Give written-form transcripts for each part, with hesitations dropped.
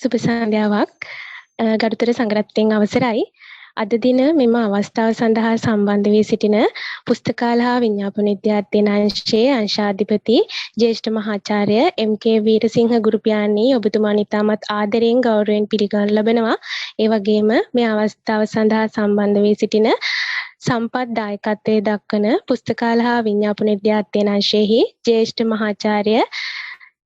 සුබ සන්ධ්‍යාවක් ගරුතර සංඝරත්නයන් අවසරයි. අද දින මෙම අවස්ථාව සඳහා සම්බන්ධ වී සිටින පුස්තකාල හා විඤ්ඤාපන විද්‍යාර්ථීන් අංශයේ අංශාධිපති ජ්‍යෙෂ්ඨ මහාචාර්ය එම්.කේ. වීරසිංහ ගුරු පියාණන් ඔබතුමාන් ඉතාමත් ආදරයෙන් ගෞරවයෙන් පිළිගනු ලබනවා. ඒ වගේම මේ අවස්ථාව සඳහා සම්බන්ධ වී සිටින සම්පත් දායකත්වයේ දක්වන පුස්තකාල හා විඤ්ඤාපන විද්‍යාර්ථීන් අංශයේ ජ්‍යෙෂ්ඨ මහාචාර්ය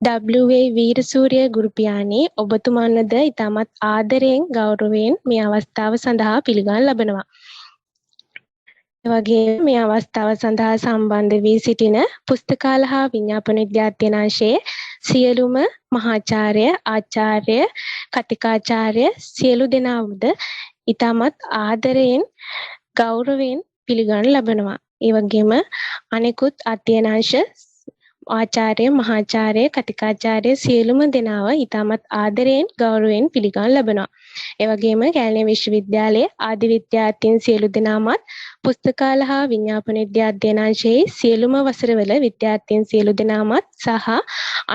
W.A. වීරසූරිය ගුරු පියාණන් ඔබතුමන්ද ඉතාමත් ආදරයෙන් ගෞරවයෙන් මේ අවස්ථාව සඳහා පිළිගනු ලබනවා. ඒ වගේම මේ අවස්ථාව සඳහා සම්බන්ධ වී සිටින පුස්තකාල හා විඤ්ඤාපන විද්‍යාර්ථීන් අංශයේ සියලුම මහාචාර්ය, ආචාර්ය, කතිකාචාර්ය සියලු දෙනාද ඉතාමත් ආදරයෙන් ගෞරවයෙන් පිළිගනු ලබනවා. ඒ වගේම අනෙකුත් අධ්‍යයනාංශ ආචාර්ය, මහාචාර්ය, කතිකාචාර්ය සියලුම දෙනාව ඉතාමත් ආදරයෙන් ගෞරවයෙන් පිළිගනු ලබනවා. ඒ වගේම කැලණිය විශ්වවිද්‍යාලයේ ආදි විද්‍යාර්ථීන් සියලු දෙනාමත් පුස්තකාල හා විඤ්ඤාපන විද්‍යාර්ථීනාංශයේ සියලුම වසරවල විද්‍යාර්ථීන් සියලු දෙනාමත් සහ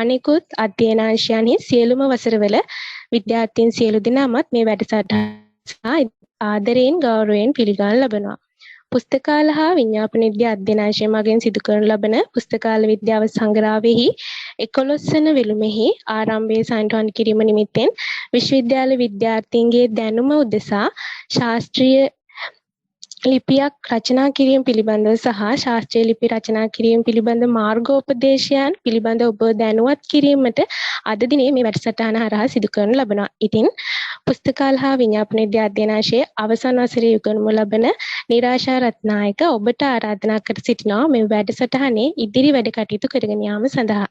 අනෙකුත් අධ්‍යයනාංශයන්හි සියලුම වසරවල විද්‍යාර්ථීන් සියලු දෙනාමත් මේ වැඩසටහන ආදරයෙන් ගෞරවයෙන් පිළිගනු ලබනවා. පුස්තකාල හා විඤ්ඤාපන විද්‍යා අධ්‍යයනාංශය මගින් සිදු කරනු ලබන පුස්තකාල විද්‍යාව සංග්‍රහයෙහි 11 වන වෙළුමෙහි ආරම්භය සනිටුහන් කිරීම නිමිත්තෙන් විශ්වවිද්‍යාල විද්‍යාර්ථීන්ගේ දැනුම උදෙසා ශාස්ත්‍රීය ලිපියක් රචනා කිරීම පිළිබඳව සහ ශාස්ත්‍රීය ලිපි රචනා කිරීම පිළිබඳ මාර්ගෝපදේශයන් පිළිබඳ ඔබ දැනුවත් කිරීමට අද දිනේ මේ වැඩසටහන හරහා සිදු කරනු ලබනවා. ඉතින් පුස්තකාල හා විඤ්ඤාපන විද්‍යා අධ්‍යයනාංශයේ අවසන් වසරේ උගන්වනු ලබන නිරාශා රත්නායක ඔබට ආරාධනා කර සිටිනවා මේ වැඩසටහනේ ඉදිරි වැඩ කටයුතු කරගෙන යාම සඳහා.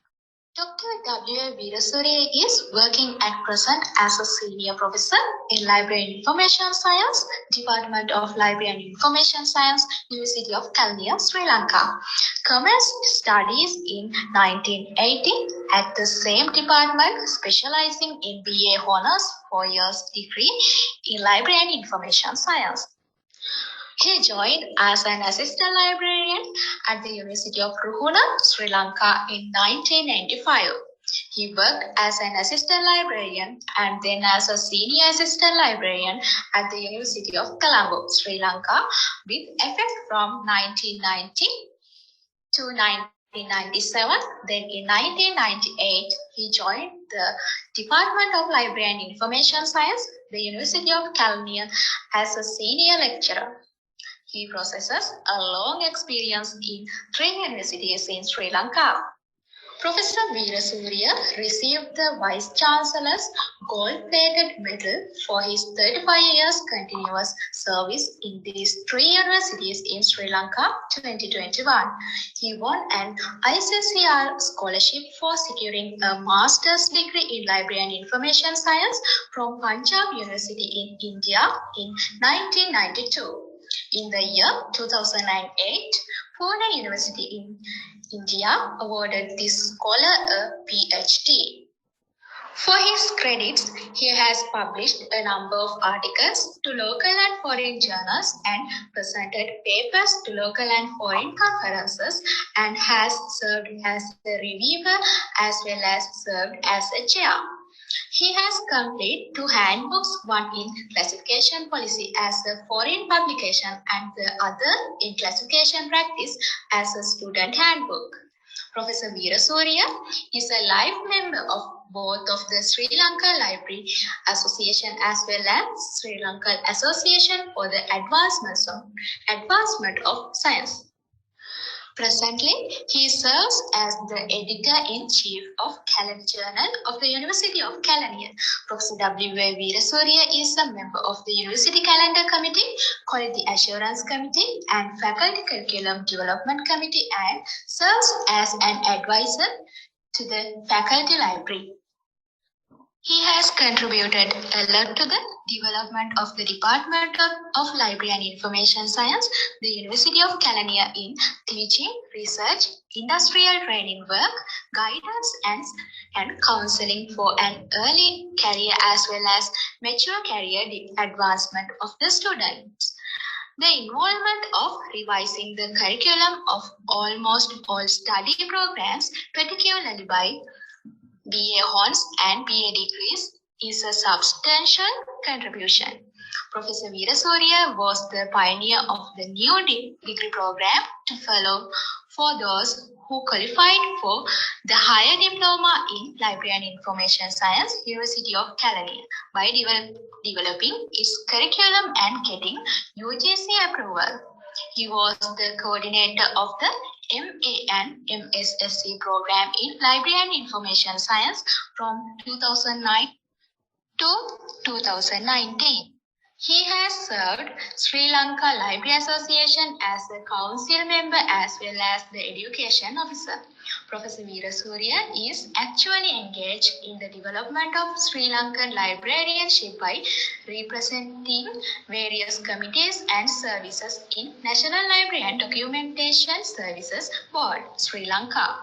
Dr. W.A. Veerasuriya is working at present as a senior professor in Library and Information Science, Department of Library and Information Science, University of Kelaniya, Sri Lanka. Commenced studies in 1980 at the same department, specializing in BA Honours 4 years degree in Library and Information Science. He joined as an assistant librarian at the University of Ruhuna, Sri Lanka in 1995. He worked as an assistant librarian and then as a senior assistant librarian at the University of Colombo, Sri Lanka, with effect from 1990 to 1997. Then in 1998, he joined the Department of Library and Information Science, the University of Kelaniya, as a senior lecturer. He possesses a long experience in 3 universities in Sri Lanka. Professor Veerasuriya received the Vice Chancellor's gold-plated medal for his 35 years continuous service in these 3 universities in Sri Lanka 2021. He won an ICCR scholarship for securing a master's degree in Library and Information Science from Punjab University in India in 1992. In the year 2008, Pune University in India awarded this scholar a PhD. For his credits, he has published a number of articles to local and foreign journals and presented papers to local and foreign conferences and has served as a reviewer as well as served as a chair. He has completed 2 handbooks, one in classification policy as a foreign publication and the other in classification practice as a student handbook. Professor Veerasuriya is a life member of both of the Sri Lanka Library Association as well as Sri Lanka Association for the Advancement of Science. Presently, he serves as the editor-in-chief of Calendar Journal of the University of Kelaniya. Professor W.A. Veerasuriya is a member of the University Calendar Committee, Quality Assurance Committee, and Faculty Curriculum Development Committee, and serves as an advisor to the Faculty Library. He has contributed a lot to the development of the Department of Library and Information Science, the University of Kelaniya in teaching, research, industrial training work, guidance and counseling for an early career as well as mature career advancement of the students. The involvement of revising the curriculum of almost all study programs, particularly by BA Hons and BA degrees, is a substantial contribution. Professor Veerasurya was the pioneer of the new degree program to follow for those who qualified for the higher diploma in Library and Information Science, University of Kelaniya, by developing its curriculum and getting UGC approval. He was the coordinator of the MA and MSSC program in Library and Information Science from 2009 to 2019. He has served Sri Lanka Library Association as a council member as well as the education officer. Professor Veerasurya is actually engaged in the development of Sri Lankan librarianship by representing various committees and services in National Library and Documentation Services Board, Sri Lanka.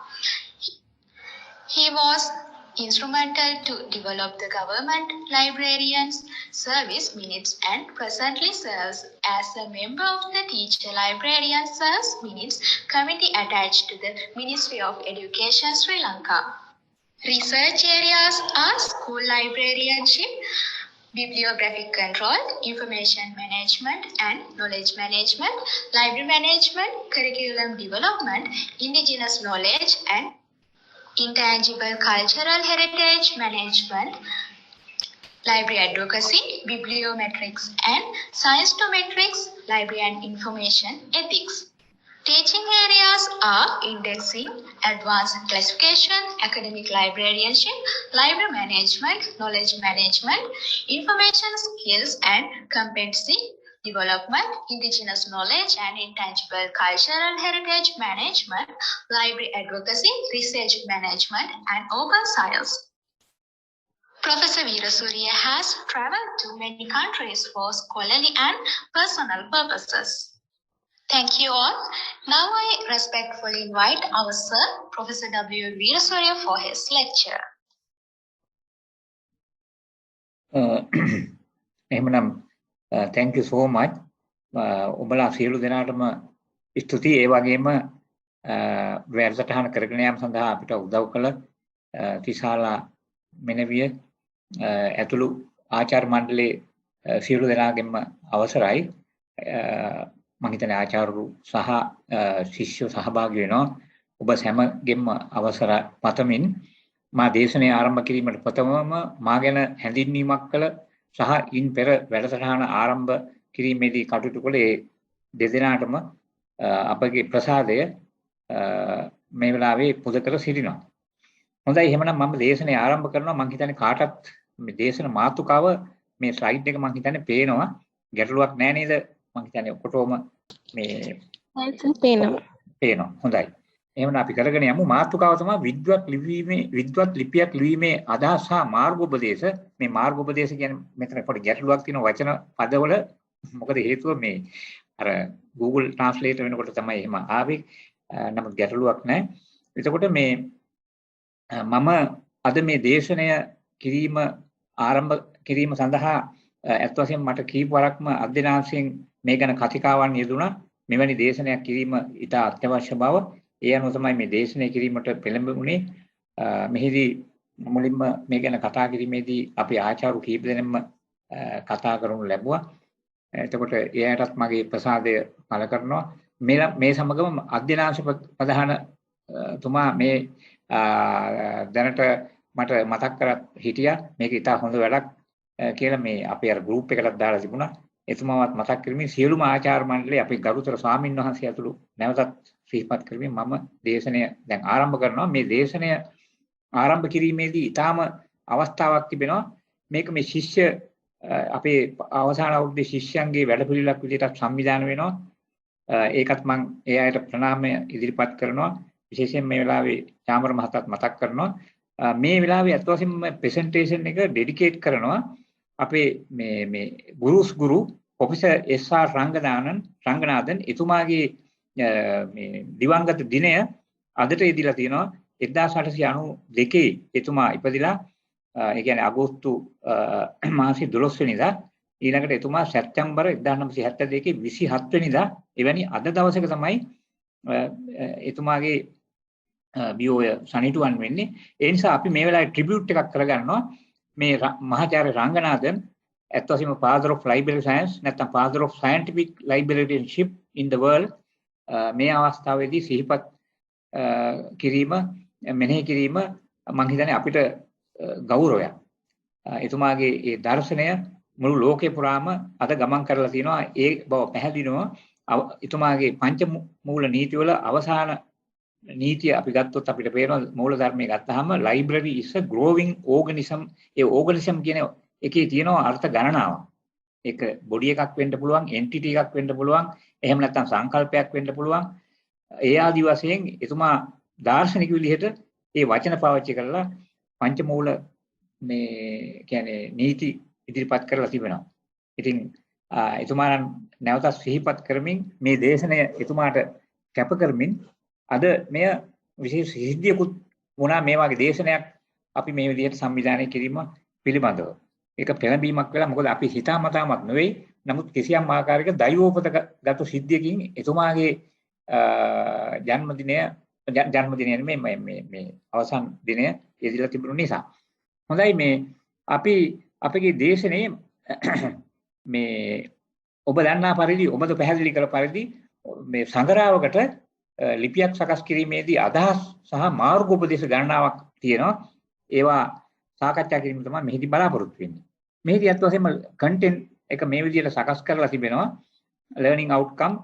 He was instrumental to develop the government librarians service minutes and presently serves as a member of the teacher librarian service minutes committee attached to the Ministry of Education, Sri Lanka. Research areas are school librarianship, bibliographic control, information management and knowledge management, library management, curriculum development, indigenous knowledge and intangible cultural heritage management, library advocacy, bibliometrics and science-to-metrics, library and information ethics. Teaching areas are indexing, advanced classification, academic librarianship, library management, knowledge management, information skills and competency development, indigenous knowledge and intangible cultural heritage management, library advocacy, research management, and open science. Professor Veerasurya has traveled to many countries for scholarly and personal purposes. Thank you all. Now I respectfully invite our sir, Professor W. Veerasurya, for his lecture. Thank you so much. ඔබලා සියලු දෙනාටම ස්තුතියි. ඒ වගේම වැඩසටහන කරගෙන යාම සඳහා අපිට උදව් කළ තිසාලා මෙනවිය ඇතුළු ආචාර්ය මණ්ඩලයේ සියලු දෙනාගෙන්ම අවසරයි. මම හිතන්නේ ආචාර්යවරු සහ ශිෂ්‍යෝ සහභාගී වෙනවා. ඔබ සැමගෙන්ම අවසර පතමින් මා දේශනාව ආරම්භ කිරීමට ප්‍රථමම මා ගැන හැඳින්වීමක් කළ සහ ඉන් පෙර වැඩසටහන ආරම්භ කිරීමේදී කටයුතු කළේ දෙදෙනාටම අපගේ ප්‍රසාදය මේ වෙලාවේ පුද කර සිටිනවා. හොඳයි, එහෙමනම් මම දේශනාව ආරම්භ කරනවා. මම හිතන්නේ කාටත් මේ දේශන මාතෘකාව මේ ස්ලයිඩ් එක මම හිතන්නේ පේනවා. ගැටලුවක් නැහැ නේද? මම හිතන්නේ ඔක්කොටම මේ පේනවා. හොඳයි. එහෙනම් අපි කරගෙන යමු. මාතෘකාව තමයි විද්වත් ලිපියක් ලිවීමේ අදහස් සහ මාර්ගෝපදේශ. මේ මාර්ගෝපදේශ කියන්නේ මෙතන පොඩි ගැටලුවක් තියෙනවා වචන පදවල. මොකද හේතුව මේ අර Google Translate වෙනකොට තමයි එහෙම ආවේ. නමුත් ගැටලුවක් නැහැ. එතකොට මේ මම අද මේ දේශනය ආරම්භ කිරීම සඳහා ඇත්ත වශයෙන්ම මට කීප වරක්ම අධ්‍යයනාංශයෙන් මේ ගැන කතිකාවන් යෙදුණා. මෙවැනි දේශනයක් කිරීම ඉතා අත්‍යවශ්‍ය බව. ඒ අනුව තමයි මේ දේශනය කිරීමට පෙළඹුණේ. මෙහිදී මුලින්ම මේ ගැන කතා කිරීමේදී අපි ආචාර්ය කීප දෙනෙක්ම කතා කරනු ලැබුවා. එතකොට එයාටත් මගේ ප්‍රසාදය පළ කරනවා. මේ සමගම අධ්‍යයනාංශ ප්‍රධාන තුමා මේ දැනට මට මතක් කරත් හිටියා මේක ඉතා හොඳ වැඩක් කියලා මේ අපේ අර ගෲප් එකකට දාලා තිබුණා. එතුමාවත් මතක් කරමින් සියලුම ආචාර්ය මණ්ඩලයේ අපේ ගරුතර ස්වාමින් වහන්සේ ඇතුළු නැවතත් සිහිපත් කරමින් මම දේශනය දැන් ආරම්භ කරනවා. මේ දේශනය ආරම්භ කිරීමේදී ඊටාම අවස්ථාවක් තිබෙනවා. මේක මේ ශිෂ්‍ය අපේ අවසාන අවුරුද්දේ ශිෂ්‍යයන්ගේ වැඩපිළිවෙලක් විදිහට සංවිධානය වෙනවා. ඒකත් මම ඒ අයට ප්‍රණාමය ඉදිරිපත් කරනවා. විශේෂයෙන් මේ වෙලාවේ චාමර මහතාත් මතක් කරනවා. මේ වෙලාවේ අත් වශයෙන්ම ප්‍රසන්ටේෂන් එක ඩෙඩිකේට් කරනවා අපේ මේ ගුරු ප්‍රොෆෙසර් එස්.ආර්. රංගනාදන් එතුමාගේ මේ දිවංගත දිනය අදට ඉදලා තියෙනවා. 1892 එතුමා ඉපදිලා ඒ කියන්නේ අගෝස්තු මාසේ 12 වෙනිදා ඊළඟට එතුමා සැප්තැම්බර් 1972 27 වෙනිදා එවැනි අද දවසක තමයි එතුමාගේ බියෝය සනිටුවන් වෙන්නේ. ඒ නිසා අපි මේ වෙලාවේ ට්‍රිබියුට් එකක් කරගන්නවා මේ මහාචාර්ය රංගනාഥන් ඇත්ත වශයෙන්ම father of library science නැත්නම් father of scientific librarianship in the world මේ අවස්ථාවේදී සිහිපත් කිරීම මෙනෙහි කිරීම මම හිතන්නේ අපිට ගෞරවයක්. එතුමාගේ ඒ දර්ශනය මුළු ලෝකේ පුරාම අද ගමන් කරලා තිනවා. ඒ බව පැහැදිලිවම එතුමාගේ පංච මූල නීතිවල අවසාන නීතිය අපි ගත්තොත් අපිට පේනවා මූල ධර්මයේ ගත්තාම library is a growing organism. A organism කියන එකේ තියෙනවා අර්ථ ගණනාවක්. ඒක බොඩි එකක් වෙන්න පුළුවන්, entity එකක් වෙන්න පුළුවන්, එහෙම නැත්නම් සංකල්පයක් වෙන්න පුළුවන්. ඒ ආදි වශයෙන් එතුමා දාර්ශනික විදිහට ඒ වචන පාවිච්චි කරලා පංච මූල මේ කියන්නේ නීති ඉදිරිපත් කරලා තිබෙනවා. ඉතින් එතුමාන් නැවත සිහිපත් කරමින් මේ දේශනය එතුමාට කැප කරමින් අද මෙය විශේෂ සිද්ධියකුත් වුණා මේ වගේ දේශනයක් අපි මේ විදිහට සංවිධානය කිරීම පිළිබඳව. ඒක පෙළඹීමක් වෙලා මොකද අපි හිතාමතාමත් නෙවෙයි නමුත් කිසියම් ආකාරයක දෛවෝපතගත සිද්ධියකින් එතුමාගේ ජන්මදිනය මේ අවසන් දිනය යෙදিলা තිබුණු නිසා. හොඳයි මේ අපි අපගේ දේශනේ මේ ඔබ දන්නා පරිදි ඔබද පැහැදිලි කළ පරිදි මේ සංග්‍රහවකට ලිපියක් සකස් කිරීමේදී අදහස් සහ මාර්ගෝපදේශ ගණනාවක් තියෙනවා. ඒවා සාකච්ඡා කිරීම තමයි මෙහිදී බලාපොරොත්තු වෙන්නේ. මෙහිදී අත් වශයෙන්ම content එක මේ විදිහට සකස් කරලා තිබෙනවා. learning outcome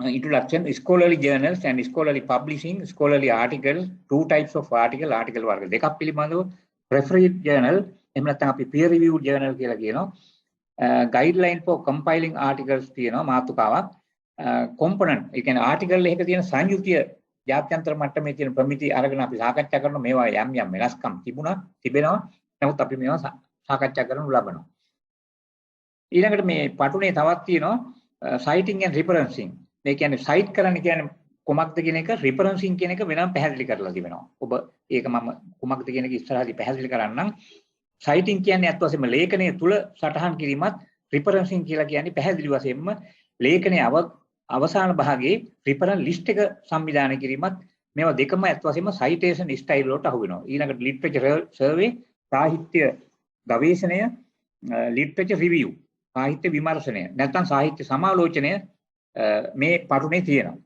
introduction, scholarly journals and scholarly publishing, scholarly articles, two types of article වර්ග දෙකක් පිළිබඳව, refereed journal එහෙම නැත්නම් අපි peer reviewed journal කියලා කියනවා. guideline for compiling articles තියෙනවා මාතෘකාවක්. component ඒ කියන්නේ article එකක තියෙන සංයුතිය ජාත්‍යන්තර මට්ටමේ තියෙන ප්‍රමිති අරගෙන අපි සාකච්ඡා කරන මේවා යම් වෙනස්කම් තිබෙනවා. නමුත් අපි මේවා සාකච්ඡා කරනු ලබනවා. ඊළඟට මේ පටුනේ තවත් තියෙනවා citing and referencing. මේ කියන්නේ cite කරන්න කියන්නේ කොමක්ද කියන එක, referencing කියන එක වෙනම පැහැදිලි කරලා තිබෙනවා. ඔබ ඒක මම කොමක්ද කියන එක ඉස්සරහදී පැහැදිලි කරන්නම්. citing කියන්නේ අත් වශයෙන්ම ලේඛනයේ තුල සටහන් කිරීමත්, referencing කියලා කියන්නේ පැහැදිලි වශයෙන්ම ලේඛනයේ අවසාන භාගයේ reference list එක සංවිධානය කිරීමත් මේවා දෙකම අත් වශයෙන්ම citation style වලට අහු වෙනවා. ඊළඟට literature survey, සාහිත්‍ය ගවේෂණය, literature review, සාහිත්‍ය විමර්ශනය නැත්නම් සාහිත්‍ය සමාලෝචනය මේ පටුනේ තියෙනවා.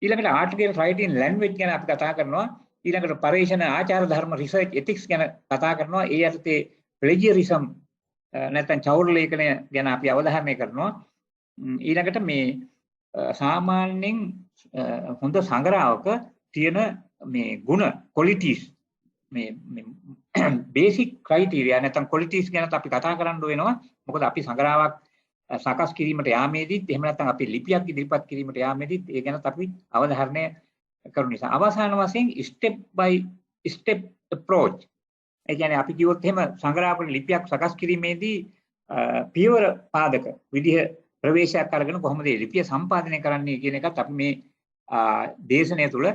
ඊළඟට article writing language ගැන අපි කතා කරනවා. ඊළඟට පරිශන ආචාර ධර්ම research ethics ගැන කතා කරනවා. ඒ යටතේ plagiarism නැත්නම් චෞර ලේඛනය ගැන අපි අවධාරණය කරනවා. ඊළඟට මේ සාමාන්‍යයෙන් හොඳ සංග්‍රහවක තියෙන මේ ගුණ qualities මේ basic criteria නැත්නම් qualities ගැන අපි කතා කරන්න වෙනවා. මොකද අපි සංග්‍රහයක් සකස් කිරීමට යාමේදීත් එහෙම නැත්නම් අපි ලිපියක් ඉදිරිපත් කිරීමට යාමේදීත් ඒ ගැනත් අපි අවධාරණය කරන නිසා අවසාන වශයෙන් step by step approach. ඒ කියන්නේ අපි කිව්වොත් එහෙම සංග්‍රහයකට ලිපියක් සකස් කිරීමේදී පියවර පාදක විදිහ ප්‍රවේශයක් අරගෙන කොහොමද මේ ලිපිය සම්පාදනය කරන්නේ කියන එකත් අපි මේ දේශනය තුළ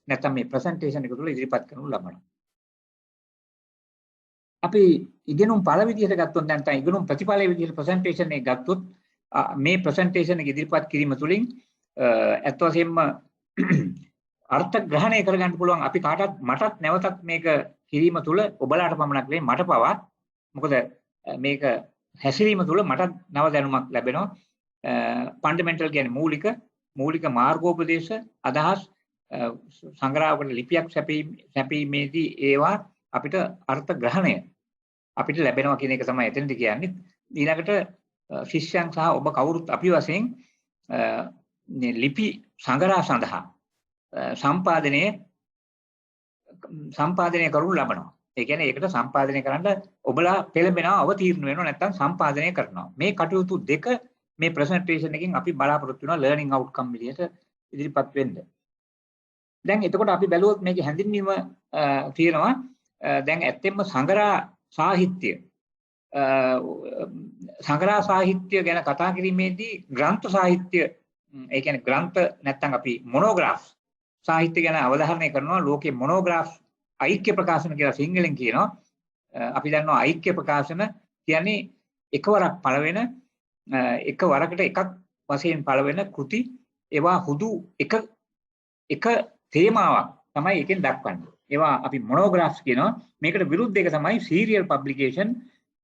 නැත්නම් මේ ප්‍රසන්ටේෂන් එක තුළ ඉදිරිපත් කරනු ලබනවා. අපි ඉගෙනුම් පළ විදිහට ගත්තොත් නැත්නම් ඉගෙනුම් ප්‍රතිඵලයේ විදිහට ප්‍රසන්ටේෂන් එක ගත්තොත් මේ ප්‍රසන්ටේෂන් එක ඉදිරිපත් කිරීම තුළින් අත් වශයෙන්ම අර්ථ ග්‍රහණය කරගන්න පුළුවන්. අපි කාටත් මටත් නැවතත් මේක කිරීම තුළ ඔබලාට පමණක් නෙවෙයි මට පවා මොකද මේක හැසිරීම තුළ මට නව දැනුමක් ලැබෙනවා. ෆන්ඩමෙන්ටල් කියන්නේ මූලික මාර්ගෝපදේශ අදහස් සංග්‍රහවකට ලිපියක් සැපීමේදී ඒවා අපිට අර්ථ ග්‍රහණය අපිට ලැබෙනවා කියන එක තමයි එතනදී කියන්නේ. ඊළඟට ශිෂ්‍යයන් සහ ඔබ කවුරුත් අපි වශයෙන් ලිපි සංග්‍රහ සඳහා සම්පාදනය කරනු ලබනවා. ඒ කියන්නේ ඒකට සම්පාදනය කරන්න ඔබලා පෙළඹෙනවා, අවතීර්ණ වෙනවා නැත්නම් සම්පාදනය කරනවා. මේ කටයුතු දෙක මේ ප්‍රසන්ටේෂන් එකකින් අපි බලාපොරොත්තු වෙනවා learning outcome විදිහට ඉදිරිපත් වෙන්න. දැන් එතකොට අපි බැලුවොත් මේකේ හැඳින්වීම තියෙනවා. දැන් ඇත්තෙන්ම සංග්‍රහ සාහිත්‍ය ගැන කතා කිරීමේදී ග්‍රන්ථ සාහිත්‍ය ඒ කියන්නේ ග්‍රන්ථ නැත්නම් අපි මොනෝග්‍රාෆ් සාහිත්‍ය ගැන අවධාරණය කරනවා. ලෝකේ මොනෝග්‍රාෆ් ඓක්‍ය ප්‍රකාශන කියලා සිංහලෙන් කියනවා. අපි දන්නවා ඓක්‍ය ප්‍රකාශන කියන්නේ එකවරක් පළ වෙන එකවරකට එකක් වශයෙන් පළ වෙන කෘති. ඒවා හුදු එක තේමාවක් තමයි එකෙන් දක්වන්නේ. ඒවා අපි මොනෝග්‍රාෆ්ස් කියනවා. මේකට විරුද්ධ එක තමයි සීරියල් පබ්ලිකේෂන්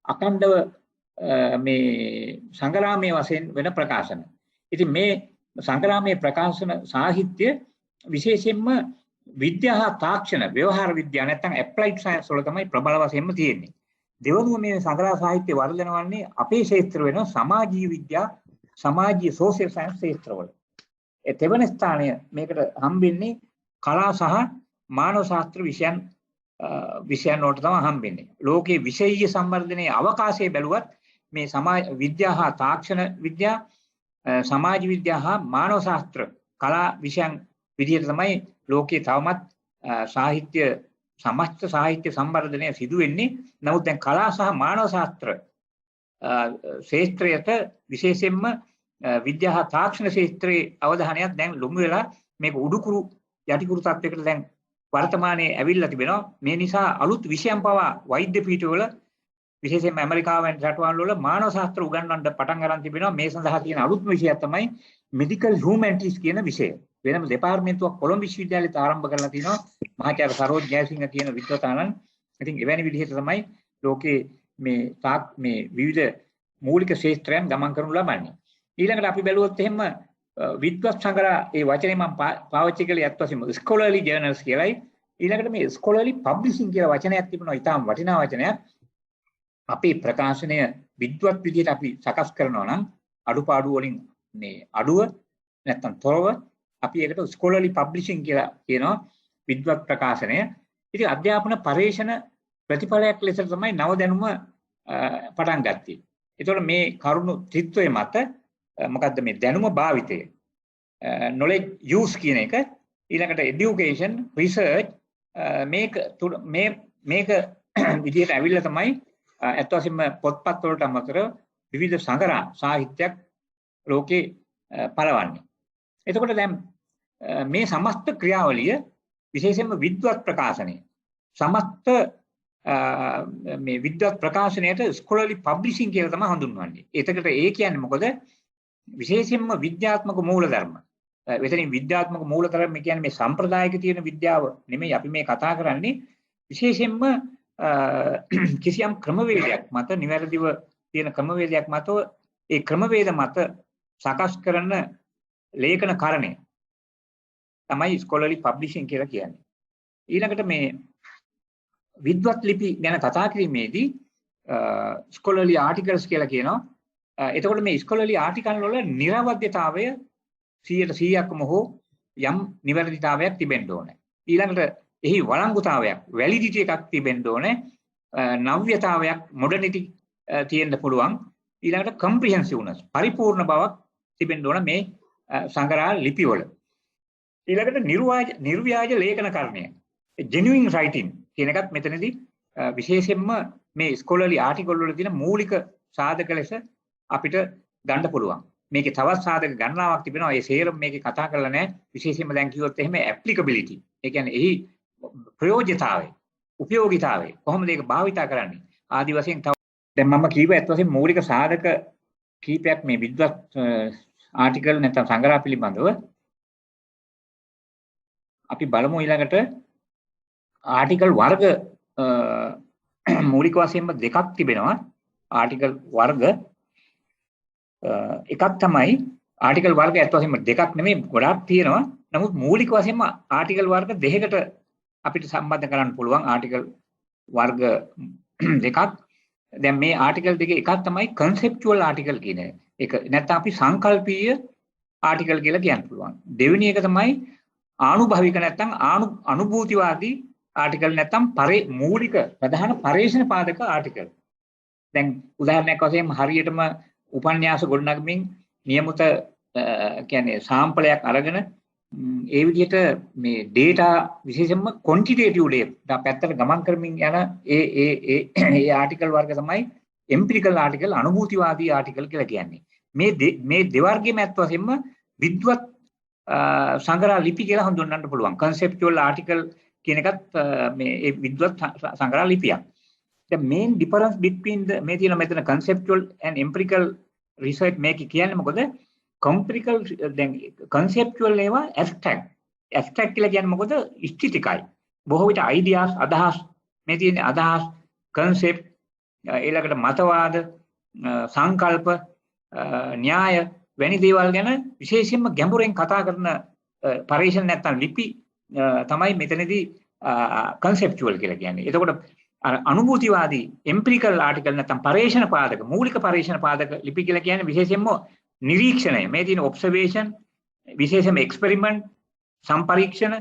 අඛණ්ඩව මේ සංග්‍රාමයේ වශයෙන් වෙන ප්‍රකාශන. ඉතින් මේ සංග්‍රාමයේ ප්‍රකාශන සාහිත්‍ය විශේෂයෙන්ම විද්‍යා හා තාක්ෂණ ව්‍යවහාර විද්‍යාව නැත්නම් ඇප්ලයිඩ් සයන්ස් වල තමයි ප්‍රබල වශයෙන්ම තියෙන්නේ. දෙවනුව මේ සංග්‍රහ සාහිත්‍ය වර්ධනවන්නේ අපේ ක්ෂේත්‍ර වෙන සමාජීය විද්‍යා සමාජීය සෝෂියල් සයන්ස් ක්ෂේත්‍රවල. ඒ තෙවන ස්ථානය මේකට හම්බෙන්නේ කලා සහ මානව ශාස්ත්‍ර විෂයන් වලට තමයි හම්බෙන්නේ. ලෝකයේ විෂයීය සම්වර්ධනයේ අවකාශයේ බැලුවත් මේ සමාජ විද්‍යා හා තාක්ෂණ විද්‍යා සමාජ විද්‍යා හා මානව ශාස්ත්‍ර කලා විෂයන් විදිහට තමයි ලෝකයේ තවමත් සාහිත්‍ය සමස්ත සාහිත්‍ය සම්වර්ධනය සිදු වෙන්නේ. නමුත් දැන් කලා සහ මානව ශාස්ත්‍ර ක්ෂේත්‍රයට විශේෂයෙන්ම විද්‍යා හා තාක්ෂණ ක්ෂේත්‍රයේ අවධානයක් දැන් යොමු වෙලා මේක උඩුකුරු යටිකුරු තත්වයකට දැන් වර්තමානයේ ඇවිල්ලා තිබෙනවා. මේ නිසා අලුත් විෂයන් පවා වෛද්‍ය පීඨවල විශේෂයෙන්ම ඇමරිකාවෙන් රටවල් වල මානව ශාස්ත්‍ර උගන්වන්න පටන් ගන්න තිබෙනවා. මේ සඳහා තියෙන අලුත්ම විෂයක් තමයි මෙඩිකල් හියුමැනිටිස් කියන විෂය. වෙනම දෙපාර්තමේන්තුවක් කොළඹ විශ්වවිද්‍යාලයට ආරම්භ කරලා තිනවා. මහාචාර්ය සරෝජ් ජයසිංහ කියන විද්වතානන්. ඉතින් එවැනි විදිහට තමයි ලෝකේ මේ විවිධ මූලික ක්ෂේත්‍රයන් ගමන් කරනු ලබන්නේ. ඊළඟට අපි බැලුවොත් එහෙම විද්වත් සංග්‍රහ ඒ වචනේ මම පාවිච්චි කළේ අත් වශයෙන්ම ස්කෝලර්ලි ජර්නල්ස් කියලායි. ඊළඟට මේ ස්කෝලර්ලි පබ්ලිෂින් කියලා වචනයක් තිබුණා. ඊටාම වටිනා වචනයක්. අපේ ප්‍රකාශනය විද්වත් විදිහට අපි සකස් කරනවා නම් අඩුපාඩු වලින් මේ අඩුව නැත්තම් තොරව අපි ඒකට ස්කෝලර්ලි පබ්ලිෂින් කියලා කියනවා විද්වත් ප්‍රකාශනය. ඉතින් අධ්‍යාපන පරිශන ප්‍රතිඵලයක් ලෙස තමයි නව දැනුම පටන් ගත්තේ. ඒතකොට මේ කරුණු ත්‍රිත්වයේ මත මොකද්ද මේ දැනුම භාවිතය knowledge use කියන එක ඊළඟට education research මේක විදිහට ඇවිල්ලා තමයි අත් වශයෙන්ම පොත්පත් වලට අමතරව විවිධ සංග්‍රහ සාහිත්‍යයක් ලෝකේ පළවන්නේ. එතකොට දැන් මේ සමස්ත ක්‍රියාවලිය විශේෂයෙන්ම විද්වත් ප්‍රකාශනය සමස්ත මේ විද්වත් ප්‍රකාශනයට ස්කෝලර්ලි පබ්ලිෂින් කියලා තමයි හඳුන්වන්නේ. එතකොට ඒ කියන්නේ මොකද? විශේෂයෙන්ම විද්‍යාත්මක මූලධර්ම. එතනින් විද්‍යාත්මක මූලධර්ම කියන්නේ මේ සම්ප්‍රදායික තියෙන විද්‍යාව නෙමෙයි අපි මේ කතා කරන්නේ. විශේෂයෙන්ම කිසියම් ක්‍රමවේදයක් මත නිවැරදිව තියෙන ක්‍රමවේදයක් මත ඒ ක්‍රමවේද මත සකස් කරන ලේඛන කරණය තමයි ස්කෝලර්ලි පබ්ලිෂින් කියලා කියන්නේ. ඊළඟට මේ විද්වත් ලිපි ගැන කතා කිරීමේදී ස්කෝලර්ලි ආටිකල්ස් කියලා කියනවා. එතකොට මේ ස්කෝලර්ලි ආටිකල් වල නිර්වද්‍යතාවය 100%ක්ම හෝ යම් නිවැරදිතාවයක් තිබෙන්න ඕනේ. ඊළඟට එහි වළංගුතාවයක් වැලිඩිටි එකක් තිබෙන්න ඕනේ. නව්‍යතාවයක් මොඩර්නිටි තියෙන්න පුළුවන්. ඊළඟට කම්ප්‍රිහෙන්සිව්නස් පරිපූර්ණ බවක් තිබෙන්න ඕන මේ සංග්‍රහ ලිපිවල. ඊළඟට නිර්ව්‍යාජ ලේඛන කරණය genuine writing කියන එකත් මෙතනදී විශේෂයෙන්ම මේ ස්කෝලර්ලි ආටිකල් වල තියෙන මූලික සාධක ලෙස අපිට ගන්න පුළුවන්. මේකේ තවත් සාධක ගණනාවක් තිබෙනවා. ඒ සේරම මේකේ කතා කරලා නැහැ. විශේෂයෙන්ම දැන් කිව්වොත් එහෙම applicability. ඒ කියන්නේ එහි ප්‍රයෝජ්‍යතාවය, උපයෝගීතාවය කොහොමද ඒක භාවිතා කරන්නේ? ආදි වශයෙන් දැන් මම කීව ඇත්ත වශයෙන්ම මූලික සාධක කීපයක් මේ විද්වත් ආටිකල් නැත්නම් සංග්‍රහ පිළිබඳව අපි බලමු. ඊළඟට ආටිකල් වර්ග මූලික වශයෙන්ම දෙකක් තිබෙනවා. ආටිකල් වර්ග එකක් තමයි ආටිකල් වර්ග ඇත්ත වශයෙන්ම දෙකක් නෙමෙයි ගොඩාක් තියෙනවා. නමුත් මූලික වශයෙන්ම ආටිකල් වර්ග දෙකකට අපිට සම්බන්ධ කරන්න පුළුවන් ආටිකල් වර්ග දෙකක්. දැන් මේ ආටිකල් දෙකේ එකක් තමයි conceptual article කියන එක. නැත්නම් අපි සංකල්පීය ආටිකල් කියලා කියන්න පුළුවන්. දෙවෙනි එක තමයි ආනුභාවික නැත්නම් අනුභූතිවාදී ආටිකල් නැත්නම් මූලික ප්‍රධාන පරිශන පාදක ආටිකල්. දැන් උදාහරණයක් වශයෙන් හරියටම උපන්‍යාස ගොඩනගමින් නියමිත කියන්නේ සාම්පලයක් අරගෙන ඒ විදිහට මේ data විශේෂයෙන්ම quantitative data පැත්තට ගමන් කරමින් යන ඒ ආටිකල් වර්ග තමයි empirical article අනුභූතිවාදී ආටිකල් කියලා කියන්නේ. මේ දෙවර්ගෙම ඇත්ත වශයෙන්ම විද්වත් සංග්‍රහ ලිපි කියලා හඳුන්වන්න පුළුවන්. conceptual article කියන එකත් මේ ඒ විද්වත් සංග්‍රහ ලිපියක්. The main difference between මේ තියෙන මෙතන conceptual and empirical research මේක කියන්නේ මොකද? conceptual ඒවා abstract කියලා කියන්නේ මොකද? ස්ථිතිකයි. බොහෝ විට ideas අදහස් මේ තියෙන අදහස් concept ඊළඟට මතවාද සංකල්ප න්‍යාය වැනි දේවල් ගැන විශේෂයෙන්ම ගැඹුරෙන් කතා කරන පරිශන නැත්නම් ලිපි තමයි මෙතනදී conceptual කියලා කියන්නේ. එතකොට අනුභූතිවාදී empirical article නැත්නම් පරිශන පාදක මූලික පරිශන පාදක ලිපි කියලා කියන්නේ විශේෂයෙන්ම නිරීක්ෂණය. මේ තියෙන observation විශේෂයෙන්ම experiment සම්පරීක්ෂණ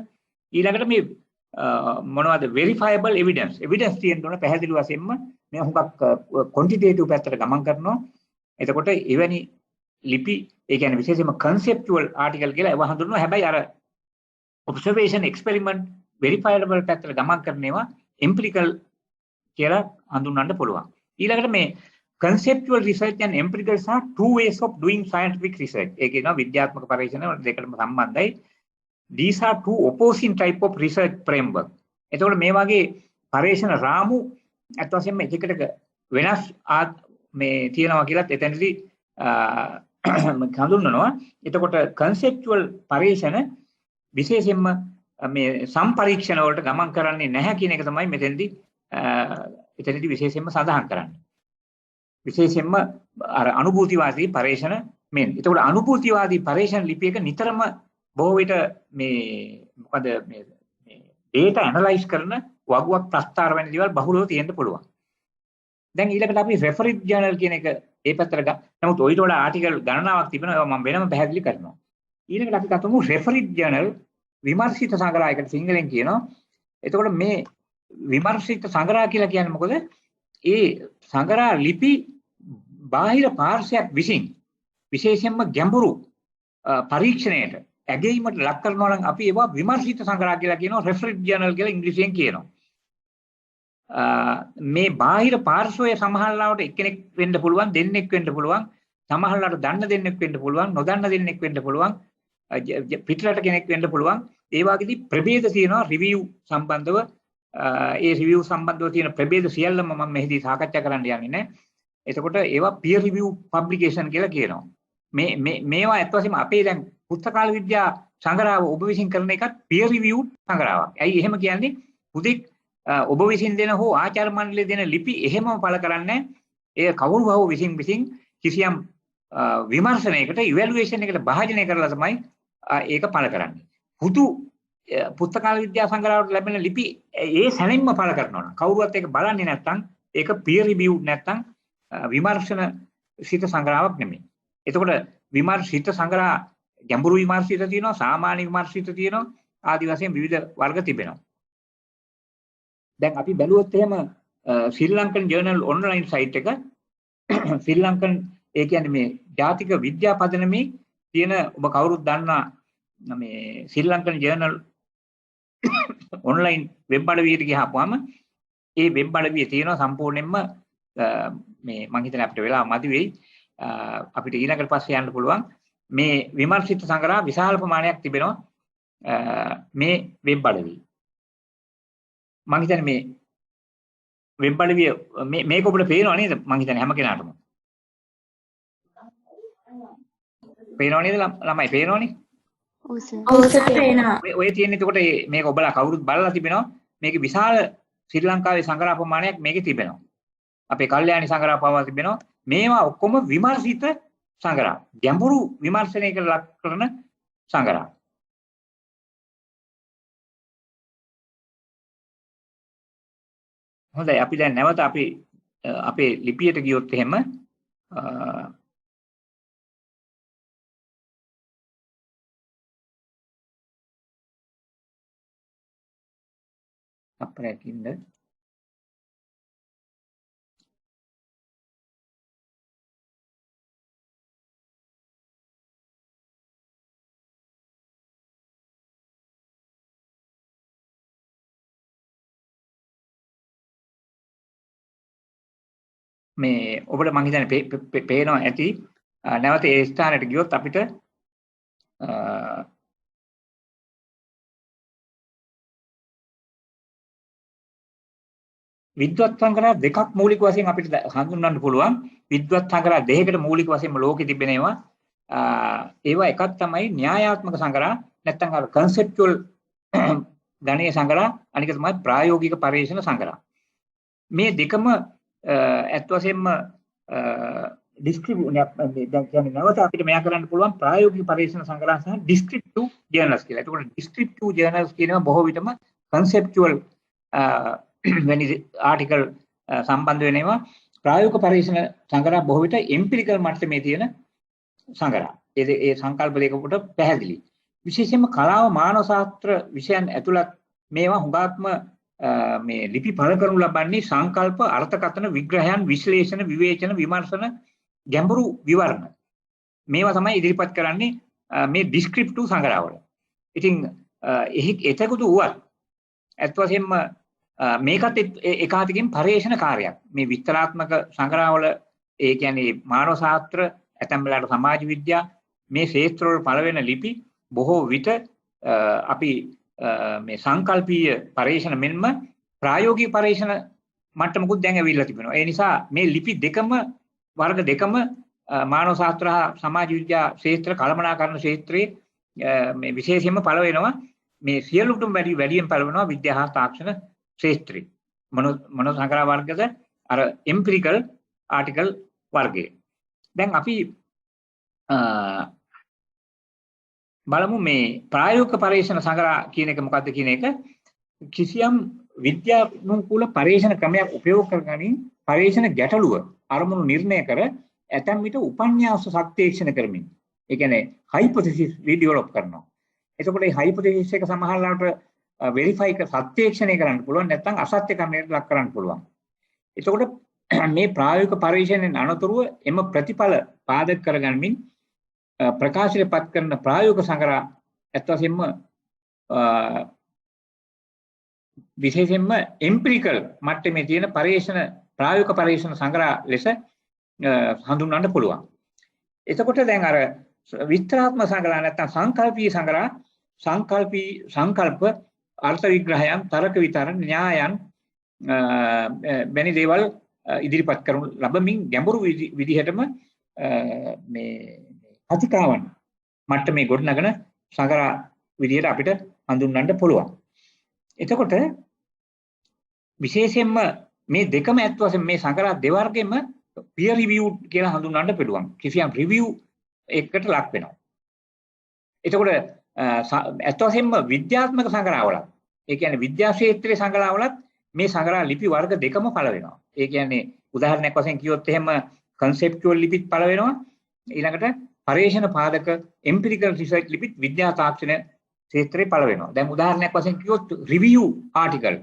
ඊළඟට මේ මොනවද verifiable evidence තියෙන්න ඕන පැහැදිලි වශයෙන්ම මේ හුඟක් quantitative පැත්තට ගමන් කරනවා. එතකොට එවැනි ලිපි ඒ කියන්නේ විශේෂයෙන්ම conceptual article කියලා ඒවා හඳුන්වනවා. හැබැයි අර observation experiment verifiable පැත්තට ගමන් කරන ඒවා empirical කියලා හඳුන්වන්න පුළුවන්. ඊළඟට මේ conceptual research and empirical are two ways of doing scientific research. ඒ කියනවා විද්‍යාත්මක පරීක්ෂණ දෙකටම සම්බන්ධයි. These are two opposing type of research framework. එතකොට මේ වගේ පරීක්ෂණ රාමු අත් වශයෙන්ම එකකට වෙනස් මේ තියෙනවා කියලාත් එතනදී හඳුන්වනවා. එතකොට conceptual පරීක්ෂණ විශේෂයෙන්ම මේ සම්පරීක්ෂණ වලට ගමන් කරන්නේ නැහැ කියන එක තමයි මෙතෙන්දී විශේෂයෙන්ම සඳහන් කරන්නේ. විශේෂයෙන්ම අර අනුභූතිවාදී පරීක්ෂණ මෙන්. එතකොට අනුභූතිවාදී පරීක්ෂණ ලිපියක නිතරම බොහෝ විට මේ මොකද මේ data analyze කරන වගුවක් ප්‍රස්තාර වෙන දේවල් බහුලව තියෙන්න පුළුවන්. දැන් ඊළඟට අපි reference journal කියන එක ඒ පැත්තට නමුත් ඔයිට වඩා ආටිකල් ගණනාවක් තිබෙනවා. ඒවා මම වෙනම පැහැදිලි කරනවා. ඊළඟට අපි ගතමු reference journal විමර්ශිත සංග්‍රහයකට සිංහලෙන් කියනවා. එතකොට මේ විමර්ශිත සංග්‍රහ කියලා කියන්නේ මොකද? ඒ සංග්‍රහ ලිපි බාහිර පාර්ශ්වයක් විසින් විශේෂයෙන්ම ගැඹුරු පරීක්ෂණයට ඇගීමට ලක් කරනවා නම් අපි ඒවා විමර්ශිත සංග්‍රහ කියලා කියනවා. reference journal කියලා ඉංග්‍රීසියෙන් කියනවා. මේ බාහිර පාර්ශ්වය සමහරවිට එක්කෙනෙක් වෙන්න පුළුවන්, දෙන්නෙක් වෙන්න පුළුවන්, සමහරවිට දන්න දෙන්නෙක් වෙන්න පුළුවන්, නොදන්න දෙන්නෙක් වෙන්න පුළුවන්, පිටරට කෙනෙක් වෙන්න පුළුවන්. ඒ වගේදී ප්‍රභේද තියෙනවා රිවිව් සම්බන්ධව. ඒ රිවිව් සම්බන්ධව තියෙන ප්‍රභේද සියල්ලම මම මෙහිදී සාකච්ඡා කරන්න යන්නේ නැහැ. එතකොට ඒවා peer review publication කියලා කියනවා. මේවා අත් වශයෙන්ම අපේ දැන් පුස්තකාල විද්‍යා සංග්‍රහව ඔබ විසින් කරන එකත් peer review සංග්‍රහයක්. ඇයි එහෙම කියන්නේ? හුදෙක් ඔබ විසින් දෙන හෝ ආචාර්ය මණ්ඩලය දෙන ලිපි එහෙමම පළ කරන්නේ. ඒ කවුරු හෝ විසින් කිසියම් විමර්ශනයකට ඉවැලුවේෂන් එකකට භාජනය කරලා තමයි ඒක පළ කරන්නේ. හුදු පුස්තකාල විද්‍යා සංග්‍රහවලට ලැබෙන ලිපි ඒ සැනින්ම පළ කරනවා නම් කවුරුවත් ඒක බලන්නේ නැත්නම් ඒක peer review නැත්නම් විමර්ශන සිත සංග්‍රහයක් නෙමෙයි. එතකොට විමර්ශිත සංග්‍රහ ගැඹුරු විමර්ශිත තියෙනවා, සාමාන්‍ය විමර්ශිත තියෙනවා, ආදි වශයෙන් විවිධ වර්ග තිබෙනවා. දැන් අපි බැලුවොත් එහෙම ශ්‍රී ලංකන් ජර්නල් ඔන්ලයින් සයිට් එක ශ්‍රී ලංකන් ඒ කියන්නේ මේ ජාතික විද්‍යා පදනමේ තියෙන ඔබ කවුරුත් දන්නා මේ ශ්‍රී ලංකන් ජර්නල් ඔන්ලයින් වෙබ් අඩවියට ගියාපුවාම ඒ වෙබ් අඩවියේ තියෙනවා සම්පූර්ණයෙන්ම මේ මම හිතන්නේ අපිට වෙලා මදි වෙයි අපිට ඊළඟට පස්සේ යන්න පුළුවන් මේ විමර්ශිත සංග්‍රහ විශාල ප්‍රමාණයක් තිබෙනවා මේ වෙබ් අඩවියේ මම හිතන්නේ මේ වෙබ් අඩවිය මේක ඔබට පේනව නේද මම හිතන්නේ හැම කෙනාටම පේනව නේද ළමයි පේනවනේ ඔව් සර් පේනවා ඔය තියෙන්නේ එතකොට මේක ඔබලා කවුරුත් බලලා තිබෙනවා මේකේ විශාල ශ්‍රී ලංකාවේ සංග්‍රහ ප්‍රමාණයක් මේකේ තිබෙනවා අපේ කල්යාණි සංග්‍රහ පවා තිබෙනවා මේවා ඔක්කොම විමර්ශිත සංග්‍රහ ගැඹුරු විමර්ශනයකට ලක් කරන සංග්‍රහ හොඳයි අපි දැන් නැවත අපි අපේ ලිපියට ගියොත් එහෙම අපරකින්ද මේ ඔබට මම හිතන්නේ පේනවා ඇති නැවත ඒ ස්ථානයට ගියොත් අපිට විද්වත් සංග්‍රහ දෙකක් මූලික වශයෙන් අපිට හඳුන්වන්න පුළුවන් විද්වත් සංග්‍රහ දෙකකට මූලික වශයෙන්ම ලෝකෙ තිබෙන ඒවා එකක් තමයි න්‍යායාත්මක සංග්‍රහ නැත්නම් අර conceptual ගණයේ සංගරා අනික තමයි ප්‍රායෝගික පරීක්ෂණ සංගරා. මේ දෙකම ඇත්ත වශයෙන්ම ඩිස්ක්‍රිප්ටිව් දැන් කියන්නේ නැවත අපිට මෙයා කරන්න පුළුවන් ප්‍රායෝගික පරීක්ෂණ සංගරා සහ ඩිස්ක්‍රිප්ටිව් ජර්නල්ස් කියලා. ඒකට ඩිස්ක්‍රිප්ටිව් ජර්නල්ස් කියනවා බොහෝ විටම conceptual වැනි ආටිකල් සම්බන්ධ වෙනවා. ප්‍රායෝගික පරීක්ෂණ සංගරා බොහෝ විට එම්පිරිකල් මට්ටමේ තියෙන සංගරා. ඒ සංකල්ප දෙක කොට පැහැදිලි. විශේෂයෙන්ම කලාව මානව ශාස්ත්‍ර විෂයන් ඇතුළත් මේවා හුඟක්ම මේ ලිපි පළ කරනු ලබන්නේ සංකල්ප අර්ථකථන විග්‍රහයන් විශ්ලේෂණ විවේචන විමර්ශන ගැඹුරු විවරණ මේවා තමයි ඉදිරිපත් කරන්නේ මේ ඩිස්ක්‍රිප්ටිව් සංගරාවල. ඉතින් එතකොට වුවත් ඇත්ත වශයෙන්ම මේකත් එකාතකින් පරිේශන කාර්යයක්. මේ විස්තරාත්මක සංගරාවල ඒ කියන්නේ මානව ශාස්ත්‍ර ඇතැම් වෙලාවට සමාජ විද්‍යා මේ ක්ෂේත්‍රවල පළ වෙන ලිපි බොහෝ විට අපි මේ සංකල්පීය පරීක්ෂණ මෙන්ම ප්‍රායෝගික පරීක්ෂණ මට්ටමකුත් දැන් ඇවිල්ලා තිබෙනවා. ඒ නිසා මේ ලිපි දෙකම වර්ග දෙකම මානව ශාස්ත්‍ර හා සමාජ විද්‍යා ක්ෂේත්‍ර කළමනාකරණ ක්ෂේත්‍රයේ මේ විශේෂයෙන්ම පළ වෙනවා. මේ සියලුටම වැඩියෙන් පළ වෙනවා විද්‍යා හා තාක්ෂණ ක්ෂේත්‍රයේ. මොන සංකරා වර්ගද අර එම්පිරිකල් ආටිකල් වර්ගයේ. දැන් අපි බලමු මේ ප්‍රායෝගික පරීක්ෂණ සංගරා කියන එක මොකක්ද කියන එක. කිසියම් විද්‍යානුකූල පරීක්ෂණ ක්‍රමයක් උපයෝග කරගනින් පරීක්ෂණ ගැටලුව අරමුණු නිර්ණය කර ඇතැම් විට උපන්‍යාස සත්‍යේක්ෂණ කරමින් ඒ කියන්නේ හයිපොතෙසිස් ඩෙවලොප් කරනවා. එතකොට මේ හයිපොතෙසිස් එක සමහරවිට වෙරිෆයි සත්‍යේක්ෂණය කරන්න පුළුවන් නැත්නම් අසත්‍ය කර්මයකට ලක් කරන්න පුළුවන්. එතකොට මේ ප්‍රායෝගික පරීක්ෂණයෙන් අනතුරුව එම ප්‍රතිඵල පාදක කරගනිමින් ප්‍රකාශයටපත් කරන ප්‍රායෝගික සංගරා ඇත්ත වශයෙන්ම විශේෂයෙන්ම එම්පිරිකල් මට්ටමේ තියෙන පරීක්ෂණ ප්‍රායෝගික පරීක්ෂණ සංගරා ලෙස හඳුන්වන්න පුළුවන්. එතකොට දැන් අර විස්තරාත්මක සංගරා නැත්නම් සංකල්පීය සංගරා සංකල්ප අර්ථ විග්‍රහයන් තර්ක විතරණ න්‍යායන් වැනි දේවල් ඉදිරිපත් කරනු ලැබමින් ගැඹුරු විදිහටම මේ අතිකාවන් මට්ටමේ ගොඩනගන සංගරා විදිහට අපිට හඳුන්වන්න පුළුවන්. එතකොට විශේෂයෙන්ම මේ දෙකම ඇත්ත වශයෙන් මේ සංගරා දෙවර්ගෙම peer reviewed කියලා හඳුන්වන්න පුළුවන්. කිසියම් review එකකට ලක් වෙනවා. එතකොට ඇත්ත වශයෙන්ම විද්‍යාත්මක සංගරාවල ඒ කියන්නේ විද්‍යා ක්ෂේත්‍රයේ සංගරාවලත් මේ සංගරා ලිපි වර්ග දෙකම පළ වෙනවා. ඒ කියන්නේ උදාහරණයක් වශයෙන් කිව්වොත් එහෙම conceptual ලිපිත් පළ වෙනවා. ඊළඟට පරීක්ෂණ පාදක empirical research ලිපිත් විද්‍යා තාක්ෂණ ක්ෂේත්‍රයේ පළ වෙනවා. දැන් උදාහරණයක් වශයෙන් කිව්වොත් review article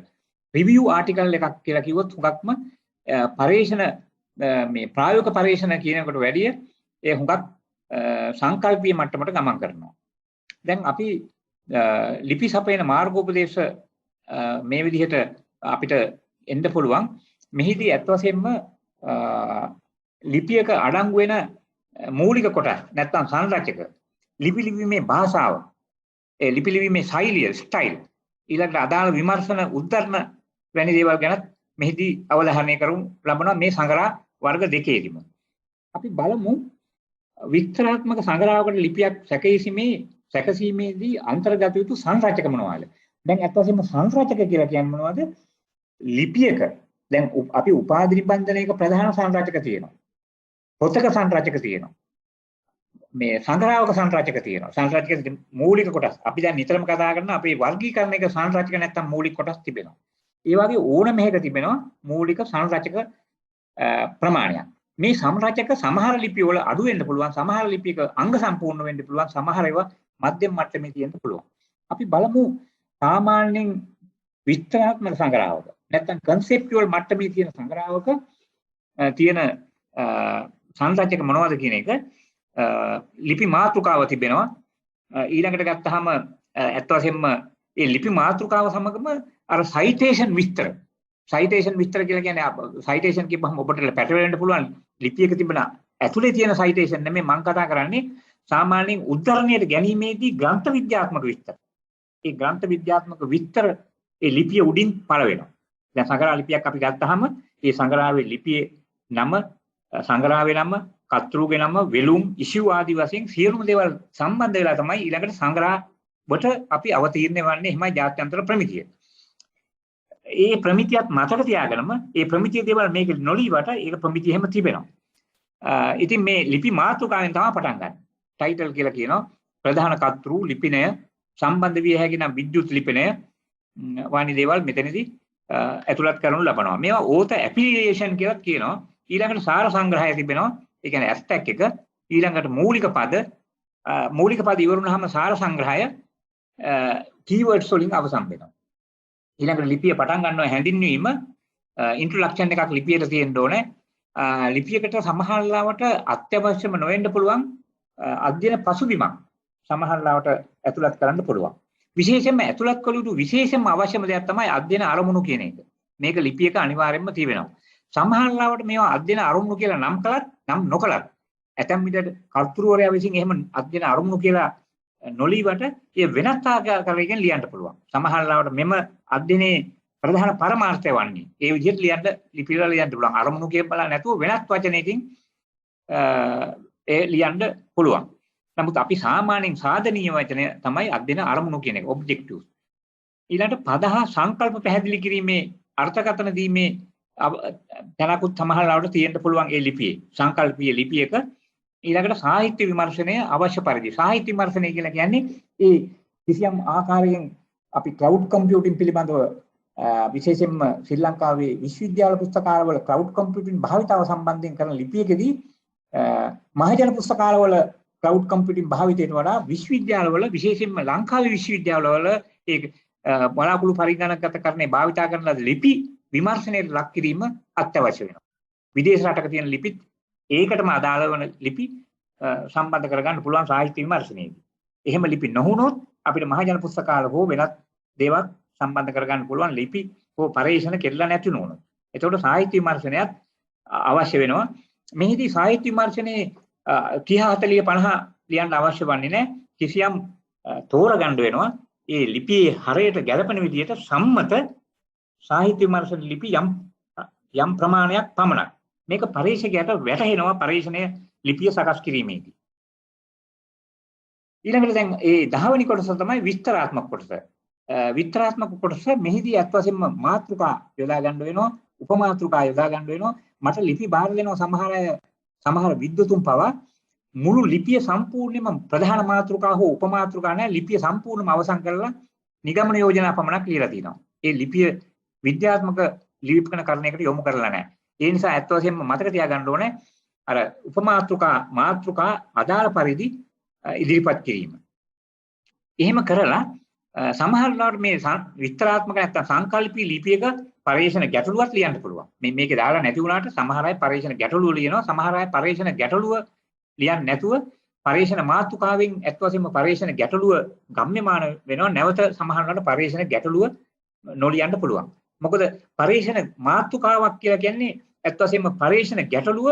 එකක් කියලා කිව්වොත් හුඟක්ම පරීක්ෂණ මේ ප්‍රායෝගික පරීක්ෂණ කියනකට වැඩිය ඒ හුඟක් සංකල්පීය මට්ටමට ගමන් කරනවා. දැන් අපි ලිපි සපයන මාර්ගෝපදේශ මේ විදිහට අපිට එන්න පුළුවන්. මෙහිදී ඇත්ත වශයෙන්ම ලිපියක අඩංගු වෙන මූලික කොටස් නැත්නම් සංරචක ලිපි ලිවීමේ භාෂාව ඒ ලිපි ලිවීමේ ශෛලිය ස්ටයිල් ඊළඟට අදාළ විමර්ශන උද්ධරණ වැනි දේවල් ගැන මෙහිදී අවධානය කරමු ලබනවා මේ සංගරා වර්ග දෙකේදීම. අපි බලමු විස්තරාත්මක සංගරාවකට ලිපියක් සැකසීමේදී අන්තර්ගත යුතු සංරචක මොනවාද? දැන් අත් වශයෙන්ම සංරචක කියලා කියන්නේ මොනවද? ලිපියක දැන් අපි උපාධි නිබන්ධනයක ප්‍රධාන සංරචක තියෙනවා. පොතක සංරචක තියෙනවා. මේ සංගරාවක සංරචක තියෙනවා. සංරචකයේ මූලික කොටස් අපි දැන් නිතරම කතා කරන අපේ වර්ගීකරණයක සංරචක නැත්තම් මූලික කොටස් තිබෙනවා. ඒ වගේ ඕනම එකක තිබෙනවා මූලික සංරචක ප්‍රමාණයක්. මේ සංරචක සමහර ලිපි වල අඩු වෙන්න පුළුවන්, සමහර ලිපියක අංග සම්පූර්ණ වෙන්න පුළුවන්, සමහර ඒවා මධ්‍යම මට්ටමේ තියෙන්න පුළුවන්. අපි බලමු සාමාන්‍යයෙන් විස්තරාත්මක සංගරාවක නැත්තම් conceptual මට්ටමේ තියෙන සංගරාවක තියෙන සංරචක මොනවද කියන එක. ලිපි මාතෘකාව තිබෙනවා. ඊළඟට ගත්තාම ඇත්ත වශයෙන්ම මේ ලිපි මාතෘකාව සමගම අර citation විස්තර කියලා කියන්නේ citation කියපුවම ඔබට පැටවෙන්න පුළුවන් ලිපියක තිබෙන ඇතුලේ තියෙන citation නෙමෙයි මම කතා කරන්නේ සාමාන්‍යයෙන් උද්ධරණයට ගැනීමේදී ග්‍රන්ථ විද්‍යාත්මක විස්තර. ඒ ග්‍රන්ථ විද්‍යාත්මක විස්තර ඒ ලිපිය උඩින් පළ වෙනවා. දැන් සංගරා ලිපියක් අපි ගත්තාම ඒ සංගරාවේ ලිපියේ නම සංගරාවේ නම කර්තෘගේ නම වෙලුම් ඉෂුව ආදී වශයෙන් සියලුම දේවල් සම්බන්ධ වෙලා තමයි ඊළඟට සංගරා වට අපි අවතීර්ණ වන්නේ එහෙමයි ජාත්‍යන්තර ප්‍රමිතිය. ඒ ප්‍රමිතියත් මතක තියාගෙනම ඒ ප්‍රමිතිය දේවල් මේක නොලීවට ඒක ප්‍රමිතිය එහෙම තිබෙනවා. ඉතින් මේ ලිපි මාතෘකාවෙන් තමයි පටන් ගන්න. ටයිටල් කියලා කියනවා ප්‍රධාන කර්තෘ ලිපිනය සම්බන්ධ විය හැකි නම් විද්‍යුත් ලිපිනය වානි දේවල් මෙතනදී ඇතුළත් කරනු ලබනවා. මේවා ඕත ඇපිලියේෂන් කියලා කියනවා. ඊළඟට සාර සංග්‍රහය තිබෙනවා. ඒ කියන්නේ ඇස්ටැක් එක. ඊළඟට මූලික පද ඉවර වුණාම සාර සංග්‍රහය කීවර්ඩ්ස් වලින් අවසන් වෙනවා. ඊළඟට ලිපිය පටන් ගන්නවා හැඳින්වීම ඉන්ට්‍රොඩක්ෂන් එකක් ලිපියට තියෙන්න ඕනේ. ලිපියකට සමහරවිට අත්‍යවශ්‍යම නොවෙන්න පුළුවන් අධ්‍යයන පසුබිමක් සමහරවිට ඇතුළත් කරන්න පුළුවන්. විශේෂයෙන්ම ඇතුළත් කළ යුතු විශේෂයෙන්ම අවශ්‍යම දෙයක් තමයි අධ්‍යයන අරමුණු කියන එක. මේක ලිපියක අනිවාර්යයෙන්ම තියෙනවා. සමහරවිට මේවා අධ්‍යයන අරමුණු කියලා නම් කළත් නම් නොකළත් ඇතැම් විට කර්තෘවරයා විසින් එහෙම අධ්‍යයන අරමුණු කියලා නොලීවට ඒ වෙනත් ආකාරයකින් ලියන්න පුළුවන්. සමහරවිට මෙම අධ්‍යයනයේ ප්‍රධාන පරමාර්ථය වන්නේ ඒ විදිහට ලිපිවල ලියන්න පුළුවන්. අරමුණු කියලා නැතුව වෙනත් වචනයකින් ඒ ලියන්න පුළුවන්. නමුත් අපි සාමාන්‍යයෙන් සාධනීය වචනය තමයි අධ්‍යයන අරමුණු කියන එක ඔබ්ජෙක්ටිව්ස්. ඊළඟට පද හා සංකල්ප පැහැදිලි කිරීමේ අර්ථකථන දීමේ තැනකුත් සමහරවිට තියෙන්න පුළුවන් ඒ ලිපියේ. සංකල්පීය ලිපියක ඊළඟට සාහිත්‍ය විමර්ශනය අවශ්‍ය පරිදි. සාහිත්‍ය විමර්ශනය කියලා කියන්නේ ඒ කිසියම් ආකාරයෙන් අපි ක්ලවුඩ් කම්පියුටින් පිළිබඳව විශේෂයෙන්ම ශ්‍රී ලංකාවේ විශ්වවිද්‍යාල පුස්තකාලවල ක්ලවුඩ් කම්පියුටින් භාවිතාව සම්බන්ධයෙන් කරන ලිපියකදී මහජන පුස්තකාලවල ක්ලවුඩ් කම්පියුටින් භාවිතයට වඩා විශ්වවිද්‍යාලවල විශේෂයෙන්ම ලංකාවේ විශ්වවිද්‍යාලවල ඒ බලාකුළු පරිගණකගත කරන්නේ භාවිතා කරන ලිපි විමර්ශනයට ලක් කිරීම අත්‍යවශ්‍ය වෙනවා. විදේශ රටක තියෙන ලිපිත් ඒකටම අදාළ වන ලිපි සම්බන්ධ කරගන්න පුළුවන් සාහිත්‍ය විමර්ශනයේදී. එහෙම ලිපි නොවුනොත් අපිට මහජන පුස්තකාල හෝ වෙනත් දේවල් සම්බන්ධ කරගන්න පුළුවන් ලිපි හෝ පරිශන කෙරෙලා නැති වුණොත්. එතකොට සාහිත්‍ය විමර්ශනයත් අවශ්‍ය වෙනවා. මෙහිදී සාහිත්‍ය විමර්ශනයේ 30 40 50 ලියන්න අවශ්‍ය වන්නේ නැහැ. කිසියම් තෝරගන්න වෙනවා. ඒ ලිපියේ හරයට ගැලපෙන විදිහට සම්මත සාහිත්‍ය විමර්ශන ලිපි යම් ප්‍රමාණයක් පමණක්. මේක පරීක්ෂකයාට වැටහෙනවා පරීක්ෂණය ලිපිය සකස් කිරීමේදී. ඊළඟට දැන් ඒ 10 වෙනි කොටස තමයි විස්තරාත්මක කොටස. විස්තරාත්මක කොටස මෙහිදී අත් වශයෙන්ම මාතෘකා යොදා ගන්න වෙනවා, උපමාතෘකා යොදා ගන්න වෙනවා. මට ලිපි බාර දෙනවා සමහර විද්වතුන් පවා මුළු ලිපිය සම්පූර්ණයෙන්ම ප්‍රධාන මාතෘකා හෝ උපමාතෘකා නැහැ ලිපිය සම්පූර්ණයෙන්ම අවසන් කරලා නිගමන යෝජනා පමණක් ලියලා තියෙනවා. ඒ ලිපිය විද්‍යාත්මක ලිපිකන කරණයකට යොමු කරලා නැහැ. ඒ නිසා අත් වශයෙන්ම මතක තියාගන්න ඕනේ අර මාතෘකා අදාළ පරිදි ඉදිරිපත් කිරීම. එහෙම කරලා සමහරවිට මේ විස්තරාත්මක නැත්නම් සංකල්පී ලිපියක පරිශන ගැටලුවක් ලියන්න පුළුවන්. මේකේ දාලා නැති වුණාට සමහර අය පරිශන ගැටලුව ලියනවා. සමහර අය පරිශන ගැටලුව ලියන්නේ නැතුව පරිශන මාතෘකාවෙන් අත් වශයෙන්ම පරිශන ගැටලුව ගම්‍යමාන වෙනවා. නැවත සමහරවිට පරිශන ගැටලුව නොලියන්න පුළුවන්. මොකද පරිශන මාතෘකාවක් කියලා කියන්නේ අත් වශයෙන්ම පරිශන ගැටලුව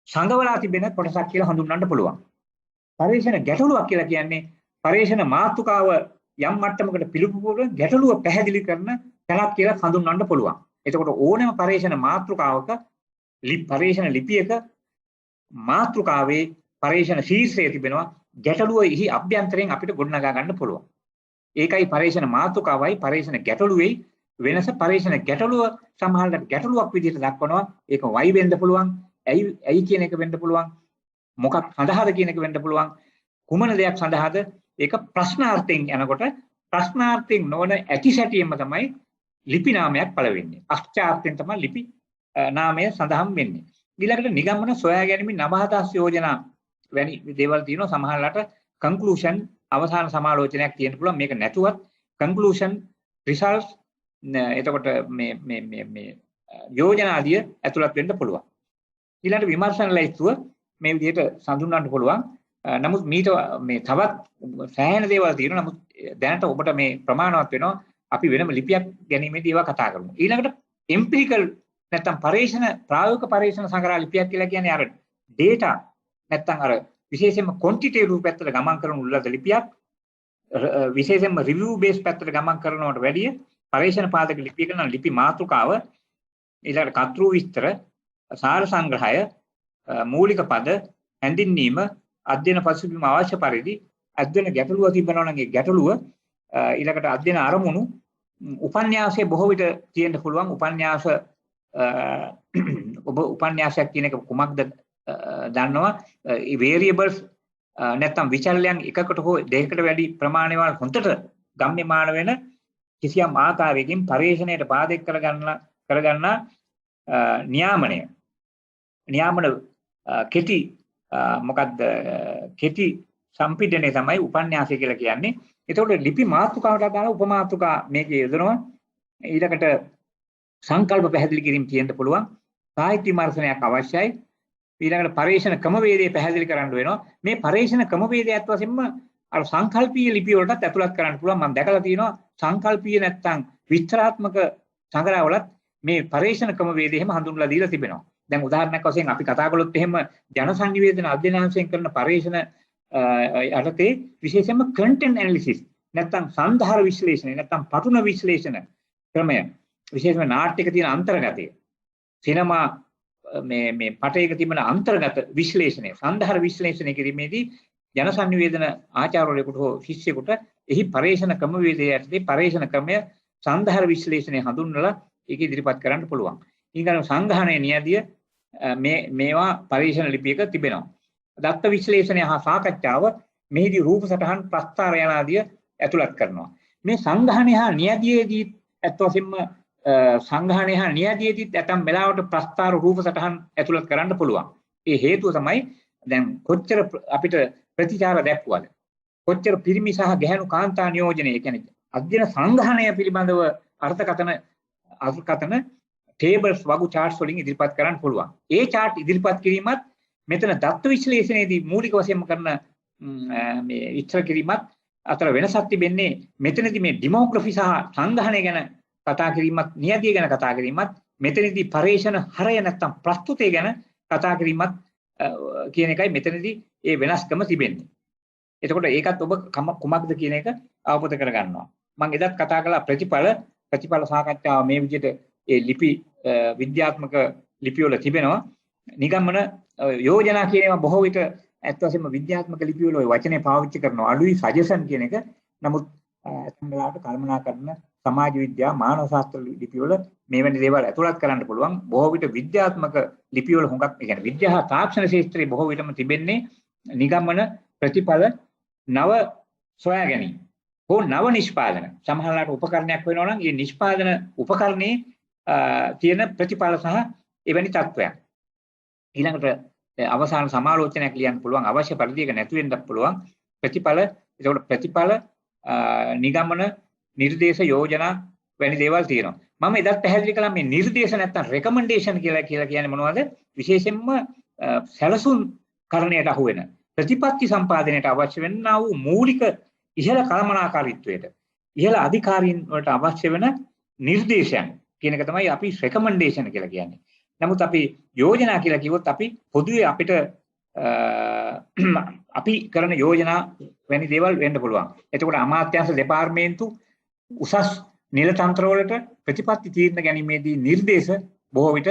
සංගවලා තිබෙන කොටසක් කියලා හඳුන්වන්න පුළුවන්. පරිශන ගැටලුවක් කියලා කියන්නේ පරිශන මාතෘකාව යම් මට්ටමකට පිළිපොළ ගැටලුව පැහැදිලි කරන තැනක් කියලා හඳුන්වන්න පුළුවන්. එතකොට ඕනෑම පරිශන මාතෘකාවක පරිශන ලිපියක මාතෘකාවේ පරිශන ශීර්ෂය තිබෙනවා. ගැටලුව එහි අභ්‍යන්තරයෙන් අපිට ගොඩනගා ගන්න පුළුවන්. ඒකයි පරිශන මාතෘකාවයි පරිශන ගැටලුවේයි වෙනස. පරිශන ගැටලුව සමහරවිට ගැටලුවක් විදිහට දක්වනවා. ඒක වයි වෙන්න පුළුවන්. ඇයි කියන එක වෙන්න පුළුවන්. මොකක් සඳහාද කියන එක වෙන්න පුළුවන්. කුමන දෙයක් සඳහාද? ඒක ප්‍රශ්නාර්ථයෙන් යනකොට ප්‍රශ්නාර්ථයෙන් නොවන ඇති සැටියෙම තමයි ලිපි නාමයක් පළ වෙන්නේ. අක්ෂාර්ථයෙන් තමයි ලිපි නාමය සඳහන් වෙන්නේ. ඊළඟට නිගමන සොයා ගැනීම නවහදස් යෝජනා වැනි දේවල් තියෙනවා. සමහරවිට කන්ක්ලූෂන් අවසාන සමාලෝචනයක් තියෙන්න පුළුවන්. මේක නැතුවත් කන්ක්ලූෂන් රිසල්ට්ස් එතකොට මේ යෝජනා ආදිය ඇතුළත් වෙන්න පුළුවන්. ඊළඟට විමර්ශන ලයිස්තුව මේ විදිහට සඳහන් පුළුවන්. නමුත් මීට මේ තවත් සෑහෙන දේවල් තියෙනවා. නමුත් දැනට ඔබට මේ ප්‍රමාණවත් වෙනවා. අපි වෙනම ලිපියක් ගැනීමේදී ඒවා කතා කරමු. ඊළඟට එම්පිරිකල් නැත්නම් ප්‍රායෝගික පරීක්ෂණ සංග්‍රහ ලිපියක් කියලා කියන්නේ අර data නැත්නම් අර විශේෂයෙන්ම quantitative පැත්තට ගමන් කරන උල්ලද ලිපියක් විශේෂයෙන්ම review based පැත්තට ගමන් කරනවට වැඩිය පරීක්ෂණ පාදක ලිපියක නම් ලිපි මාතෘකාව ඊළඟට කර්තෘ විස්තර සාර සංග්‍රහය මූලික පද හැඳින්වීම අධ්‍යයන පසුබිම අවශ්‍ය පරිදි අධ්‍යයන ගැටලුව තිබෙනවා නම් ඒ ගැටලුව ඊළඟට අධ්‍යයන අරමුණු උපන්‍යාසයේ බොහෝ විට තියෙන්න පුළුවන්. උපන්‍යාස ඔබ උපන්‍යාසයක් කියන එක කුමක්ද දන්නවා? variables නැත්නම් විචල්යන් එකකට හෝ දෙකකට වැඩි ප්‍රමාණවල හොඳට ගම්‍යමාන වෙන කිසියම් ආකාරයකින් පරිශ්‍රණයට බාධක කරගන්න නියාමන කෙටි මොකද්ද කෙටි සම්පීඩනය තමයි උපන්‍යාසය කියලා කියන්නේ. එතකොට ලිපි මාතෘකාවට අදාළ උපමාතෘකා මේකේ යොදනවා. ඊළඟට සංකල්ප පැහැදිලි කිරීම තියෙන්න පුළුවන්. සාහිත්‍ය විමර්ශනයක් අවශ්‍යයි. ඊළඟට පරිශ්‍රණ ක්‍රමවේදය පැහැදිලි කරන්න වෙනවා. මේ පරිශ්‍රණ ක්‍රමවේදය අත් වශයෙන්ම අර සංකල්පීය ලිපි වලටත් ඇතුළත් කරන්න පුළුවන්. මම දැකලා තියෙනවා සංකල්පීය නැත්තම් විස්තරාත්මක සංග්‍රහවලත් මේ පරිශ්‍රණ ක්‍රමවේදය එහෙම හඳුන්වලා දීලා තිබෙනවා. දැන් උදාහරණයක් වශයෙන් අපි කතා කළොත් එහෙම ජනසන්නිවේදන අධ්‍යයනාංශයෙන් කරන පරිශ්‍රණ යටතේ විශේෂයෙන්ම content analysis නැත්තම් සන්ධාර විශ්ලේෂණය නැත්තම් පටුන විශ්ලේෂණ ක්‍රමය විශේෂයෙන්ම නාට්‍යයක තියෙන අන්තර්ගතය සිනමා මේ පටයක තිබෙන අන්තර්ගත විශ්ලේෂණය සන්ධාර විශ්ලේෂණය කිරීමේදී ජනසන්නිවේදන ආචාර්යවරයෙකුට හෝ ශිෂ්‍යයෙකුට එහි පරිශ්‍රණ ක්‍රමවේදය යටතේ පරිශ්‍රණ ක්‍රමය සන්ධාර විශ්ලේෂණය හඳුන්වලා ඒක ඉදිරිපත් කරන්න පුළුවන්. ඊගොල්ලෝ සංග්‍රහණයේ නියදිය මේවා පරිශ්‍රණ ලිපියක තිබෙනවා. දත්ත විශ්ලේෂණය හා සාකච්ඡාව මෙහිදී රූප සටහන් ප්‍රස්තාර යන ආදිය ඇතුළත් කරනවා. මේ සංග්‍රහණය හා නියදියේදී අත් වශයෙන්ම සංග්‍රහණය හා නියදියේදී ඇතම් වෙලාවට ප්‍රස්තාර රූප සටහන් ඇතුළත් කරන්න පුළුවන්. ඒ හේතුව තමයි දැන් කොච්චර අපිට ප්‍රතිචාර දැක්වුවද කොච්චර පිරිමි සහ ගැහැණු කාන්තා නියෝජනය කියන්නේ අධ්‍යයන සංග්‍රහණය පිළිබඳව අර්ථකථන ටේබල්ස් වගු charts වලින් ඉදිරිපත් කරන්න පුළුවන්. ඒ chart ඉදිරිපත් කිරීමත් මෙතන දත්ත විශ්ලේෂණයේදී මූලික වශයෙන්ම කරන මේ විස්තර කිරීමත් අතර වෙනසක් තිබෙන්නේ මෙතනදී මේ ඩෙමෝග්‍රැෆි සහ සංග්‍රහණය ගැන කතා කිරීමත් නියදිය ගැන කතා කිරීමත් මෙතනදී පරිශ්‍රණ හරය නැත්තම් ප්‍රස්තුතය ගැන කතා කිරීමත් කියන එකයි මෙතනදී ඒ වෙනස්කම තිබෙන්නේ. එතකොට ඒකත් ඔබ කුමක්ද කියන එක අවබෝධ කරගන්නවා. මම එදත් කතා කළා ප්‍රතිඵල සාකච්ඡාව මේ විදිහට ඒ ලිපි විද්‍යාත්මක ලිපි වල තිබෙනවා. නිගමන යෝජනා කියන ඒවා බොහෝ විට ඇත්ත වශයෙන්ම විද්‍යාත්මක ලිපි වල ওই වචනේ පාවිච්චි කරනවා. අඩුයි සජෙෂන් කියන එක. නමුත් ඇතම් වෙලාවට කල්පනා කරන සමාජ විද්‍යාව මානව ශාස්ත්‍ර ලිපි වල මේවැනි දේවල් ඇතුළත් කරන්න පුළුවන්. බොහෝ විට විද්‍යාත්මක ලිපි වල හුඟක් ඒ කියන්නේ විද්‍යා තාක්ෂණ ශාස්ත්‍රයේ බොහෝ විටම තිබෙන්නේ නිගමන ප්‍රතිඵල නව සොයා ගැනීම. හෝ නව නිෂ්පාදන. සමහරවිට උපකරණයක් වෙනවා නම් ඒ නිෂ්පාදන උපකරණයේ තියෙන ප්‍රතිඵල සහ එවැනි තත්වයක්. ඊළඟට අවසාන සමාලෝචනයක් ලියන්න පුළුවන් අවශ්‍ය පරිදි එක නැති වෙන්නත් පුළුවන් ප්‍රතිඵල. ඒකට ප්‍රතිඵල නිගමන නිර්දේශ යෝජනා වැනි දේවල් තියෙනවා. මම එදත් පැහැදිලි කළා මේ නිර්දේශ නැත්තම් රෙකමෙන්ඩේෂන් කියලා කියන්නේ මොනවද? විශේෂයෙන්ම සැලසුම් කරණයට අහු වෙන ප්‍රතිපත්ති සම්පාදනයට අවශ්‍ය වෙන්නා වූ මූලික ඉහළ කළමනාකාරීත්වයට ඉහළ අධිකාරීන් වලට අවශ්‍ය වෙන නිර්දේශයන් කියන එක තමයි අපි රෙකමෙන්ඩේෂන් කියලා කියන්නේ. නමුත් අපි යෝජනා කියලා කිව්වොත් අපි පොදුවේ අපිට අපි කරන යෝජනා වැනි දේවල් වෙන්න පුළුවන්. එතකොට අමාත්‍යාංශ දෙපාර්තමේන්තු උසස් නිල තන්ත්‍ර වලට ප්‍රතිපත්ති තීරණ ගැනීමේදී නිර්දේශ බොහෝ විට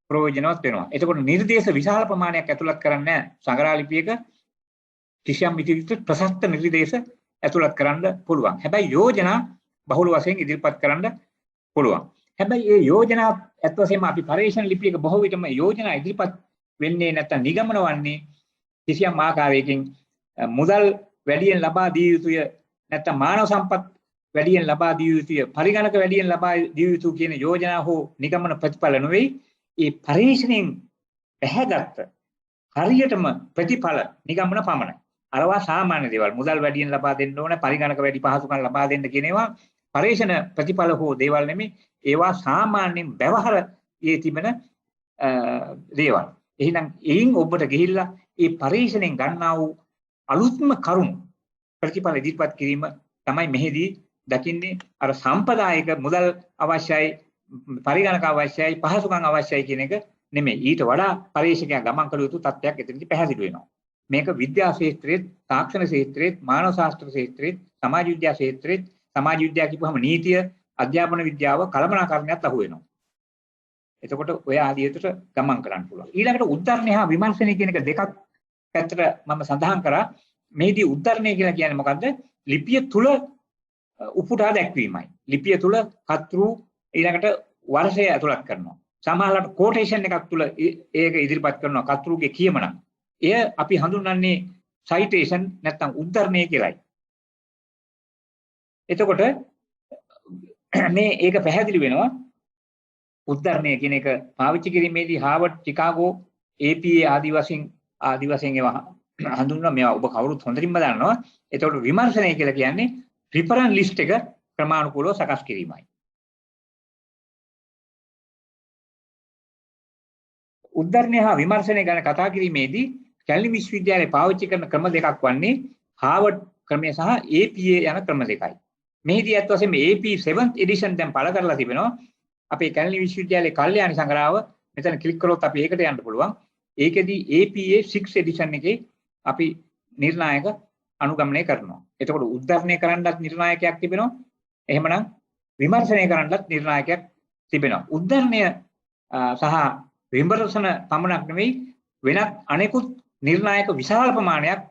ප්‍රයෝජනවත් වෙනවා. එතකොට නිර්දේශ විශාල ප්‍රමාණයක් ඇතුළත් කරන්නේ සංග්‍රහ ලිපියක කිසියම් විදිහට ප්‍රශස්ත නිර්දේශ ඇතුළත් කරන්න පුළුවන්. හැබැයි යෝජනා බහුල වශයෙන් ඉදිරිපත් කරන්න පුළුවන්. හැබැයි මේ යෝජනා ඇත්ත වශයෙන්ම අපි පරිශ්‍රණ ලිපියක බොහෝ විටම යෝජනා ඉදිරිපත් වෙන්නේ නැත්නම් නිගමන වන්නේ කිසියම් ආකාරයකින් මුදල් වැඩියෙන් ලබා දිය යුතුය නැත්නම් මානව සම්පත් වැඩියෙන් ලබා දිය යුතුය පරිගණක වැඩියෙන් ලබා දිය යුතු කියන යෝජනා හෝ නිගමන ප්‍රතිඵල නෙවෙයි. ඒ පරිශ්‍රණයෙන් පැහැගත්ත හරියටම ප්‍රතිඵල නිගමන පමණයි. අරවා සාමාන්‍ය දේවල් මුදල් වැඩියෙන් ලබා දෙන්න ඕන පරිගණක වැඩි පහසුකම් ලබා දෙන්න කියන ඒවා පරිශ්‍රණ ප්‍රතිඵල හෝ දේවල් නෙමෙයි. ඒවා සාමාන්‍යයෙන් ව්‍යවහාරයේ තිබෙන දේවල්. එහෙනම් එයින් ඔබට ගිහිල්ලා ඒ පරිශ්‍රණයෙන් ගන්නා වූ අලුත්ම කරුණු ප්‍රතිඵල ඉදිරිපත් කිරීම තමයි මෙහිදී දකින්නේ. අර සම්පදායික මුදල් අවශ්‍යයි පරිගණක අවශ්‍යයි පහසුකම් අවශ්‍යයි කියන එක නෙමෙයි. ඊට වඩා පරිශ්‍රණයක් ගමන් කළ යුතු තත්ත්වයක් එතනදී පැහැදිලි වෙනවා. මේක විද්‍යා ශාස්ත්‍රයේ තාක්ෂණ ශාස්ත්‍රයේ මානව ශාස්ත්‍ර ශාස්ත්‍රයේ සමාජ විද්‍යා ශාස්ත්‍රයේ සමාජ විද්‍යාව කියපුවම නීතිය අධ්‍යාපන විද්‍යාව කළමනාකරණයත් අහු වෙනවා. එතකොට ඔය ආදියට ගමන් කරන්න පුළුවන්. ඊළඟට උද්ධරණය හා විමර්ශනය කියන එක දෙකක් පැත්තට මම සඳහන් කරා. මේදී උද්ධරණය කියලා කියන්නේ මොකද්ද? ලිපිය තුල උපුටා දැක්වීමයි. ලිපිය තුල කතෘ ඊළඟට වර්ෂය ඇතුළත් කරනවා. සමහරවිට quotation එකක් තුල ඒක ඉදිරිපත් කරනවා කතෘගේ කියමනක්. එය අපි හඳුන්වන්නේ citation නැත්නම් උද්ධරණය කියලායි. එතකොට මේ ඒක පැහැදිලි වෙනවා උද්ධරණය කියන එක පාවිච්චි කිරීමේදී හාවර්ඩ් චිකාගෝ APA ආදි වශයෙන් ඒවා හඳුන්වනවා. මේවා ඔබ කවුරුත් හොඳින්ම දන්නවා. එතකොට විමර්ශනය කියලා කියන්නේ රිෆරන්ස් ලිස්ට් එක ක්‍රමානුකූලව සකස් කිරීමයි. උද්ධරණය හා විමර්ශනය ගැන කතා කිරීමේදී කැලණි විශ්වවිද්‍යාලය පාවිච්චි කරන ක්‍රම දෙකක් වන්නේ හාවර්ඩ් ක්‍රමය සහ APA යන ක්‍රම දෙකයි. මෙහිදී අත් වශයෙන්ම AP 7th edition දැන් පළ කරලා තිබෙනවා. අපේ කැලණි විශ්වවිද්‍යාලයේ කල්යාණි සංග්‍රහව මෙතන ක්ලික් කරොත් අපි ඒකට යන්න පුළුවන්. ඒකෙදී APA 6 edition එකේ අපි නිර්ණායක අනුගමනය කරනවා. එතකොට උද්ධරණය කරන්නත් නිර්ණායකයක් තිබෙනවා. එහෙමනම් විමර්ශනය කරන්නත් නිර්ණායකයක් තිබෙනවා. උද්ධරණය සහ විමර්ශන පමණක් නෙවෙයි වෙනත් අනෙකුත් නිර්ණායක විශාල ප්‍රමාණයක්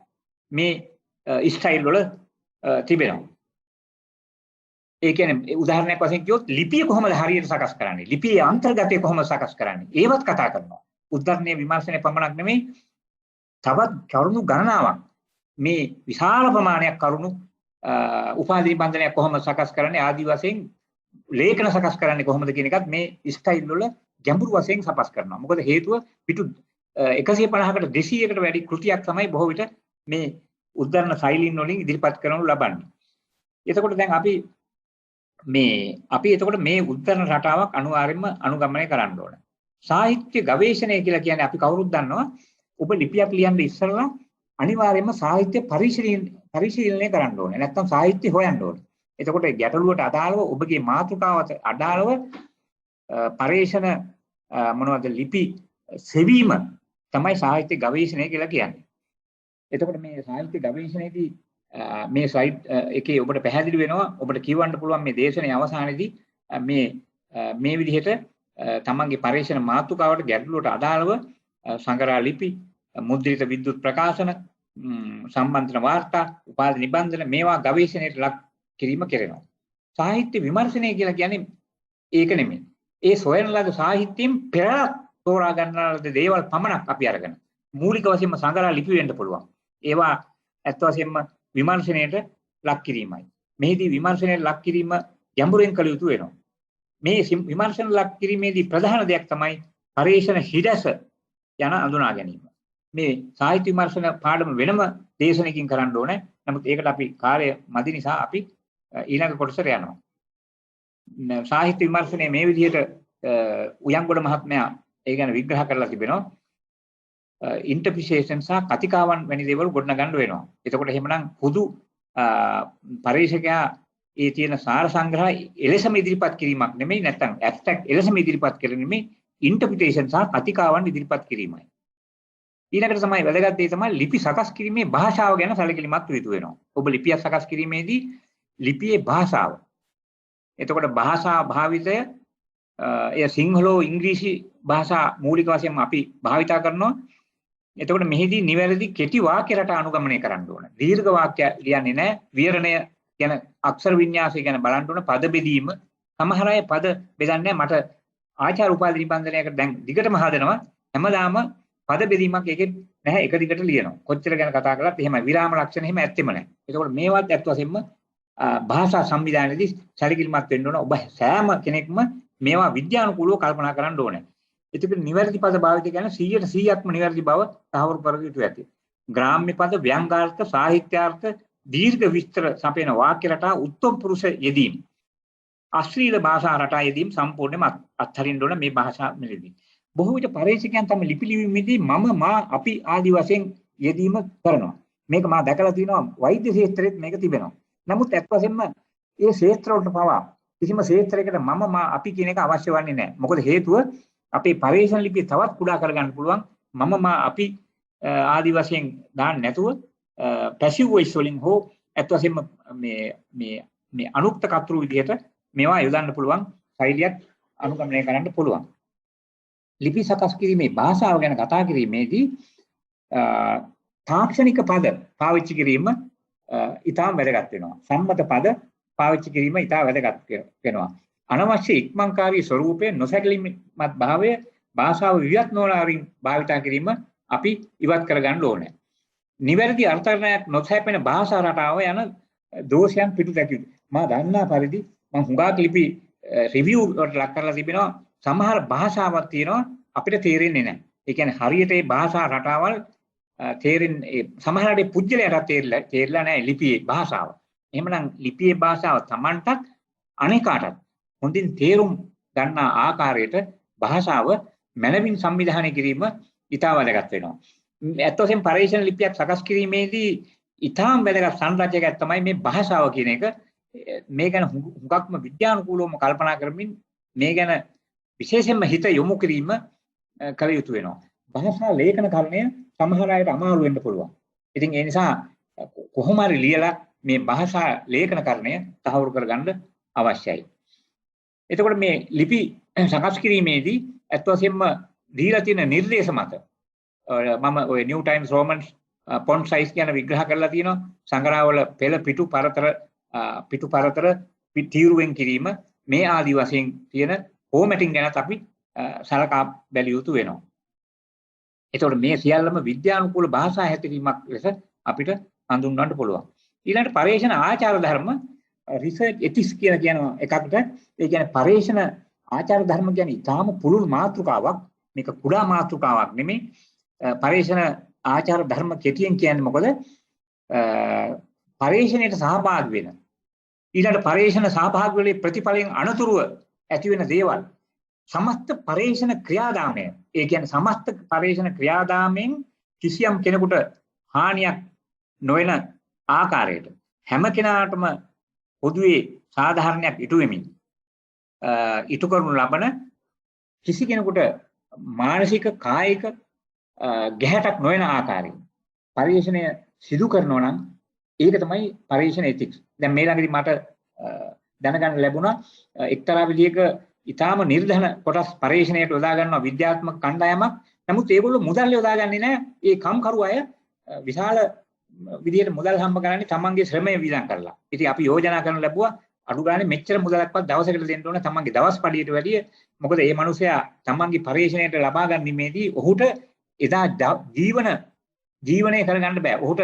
මේ ස්ටයිල් වල තිබෙනවා. ඒ කියන්නේ උදාහරණයක් වශයෙන් කිව්වොත් ලිපිය කොහොමද හරියට සකස් කරන්නේ? ලිපියේ අන්තර්ගතය කොහොමද සකස් කරන්නේ? ඒවත් කතා කරනවා. උද්ධරණයේ විමර්ශනයේ පමණක් නෙමෙයි තවත් කරුණු ගණනාවක් මේ විශාල ප්‍රමාණයක් කරුණු උපාධි නිබන්ධනයක් කොහොමද සකස් කරන්නේ ආදි වශයෙන් ලේඛන සකස් කරන්නේ කොහොමද කියන එකත් මේ ස්ටයිල් වල ගැඹුරු වශයෙන් සකස් කරනවා. මොකද හේතුව පිටු 150කට 200කට වැඩි කෘතියක් තමයි බොහෝ විට මේ උද්ධරණ ශෛලීන් වලින් ඉදිරිපත් කරනු ලබන්නේ. එතකොට දැන් අපි එතකොට මේ උද්ධරණ රටාවක් අනිවාර්යයෙන්ම අනුගමනය කරන්න ඕන. සාහිත්‍ය ගවේෂණය කියලා කියන්නේ අපි කවුරුත් දන්නවා. ඔබ ලිපියක් ලියන්න ඉස්සෙල්ලා අනිවාර්යයෙන්ම සාහිත්‍ය පරිශීලනය කරන්න ඕනේ. නැත්නම් සාහිත්‍ය හොයන්න ඕනේ. එතකොට ගැටලුවට අදාළව ඔබගේ මාතෘකාවට අදාළව පරේෂණ මොනවද ලිපි සෙවීම තමයි සාහිත්‍ය ගවේෂණය කියලා කියන්නේ. එතකොට මේ සාහිත්‍ය ගවේෂණයේදී මේ ස්ලයිඩ් එකේ ඔබට පැහැදිලි වෙනවා ඔබට කියවන්න පුළුවන් මේ දේශනයේ අවසානයේදී මේ විදිහට තමන්ගේ පරේෂණ මාතෘකාවට ගැටලුවට අදාළව සංග්‍රහ ලිපි මුද්‍රිත විද්‍යුත් ප්‍රකාශන සම්බන්ධන වාර්තා උපාධි නිබන්ධන මේවා ගවේෂණයට ලක් කිරීම කෙරෙනවා. සාහිත්‍ය විමර්ශනය කියලා කියන්නේ ඒක නෙමෙයි. ඒ සොයන ලද සාහිත්‍යයෙන් පෙරලා තෝරා ගන්නා ලද දේවල් පමණක් අපි අරගෙන මූලික වශයෙන්ම සංග්‍රහ ලිපි වෙන්න පුළුවන්. ඒවා ඇත්ත වශයෙන්ම විමර්ශනයට ලක් කිරීමයි. මෙහිදී විමර්ශනයට ලක් කිරීම ගැඹුරින් කළ යුතු වෙනවා. මේ විමර්ශන ලක් කිරීමේදී ප්‍රධාන දෙයක් තමයි පරේෂණ හිදැස යන අඳුනා ගැනීම. මේ සාහිත්‍ය විමර්ශන පාඩම වෙනම දේශනකින් කරන්න ඕනේ. නමුත් ඒකට අපි කාර්ය මදි නිසා අපි ඊළඟ කොටසට යනවා. සාහිත්‍ය විමර්ශනයේ මේ විදිහට උයන්ගොඩ මහත්මයා ඒ ගැන විග්‍රහ කරලා තිබෙනවා. ඉන්ටර්ප්‍රිටේෂන් සහ කතිකාවන් වැනි දේවල් ගොඩනගන්න වෙනවා. එතකොට එහෙමනම් පොදු පරීක්ෂකයා ඒ තියෙන සාර සංග්‍රහ එලෙසම ඉදිරිපත් කිරීමක් නෙමෙයි නැත්නම් ඇබ්ස්ට්‍රැක්ට් එලෙසම ඉදිරිපත් කරන්නේ නෙමෙයි ඉන්ටර්ප්‍රිටේෂන් සහ කතිකාවන් ඉදිරිපත් කිරීමයි. ඊළඟට තමයි වැදගත් දේ තමයි ලිපි සකස් කිරීමේ භාෂාව ගැන සැලකිලිමත් වෙ යුතු වෙනවා. ඔබ ලිපියක් සකස් කිරීමේදී ලිපියේ භාෂාව. එතකොට භාෂා භාවිතය එය සිංහල ඉංග්‍රීසි භාෂා මූලික වශයෙන් අපි භාවිතා කරනවා. එතකොට මෙහිදී නිවැරදි කෙටි වාක්‍ය රට අනුගමනය කරන්න ඕන. දීර්ඝ වාක්‍ය ලියන්නේ නැහැ. විවරණය ගැන අක්ෂර වින්‍යාසය ගැන බලන්න ඕන. පද බෙදීම සමහර අය පද බෙදන්නේ මට ආචාර උපාධි නිබන්ධනයකට දැන් දිගටම හදනවා. හැමදාම පද බෙදීමක් එකේ නැහැ. එක දිගට ලියනවා. කොච්චර ගැන කතා කරලත් එහෙමයි. විරාම ලක්ෂණ එහෙම ඇත්තෙම නැහැ. එතකොට මේවත් ඇත්ත වශයෙන්ම භාෂා සංවිධානයේදී සැලකිලිමත් වෙන්න ඕන. ඔබ සෑම කෙනෙක්ම මේවා විද්‍යානුකූලව කල්පනා කරන්න ඕනේ. එතකොට නිවැරදි පද භාවිතය ගැන 100%ක්ම නිවැරදි බව තහවුරු කර යුතු ඇති. ග්‍රාම්‍ය පද, ව්‍යංගාර්ථ, සාහිත්‍යාර්ථ, දීර්ඝ විස්තර සපයන වාක්‍ය රටා, උත්තම පුරුෂ යෙදීම්, අශ්ලීල භාෂා රටා යෙදීම් සම්පූර්ණයෙන්ම අත්හරින්න ඕන මේ භාෂා මෙලෙදී. බොහෝ විට පරීක්ෂකයන් තම ලිපි ලිවීමේදී මම මා අපි ආදි වශයෙන් යෙදීම කරනවා. මේක මා දැකලා තියෙනවා වෛද්‍ය ක්ෂේත්‍රෙත් මේක තිබෙනවා. නමුත් අත් වශයෙන්ම ඒ ක්ෂේත්‍ර වලට පවා කිසිම ක්ෂේත්‍රයකට මම මා අපි කියන එක අවශ්‍ය වන්නේ නැහැ. මොකද හේතුව අපේ පරීක්ෂණ ලිපිය තවත් කුඩා කරගන්න පුළුවන් මම මා අපි ආදි වශයෙන් දාන්න නැතුව පැසිව් වොයිස් වලින් හෝ අත් වශයෙන්ම මේ අනුක්ත කතෘ විදිහට මේවා යොදන්න පුළුවන් ශෛලියක් අනුගමනය කරන්න පුළුවන්. ලිපි සකස් කිරීමේ භාෂාව ගැන කතා කිරීමේදී තාක්ෂණික පද පාවිච්චි කිරීම ඉතාම වැදගත් වෙනවා. සම්මත පද පාවිච්චි කිරීම ඉතා වැදගත් වෙනවා. අනවශ්‍ය ඉක්මන්කාරී ස්වරූපයේ නොසැලීමත් භාවය භාෂාව විවිධ නොලාරින් භාවිතා කිරීම අපි ඉවත් කරගන්න ඕනේ. නිවැරදි අර්ථකථනයක් නොසැපෙන භාෂා රටාව යන දෝෂයන් පිටුදැකිය. මා දන්නා පරිදි මම හුඟක් ලිපි රිවිව් වලට ලක් කරලා තිබෙනවා. සමහර භාෂාවක් තියෙනවා අපිට තේරෙන්නේ නැහැ. ඒ කියන්නේ හරියට මේ භාෂා රටාවල් තේරෙන්නේ සමහරවිට පුජ්‍යලයට තේරිලා නැහැ ලිපියේ භාෂාව. එහෙමනම් ලිපියේ භාෂාව Tamanටත් අනේකාටත් හොඳින් තේරුම් ගන්නා ආකාරයට භාෂාව මනමින් සංවිධානය කිරීම ඉතා වැදගත් වෙනවා. ඇත්ත වශයෙන්ම පරිශන ලිපියක් සකස් කිරීමේදී ඉතාම වැදගත් සංරචකයක් තමයි මේ භාෂාව කියන එක. මේ ගැන හුඟක්ම විද්‍යානුකූලවම කල්පනා කරමින් මේ ගැන විශේෂයෙන්ම හිත යොමු කිරීම කළ යුතු වෙනවා. භාෂා ලේඛන කරණය සමහර අයට අමාරු වෙන්න පුළුවන්. ඉතින් ඒ නිසා කොහොම හරි ලියලා මේ භාෂා ලේඛන කරණය තහවුරු කරගන්න අවශ්‍යයි. එතකොට මේ ලිපි සකස් කිරීමේදී ඇත්ත වශයෙන්ම දීලා තියෙන නිර්දේශ මත මම ඔය New Times Roman font size කියන විග්‍රහ කරලා තියෙනවා. සංග්‍රහවල පෙළ පිටු පරතර තීරුවෙන් කිරීම මේ ආදි වශයෙන් තියෙන ෆෝමැටින් ගැනත් අපි සලකා බැලිය යුතු වෙනවා. එතකොට මේ සියල්ලම විද්‍යානුකූල භාෂා හැතිරීමක් ලෙස අපිට හඳුන්වන්න පුළුවන්. ඊළඟට පරේෂණ ආචාර ධර්ම රිසර්ච් එතික්ස් කියන එකකට ඒ කියන්නේ පරේෂණ ආචාර ධර්ම කියන්නේ ඊටාම පුළුල් මාතෘකාවක්. මේක කුඩා මාතෘකාවක් නෙමෙයි. පරේෂණ ආචාර ධර්ම කෙටියෙන් කියන්නේ මොකද? පරේෂණයට සහභාගී වෙන ඊළඟ පරේෂණ සහභාගී වෙලේ ප්‍රතිඵලයෙන් අනතුරුව ඇති වෙන දේවල් සමස්ත පරේෂණ ක්‍රියාදාමය. ඒ කියන්නේ සමස්ත පරේෂණ ක්‍රියාදාමයෙන් කිසියම් කෙනෙකුට හානියක් නොවන ආකාරයට හැම කෙනාටම පොදුවේ සාධාරණයක් ඉටු වෙමින් ඉටු කරනු ලබන කිසි කෙනෙකුට මානසික කායික ගැහැටක් නොවන ආකාරයෙන් පරිශ්‍රණය සිදු කරනවා නම් ඒක තමයි පරිශ්‍රණ එතික්ස්. දැන් මේ ළඟදී මට දැනගන්න ලැබුණා එක්තරා විදියක ඊටාම නිර්ධන කොටස් පරිශ්‍රණයට යොදා ගන්නවා විද්‍යාත්මක කණ්ඩායමක්. නමුත් ඒගොල්ලෝ මුදල් යොදාගන්නේ නැහැ. ඒ කම්කරු අය විශාල විදියට මුදල් හම්බ කරන්නේ තමන්ගේ ශ්‍රමය වියදම් කරලා. ඉතින් අපි යෝජනා කරන ලැබුවා අඩු ගානේ මෙච්චර මුදලක්වත් දවසකට දෙන්න ඕන තමන්ගේ දවස් පඩියට වැඩිය. මොකද මේ මිනිසයා තමන්ගේ පරිශ්‍රණයට ලබා ගැනීමේදී ඔහුට එදා ජීවනය කරගන්න බෑ. ඔහුට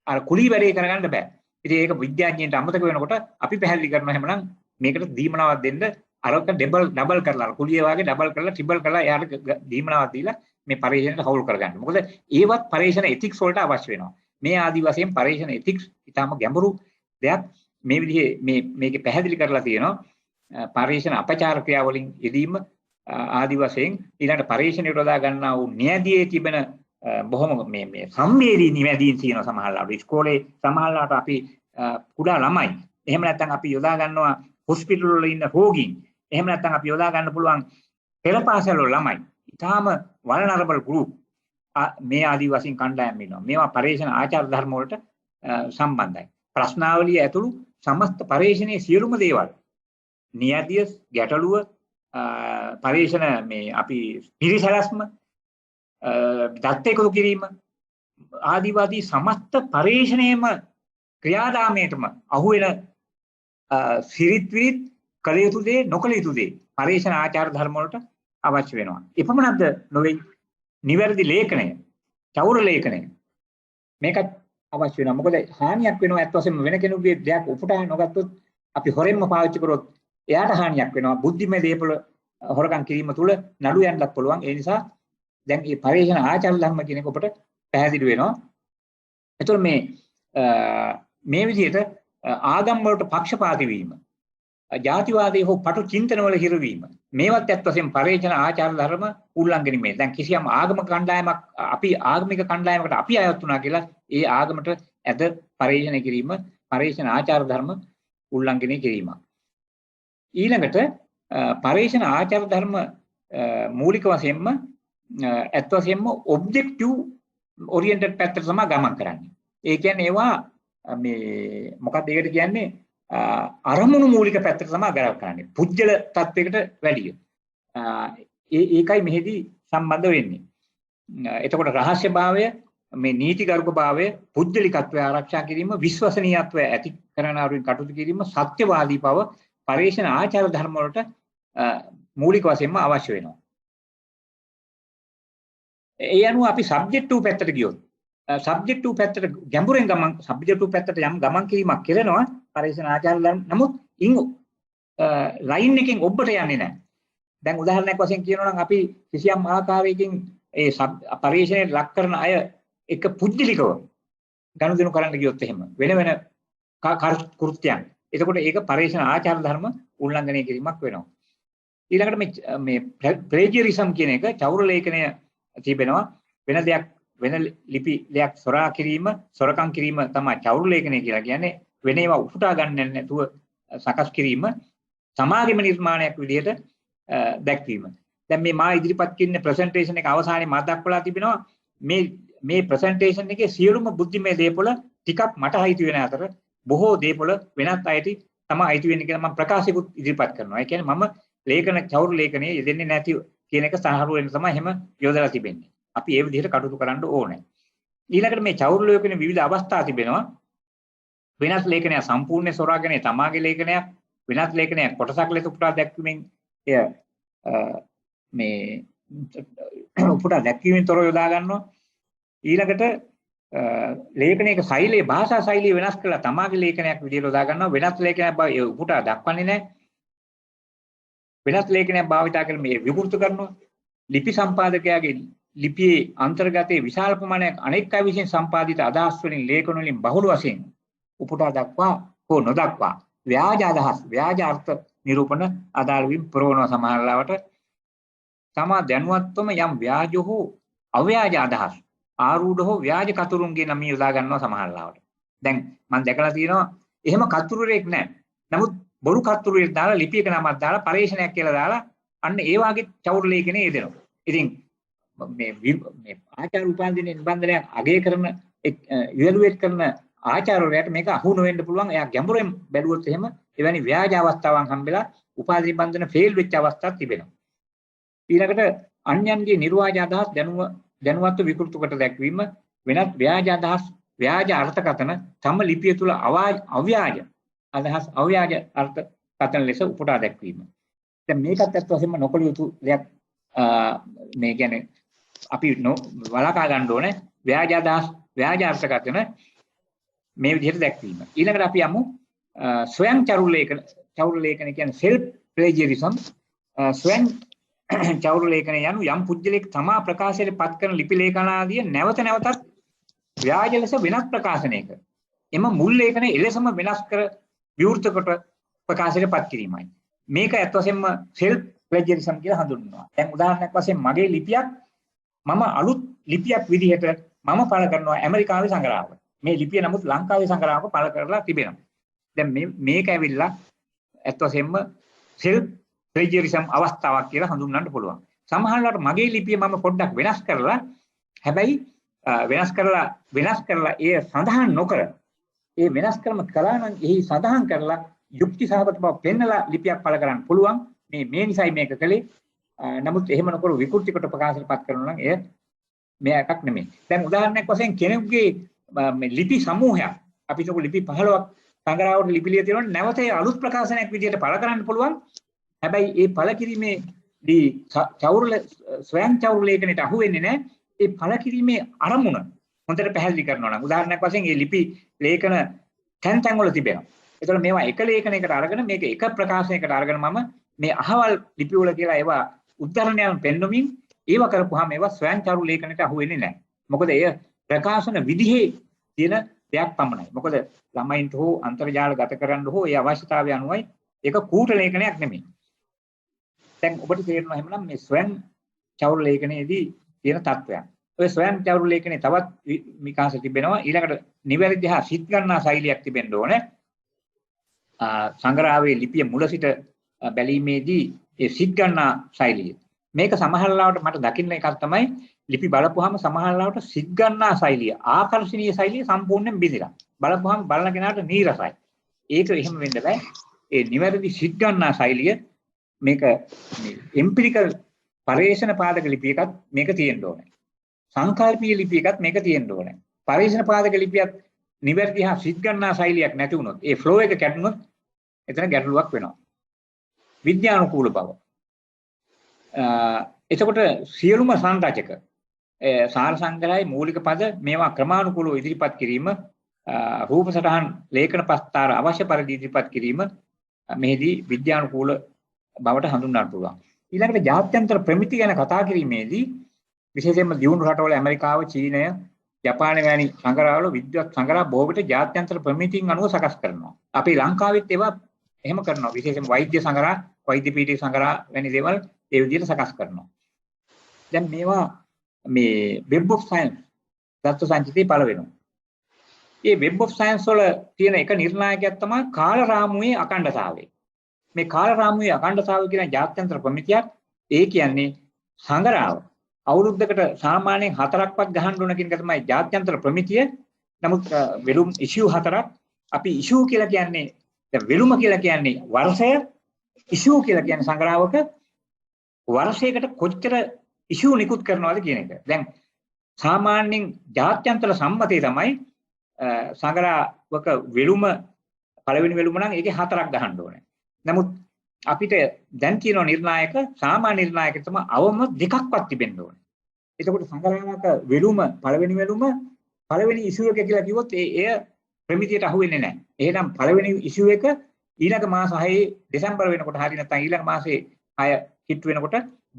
අර කුලී වැඩේ කරගන්න බෑ. ඉතින් ඒක විද්‍යාඥයන්ට අමතක වෙනකොට අපි පැහැදිලි කරනවා එහෙමනම් මේකට දීමනාවක් දෙන්න අරක ඩබල් කරලා කුලිය වාගේ ඩබල් කරලා ට්‍රිපල් කරලා එයාට දීමනාවක් දීලා මේ පරිශ්‍රණයට හවුල් කරගන්න. මොකද ඒවත් පරිශ්‍රණ එතික්ස් වලට අවශ්‍ය වෙනවා. මේ ආදි වශයෙන් පරිශ්‍රණ එතික්ස් ඊටම ගැඹුරු දෙයක්. මේ විදිහේ මේකේ පැහැදිලි කරලා තියෙනවා. පරිශ්‍රණ අපචාර ක්‍රියාවලින් යෙදීම ආදි වශයෙන් ඊළඟ පරිශ්‍රණයට යොදා ගන්නා වූ න්‍යායදී තිබෙන බොහොම මේ සංවේදී නිවැදීන් තියෙනවා සමහරවිට. ඉස්කෝලේ සමහරවිට අපි කුඩා ළමයි එහෙම නැත්නම් අපි යොදා ගන්නවා හොස්පිටල් වල ඉන්න රෝගීන්. එහෙම නැත්නම් අපි යොදා ගන්න පුළුවන් පෙරපාසල් වල ළමයි. ඊටාම වල්නරබල් ගෲප් මේ ආදි වශයෙන් කණ්ඩායම් වෙනවා. මේවා පරිශ්‍රණ ආචාර ධර්ම වලට සම්බන්ධයි. ප්‍රශ්නාවලිය ඇතුළු සමස්ත පරිශ්‍රණයේ සියලුම දේවල් නියදිය ගැටලුව පරිශ්‍රණ මේ අපි පිරිසලස්ම දත් එකතු කිරීම ආදිවාදී සමස්ත පරිශ්‍රණයේම ක්‍රියාදාමයටම අහුවෙන සිරිත් විරිත් කළ යුතු දේ නොකළ යුතු දේ පරිශ්‍රණ ආචාර ධර්ම වලට අවශ්‍ය වෙනවා. එපමණක්ද නොවේ නිවැරදි ලේඛනය, චෞර ලේඛනය මේකත් අවශ්‍ය වෙනවා. මොකද හානියක් වෙනවා ඇත්ත වශයෙන්ම වෙන කෙනෙකුගේ දෙයක් උපුටා නොගත්තොත් අපි හොරෙන්ම පාවිච්චි කරොත් එයාට හානියක් වෙනවා. බුද්ධිමය දේපල හොරකම් කිරීම තුළ නඩු යන්නත් පුළුවන්. ඒ නිසා දැන් මේ පරිශ්‍රණ ආචාර ධර්ම කියන එක ඔබට පැහැදිලි වෙනවා. එතකොට මේ විදිහට ආගම් වලට පක්ෂපාතී වීම, ජාතිවාදී හෝ පටු චින්තනවල හිරවීම මේවත් ඇත්ත වශයෙන් පරිශ්‍රණ ආචාර ධර්ම උල්ලංඝනීමේ. දැන් කිසියම් ආගමක කණ්ඩායමක් අපි ආගමික කණ්ඩායමකට අපි අයත් වුණා කියලා ඒ ආගමට ඇද පරිශ්‍රණය කිරීම පරිශ්‍රණ ආචාර ධර්ම උල්ලංඝනය කිරීම. ඊළඟට පරිශ්‍රණ ආචාර ධර්ම මූලික වශයෙන්ම ඇත්ත වශයෙන්ම ඔබ්ජෙක්ටිව් ඔරියන්ටඩ් පැත්තට තමයි ගමන් කරන්නේ. ඒ කියන්නේ ඒවා මේ මොකක්ද ඒකට කියන්නේ අරමුණු මූලික පැත්තට තමයි ගමන් කරන්නේ. පුජ්‍යල තත්වයකට වැඩිය. ඒකයි මෙහිදී සම්බන්ධ වෙන්නේ. එතකොට රහස්‍යභාවය මේ නීතිගරුකභාවය, පුද්ගලිකත්වය ආරක්ෂා කිරීම, විශ්වසනීයත්වය ඇති කරන අරුන් කටයුතු කිරීම, සත්‍යවාදී බව, පරිශන ආචාර ධර්ම වලට මූලික වශයෙන්ම අවශ්‍ය වෙනවා. ඒ අනුව අපි සබ්ජෙක්ටිව් පැත්තට ගියොත් සබ්ජෙක්ටිව් පැත්තට ගැඹුරෙන් ගමන් සබ්ජෙක්ටිව් පැත්තට යම් ගමන් කිරීමක් කරනවා පරිශන ආචාර ධර්ම. නමුත් ලයින් එකෙන් ඔබට යන්නේ නැහැ. දැන් උදාහරණයක් වශයෙන් කියනවා නම් අපි කිසියම් ආකාරයකින් ඒ පරිශනයේ ලක් කරන අය එක පුද්ගලිකව ගනුදෙනු කරන්න ගියොත් එහෙම වෙන වෙන කෘත්‍යයන්. එතකොට ඒක පරිශන ආචාර ධර්ම උල්ලංඝනය කිරීමක් වෙනවා. ඊළඟට මේ ප්ලේජියරිසම් කියන එක චෞර ලේඛනය තිබෙනවා. වෙන ලිපි දෙයක් සොරා කිරීම, සොරකම් කිරීම තමයි චෞර ලේඛනය කියලා කියන්නේ. වෙන ඒවා උපුටා ගන්න නැතුව සකස් කිරීම සමාගම නිර්මාණයක් විදිහට දැක්වීම. දැන් මේ මා ඉදිරිපත් කින්න ප්‍රසන්ටේෂන් එක අවසානයේ මා දක්වලා තිබෙනවා මේ ප්‍රසන්ටේෂන් එකේ සියලුම බුද්ධිමය දේපොළ ටිකක් මට අයිති වෙන අතර බොහෝ දේපොළ වෙනත් අයට තමයි අයිති වෙන්නේ කියලා මම ප්‍රකාශිකුත් ඉදිරිපත් කරනවා. ඒ කියන්නේ මම ලේඛන චෞර ලේඛනයේ යෙදෙන්නේ නැති කියන එක සාහරු වෙන තමයි එහෙම යොදලා තිබෙන්නේ. අපි ඒ විදිහට කටයුතු කරන්න ඕනේ. ඊළඟට මේ චෞර ලේඛනයේ විවිධ අවස්ථා තිබෙනවා. වෙනත් ලේඛනයක් සම්පූර්ණ සොරාගෙන තමාගේ ලේඛනයක්, වෙනත් ලේඛනයක් කොටසක් ලෙස උපුටා දැක්වීමෙන් එය මේ උපුටා දැක්වීමෙන් තොරව යොදා ගන්නවා. ඊළඟට ලේඛනයක ශෛලිය, භාෂා ශෛලිය වෙනස් කරලා තමාගේ ලේඛනයක් විදිහට යොදා ගන්නවා. වෙනත් ලේඛනයක් බව ඒ උපුටා දක්වන්නේ නැහැ. වෙනත් ලේඛනයක් භාවිතා කරලා මේ විකෘත කරනවා. ලිපි සම්පාදකයාගේ ලිපියේ අන්තර්ගතයේ විශාල ප්‍රමාණයක් අනෙක් අය විසින් සම්පාදිත අදහස් වලින් ලේඛන වලින් බහුල වශයෙන් උපුටා දක්වා හෝ නොදක්වා ව්‍යාජ අදහස්, ව්‍යාජ අර්ථ නිරූපණ අදාළ වීම පුරවනවා. සමහරවිට තමා දැනුවත්වම යම් ව්‍යාජ හෝ අව්‍යාජ අදහස්, ආරූඪ හෝ ව්‍යාජ කතුරුන්ගේ නම් යොදා ගන්නවා සමහරවිට. දැන් මම දැකලා තියෙනවා එහෙම කතුරුරෙක් නැහැ. නමුත් බොරු කතුරුරෙක් දාලා ලිපියක නමක් දාලා පරේෂණයක් කියලා දාලා අන්න ඒ වාගේ චෞර ලේඛනේ යෙදෙනවා. ඉතින් මේ ආචාර උපාධින නිබන්ධනයක් අගය කරන ඉවැලුවේට් කරන ආචාර්යවරයාට මේක අහු නොවෙන්න පුළුවන්. එයා ගැඹුරෙන් බැලුවොත් එහෙම එවැනි ව්‍යාජ අවස්ථාවන් හම්බෙලා උපාධි නිබන්ධන ෆේල් වෙච්ච අවස්ථාවක් තිබෙනවා. ඊළඟට අන්‍යයන්ගේ නිර්වාජ අදහස් දැනුවත්ව විකෘත කොට දැක්වීම, වෙනත් ව්‍යාජ අදහස්, ව්‍යාජ අර්ථකථන තම ලිපිය තුළ අව්‍යාජ අදහස්, අව්‍යාජ අර්ථකථන ලෙස උපුටා දැක්වීම. දැන් මේකත් ඇත්ත වශයෙන්ම නොකළ යුතු දෙයක්. මේ කියන්නේ අපි වළකා ගන්න ඕනේ ව්‍යාජ අදහස්, ව්‍යාජ අර්ථකථන මේ විදිහට දැක්වීම. ඊළඟට අපි යමු ස්වයං චෞර ලේඛන කියන්නේ self plagiarism. ස්වයං චෞර ලේඛන යනු යම් පුද්ගලෙක් තමා ප්‍රකාශයට පත් කරන ලිපි ලේඛන ආදිය නැවත නැවතත් ව්‍යාජ ලෙස වෙනස් ප්‍රකාශනයක එම මුල් ලේඛන එලෙසම වෙනස් කර විවෘත කොට ප්‍රකාශයට පත් කිරීමයි. මේක ඇත්ත වශයෙන්ම self plagiarism කියලා හඳුන්වනවා. දැන් උදාහරණයක් වශයෙන් මගේ ලිපියක් මම අලුත් ලිපියක් විදිහට මම පළ කරනවා ඇමරිකාවේ සංග්‍රහාවට. මේ ලිපිය නමුත් ලංකාවේ සංග්‍රහාවක පළ කරලා තිබෙනවා. දැන් මේක ඇවිල්ලා ඇත්ත වශයෙන්ම self plagiarism අවස්ථාවක් කියලා හඳුන්වන්න පුළුවන්. සමහරවිට මගේ ලිපිය මම පොඩ්ඩක් වෙනස් කරලා හැබැයි වෙනස් කරලා ඒ සඳහන් නොකර ඒ වෙනස් කරම කළා නම් එහි සඳහන් කරලා යුක්ති සහගත බව පෙන්නලා ලිපියක් පළ කරන්න පුළුවන්. මේ නිසයි මේක කළේ. නමුත් එහෙම නොකර විකෘති කොට ප්‍රකාශයටපත් කරනවා නම් එය මේ එකක් නෙමෙයි. දැන් උදාහරණයක් වශයෙන් කෙනෙකුගේ මේ ලිපි සමූහයක් අපි හිතමු ලිපි 15ක් සංග්‍රහවට ලිපිලිය තියෙනවා. නැවත ඒ අලුත් ප්‍රකාශනයක් විදිහට පළ කරන්න පුළුවන්. හැබැයි ඒ පළ කිරීමේදී ස්වයං චෞර ලේඛනයට අහු වෙන්නේ නැහැ. ඒ පළ කිරීමේ අරමුණ හොඳට පැහැදිලි කරනවා නම් උදාහරණයක් වශයෙන් මේ ලිපි ලේඛන තැන් වල තිබෙනවා. ඒතකොට මේවා එක ලේඛනයකට අරගෙන මේක එක ප්‍රකාශනයකට අරගෙන මම මේ අහවල් ලිපි වල කියලා ඒවා උදාහරණයක් පෙන්වමින් ඒව කරපුවාම ඒවා ස්වයං චෞර ලේඛනයට අහු වෙන්නේ නැහැ. මොකද එය ප්‍රකාශන විදිහේ තියෙන දෙයක් පමණයි. මොකද ළමයින්ට හෝ අන්තර්ජාල ගත කරන්න හෝ ඒ අවශ්‍යතාවය අනුවයි ඒක කූට ලේඛනයක් නෙමෙයි. දැන් ඔබට තේරෙනවා එහෙමනම් මේ ස්වයං චෞර ලේඛනයේදී තියෙන තත්වයන්. ඔය ස්වයං චෞර ලේඛනයේ තවත් විකාශ තිබෙනවා. ඊළඟට නිවැරදි හා සිත් ගන්නා ශෛලියක් තිබෙන්න ඕනේ. සංග්‍රහයේ ලිපිය මුල සිට බැලීමේදී ඒ සිත් ගන්නා ශෛලිය. මේක සමහරවිට මට දකින්න එකක් තමයි ලිපි බලපුවාම සමහරවිට සිත් ගන්නා ශෛලිය, ආකර්ෂණීය ශෛලිය සම්පූර්ණයෙන් බිඳිලා. බලපුවාම බලන කෙනාට නීරසයි. ඒක එහෙම වෙන්න බෑ. ඒ නිවැරදි සිත් ගන්නා ශෛලිය මේක එම්පිරිකල් පරේෂණ පාදක ලිපියකත් මේක තියෙන්න ඕනේ. සංකල්පීය ලිපියකත් මේක තියෙන්න ඕනේ. පරිශන පාදක ලිපියත් නිවැරදි හා සිත් ගන්නා ශෛලියක් නැති වුණොත් ඒ ෆ්ලෝ එක කැඩුනොත් එතන ගැටලුවක් වෙනවා. විද්‍යානුකූල බව. එතකොට සියලුම සංරචක සාර සංග්‍රහයේ මූලික පද මේවා ක්‍රමානුකූලව ඉදිරිපත් කිරීම රූප සටහන් ලේඛන ප්‍රස්තාර අවශ්‍ය පරිදි ඉදිරිපත් කිරීම මෙහිදී විද්‍යානුකූල බවට හඳුන්වන්න පුළුවන්. ඊළඟට ජාත්‍යන්තර ප්‍රමිති ගැන කතා කිරීමේදී විශේෂයෙන්ම දියුණු රටවල ඇමරිකාව, චීනය, ජපානය වැනි සංග්‍රහවල විද්වත් සංග්‍රහ බොහෝ විට ජාත්‍යන්තර ප්‍රමිතීන් අනුව සකස් කරනවා. අපි ලංකාවෙත් ඒවා එහෙම කරනවා. විශේෂයෙන්ම වෛද්‍ය සංග්‍රහ, වෛද්‍ය පීඨ සංග්‍රහ වැනි දේවල් ඒ විදිහට සකස් කරනවා. දැන් මේවා මේ වෙබ් ඔෆ් සයන්ස් දත්ත සංචිතේ පළ වෙනවා. මේ වෙබ් ඔෆ් සයන්ස් වල තියෙන එක නිර්ණායකයක් තමයි කාල රාමුවේ අඛණ්ඩතාවය. මේ කාල රාමුවේ අඛණ්ඩතාවය කියන ජාත්‍යන්තර ප්‍රමිතියක් ඒ කියන්නේ සංග්‍රහව අවුරුද්දකට සාමාන්‍යයෙන් 4ක්වත් ගහන්න ඕන කියන එක තමයි ජාත්‍යන්තර ප්‍රමිතිය. නමුත් වෙළුම් ඉෂුව 4ක් අපි ඉෂුව කියලා කියන්නේ දැන් වෙළුම කියලා කියන්නේ වර්ෂය, ඉෂුව කියලා කියන්නේ සංග්‍රහවක වර්ෂයකට කොච්චර ඉෂුව නිකුත් කරනවද කියන එක. දැන් සාමාන්‍යයෙන් ජාත්‍යන්තර සම්මතය තමයි සංග්‍රහවක වෙළුම පළවෙනි වෙළුම නම් ඒකේ 4ක් ගහන්න ඕනේ. නමුත් අපිට දැන් කියන නිර්ණායක සාමාන්‍ය නිර්ණායක තමයි අවම 2ක්වත් තිබෙන්න ඕනේ. එතකොට සංග්‍රහවක වෙළුම පළවෙනි වෙළුම පළවෙනි ඉෂුව එක කියලා කිව්වොත් එය ප්‍රමිතියට අහු වෙන්නේ නැහැ. එහෙනම් පළවෙනි ඉෂුව එක ඊළඟ මාස 6 දෙසැම්බර් වෙනකොට හරි නැත්නම් ඊළඟ මාසේ 6 හිට වෙනකොට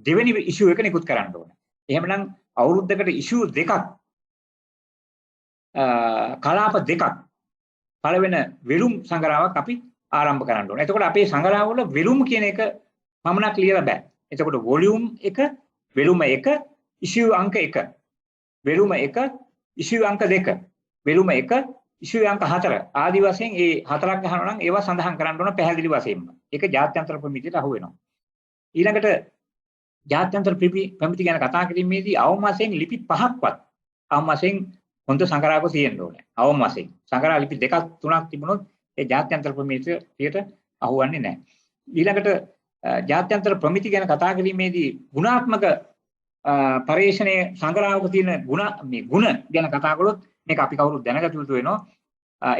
දෙවෙනි ඉෂුව එක නිකුත් කරන්න ඕනේ. එහෙමනම් අවුරුද්දකට ඉෂුව 2ක් කලාප 2ක් පළවෙනි වෙළුම් සංග්‍රහයක් අපි ආරම්භ කරන්න ඕනේ. එතකොට අපේ සංග්‍රහවල වෙළුම් කියන එක පමණක් ලියලා බෑ. එතකොට වොලියුම් 1, වෙළුම 1, ඉෂුව අංක 1, වෙළුම 1, ඉෂුව අංක 2, වෙළුම 1, ඉෂුව අංක 4 ආදී වශයෙන් මේ 4ක් ගහනවා නම් ඒවා සඳහන් කරන්න ඕන පැහැදිලි වශයෙන්ම. ඒක ජාත්‍යන්තර ප්‍රමිතියට අහු වෙනවා. ඊළඟට ජාත්‍යන්තර ප්‍රමිති ගැන කතා කිරීමේදී අවම වශයෙන් ලිපි 5ක්වත් අවම වශයෙන් හොඳ සංග්‍රහක තියෙන්න ඕනේ. අවම වශයෙන් සංග්‍රහ ලිපි 2ක් 3ක් තිබුණොත් ඒ ජාත්‍යන්තර ප්‍රමිතියට අහුවන්නේ නැහැ. ඊළඟට ජාත්‍යන්තර ප්‍රමිති ගැන කතා කිරීමේදී ගුණාත්මක පරිශ්‍රණයේ සංග්‍රහවක තියෙන ගුණ ගැන කතා කළොත් මේක අපි කවුරුත් දැනගත යුතු වෙනවා.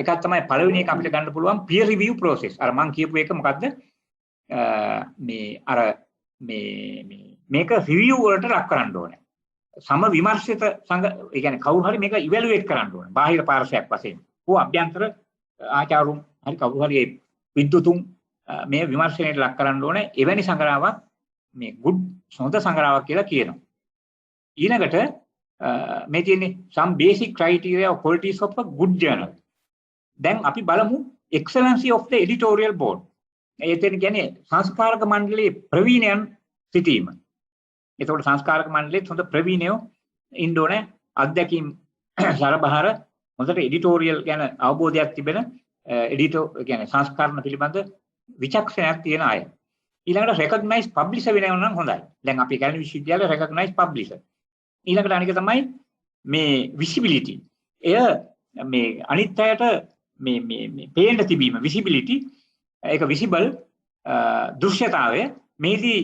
එකක් තමයි පළවෙනි එක අපිට ගන්න පුළුවන් peer review process. අර මම කියපු එක මොකද්ද? මේක රිවිව් වලට ලක් කරන්න ඕනේ. සම විමර්ශිත ඒ කියන්නේ කවුරු හරි මේක ඉවැලුවේට් කරන්න ඕනේ. බාහිර පාර්ශවයක් වශයෙන්. ඕ අභ්‍යන්තර ආචාරුන් හරි කවුරු හරි විද්වතුන් මේ විමර්ශනයට ලක් කරන්න ඕනේ. එවැනි සංග්‍රහයක් මේ good හොඳ සංග්‍රහයක් කියලා කියනවා. ඊළඟට මේ තියෙන්නේ some basic criteria of qualities of a good journal. දැන් අපි බලමු excellency of the editorial board. එතන කියන්නේ සංස්කාරක මණ්ඩලයේ ප්‍රවීණයන් සිටීම. ඒතකොට සංස්කාරක මණ්ඩලයේ හොඳ ප්‍රවීණයෝ ඉන්න ඕනේ. අධ්‍යක්ීම් සරබහර හොඳට එඩිටෝරියල් ගැන අවබෝධයක් තිබෙන එඩිටෝ කියන්නේ සංස්කරණ පිළිබඳ විචක්ෂණයක් තියෙන අය. ඊළඟට recognize publisher වෙනවා නම් හොඳයි. දැන් අපි කැලණි විශ්වවිද්‍යාලයේ recognize publisher. ඊළඟට අනික තමයි මේ visibility. එය මේ අනිත් අයට මේ පේන්න තිබීම visibility ඒක visible දෘශ්‍යතාවය මේදී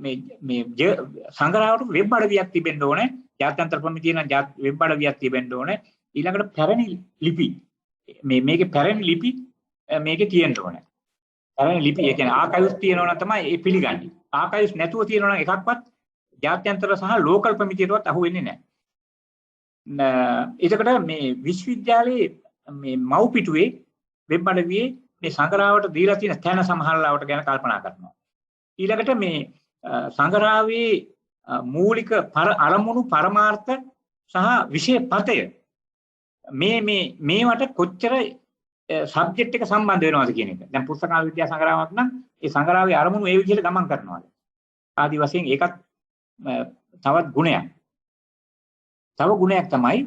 මේ සංග්‍රහවලට වෙබ් අඩවියක් තිබෙන්න ඕනේ. ජාත්‍යන්තර ප්‍රමිතිය නම් වෙබ් අඩවියක් තිබෙන්න ඕනේ. ඊළඟට පැරණි ලිපි මේකේ පැරණි ලිපි මේකේ තියෙන්න ඕනේ. පැරණි ලිපි ඒ කියන්නේ ආකයිව්ස් තියෙනවා නම් තමයි ඒ පිළිගන්නේ. ආකයිව්ස් නැතුව තියෙනවා නම් එකක්වත් ජාත්‍යන්තර සහ ලෝකල් ප්‍රමිතියටවත් අහු වෙන්නේ නැහැ. ඒකට මේ විශ්වවිද්‍යාලයේ මේ මව්පිටුවේ වෙබ් අඩවියේ මේ සංග්‍රහවට දීලා තියෙන තැන සමහරවට ගැන කල්පනා කරනවා. ඊළඟට මේ සංග්‍රහයේ මූලික අරමුණු පරමාර්ථ සහ විෂය පතය මේවට කොච්චර සබ්ජෙක්ට් එක සම්බන්ධ වෙනවද කියන එක. දැන් පුස්තකාල විද්‍යා සංග්‍රහයක් නම් ඒ සංග්‍රහයේ අරමුණු ඒ විදිහට ගමන් කරනවාද? ආදි වශයෙන් ඒකත් තවත් ගුණයක්. තව ගුණයක් තමයි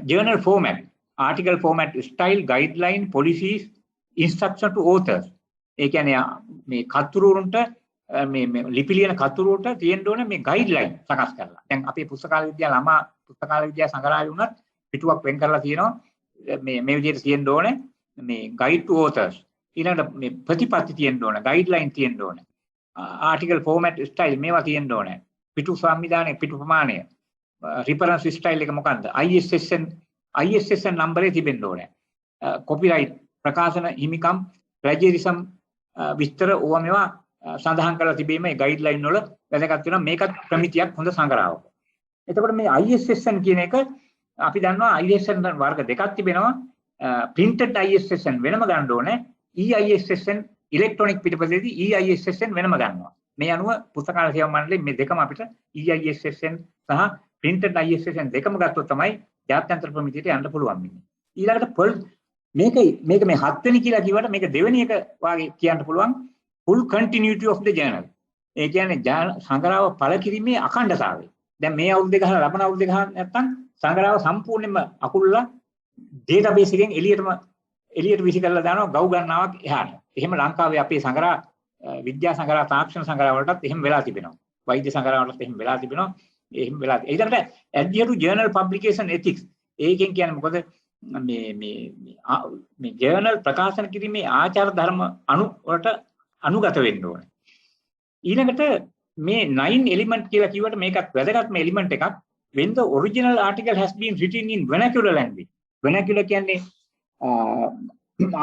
journal format, article format, style, guideline, policies, instruction to authors. ඒ කියන්නේ මේ කතුරුන්ට මේ ලිපි ලියන කතුරුන්ට තියෙන්න ඕනේ මේ ගයිඩ්ලයින් සකස් කරලා. දැන් අපේ පුස්තකාල විද්‍යාව ළමා පුස්තකාල විද්‍යාව සංග්‍රහය වුණත් පිටුවක් වෙන් කරලා තියෙනවා. මේ විදිහට තියෙන්න ඕනේ මේ guide to authors. ඊළඟට මේ ප්‍රතිපත්ති තියෙන්න ඕනේ, ගයිඩ්ලයින් තියෙන්න ඕනේ. article format, style මේවා තියෙන්න ඕනේ. පිටු සංවිධානයේ පිටු ප්‍රමාණය. reference style එක මොකක්ද? ISSN නම්බරේ තිබෙන්න ඕනේ. copyright ප්‍රකාශන හිමිකම් plagiarism විස්තර ඕවා මේවා සඳහන් කරලා තිබීමේ ගයිඩ්ලයින් වල වැදගත් වෙනවා. මේකත් ප්‍රමිතියක් හොඳ සංග්‍රහයක්. එතකොට මේ ISSN කියන එක අපි දන්නවා ISSN වර්ග දෙකක් තිබෙනවා. printed ISSN වෙනම ගන්න ඕනේ. EISSN ඉලෙක්ට්‍රොනික පිටපතේදී EISSN වෙනම ගන්නවා. මේ අනුව පුස්තකාල සේවා මණ්ඩලයේ මේ දෙකම අපිට EISSN සහ printed ISSN දෙකම ගත්තොත් තමයි ජාත්‍යන්තර ප්‍රමිතියට යන්න පුළුවන් වෙන්නේ. ඊළඟට මේක මේ 7 වෙනි කියලා කිව්වට මේක දෙවෙනි එක වාගේ කියන්න පුළුවන් full continuity of the journal. ඒ කියන්නේ සංග්‍රහව පළ කිරීමේ අඛණ්ඩතාවය. දැන් මේ අවුරුද්දේ ගහලා ලබන අවුරුද්දේ ගහලා නැත්නම් සංග්‍රහව සම්පූර්ණයෙන්ම අකුල්ලා database එකෙන් එළියට විසි කරලා දානවා ගව් ගණනාවක් එහාට. එහෙම ලංකාවේ අපේ සංග්‍රහ විද්‍යා සංග්‍රහ තාක්ෂණ සංග්‍රහ වලටත් එහෙම වෙලා තිබෙනවා. වෛද්‍ය සංග්‍රහ වලටත් එහෙම වෙලා තිබෙනවා. එහෙම වෙලා. ඊළඟට adhere to journal publication ethics. ඒකෙන් කියන්නේ මොකද මේ ජර්නල් ප්‍රකාශන කිරීමේ ආචාර ධර්ම වලට අනුගත වෙන්න ඕනේ. ඊළඟට මේ 9 element කියලා කිව්වට මේකත් වැදගත්ම element එකක්. when the original article has been written in vernacular language. vernacular කියන්නේ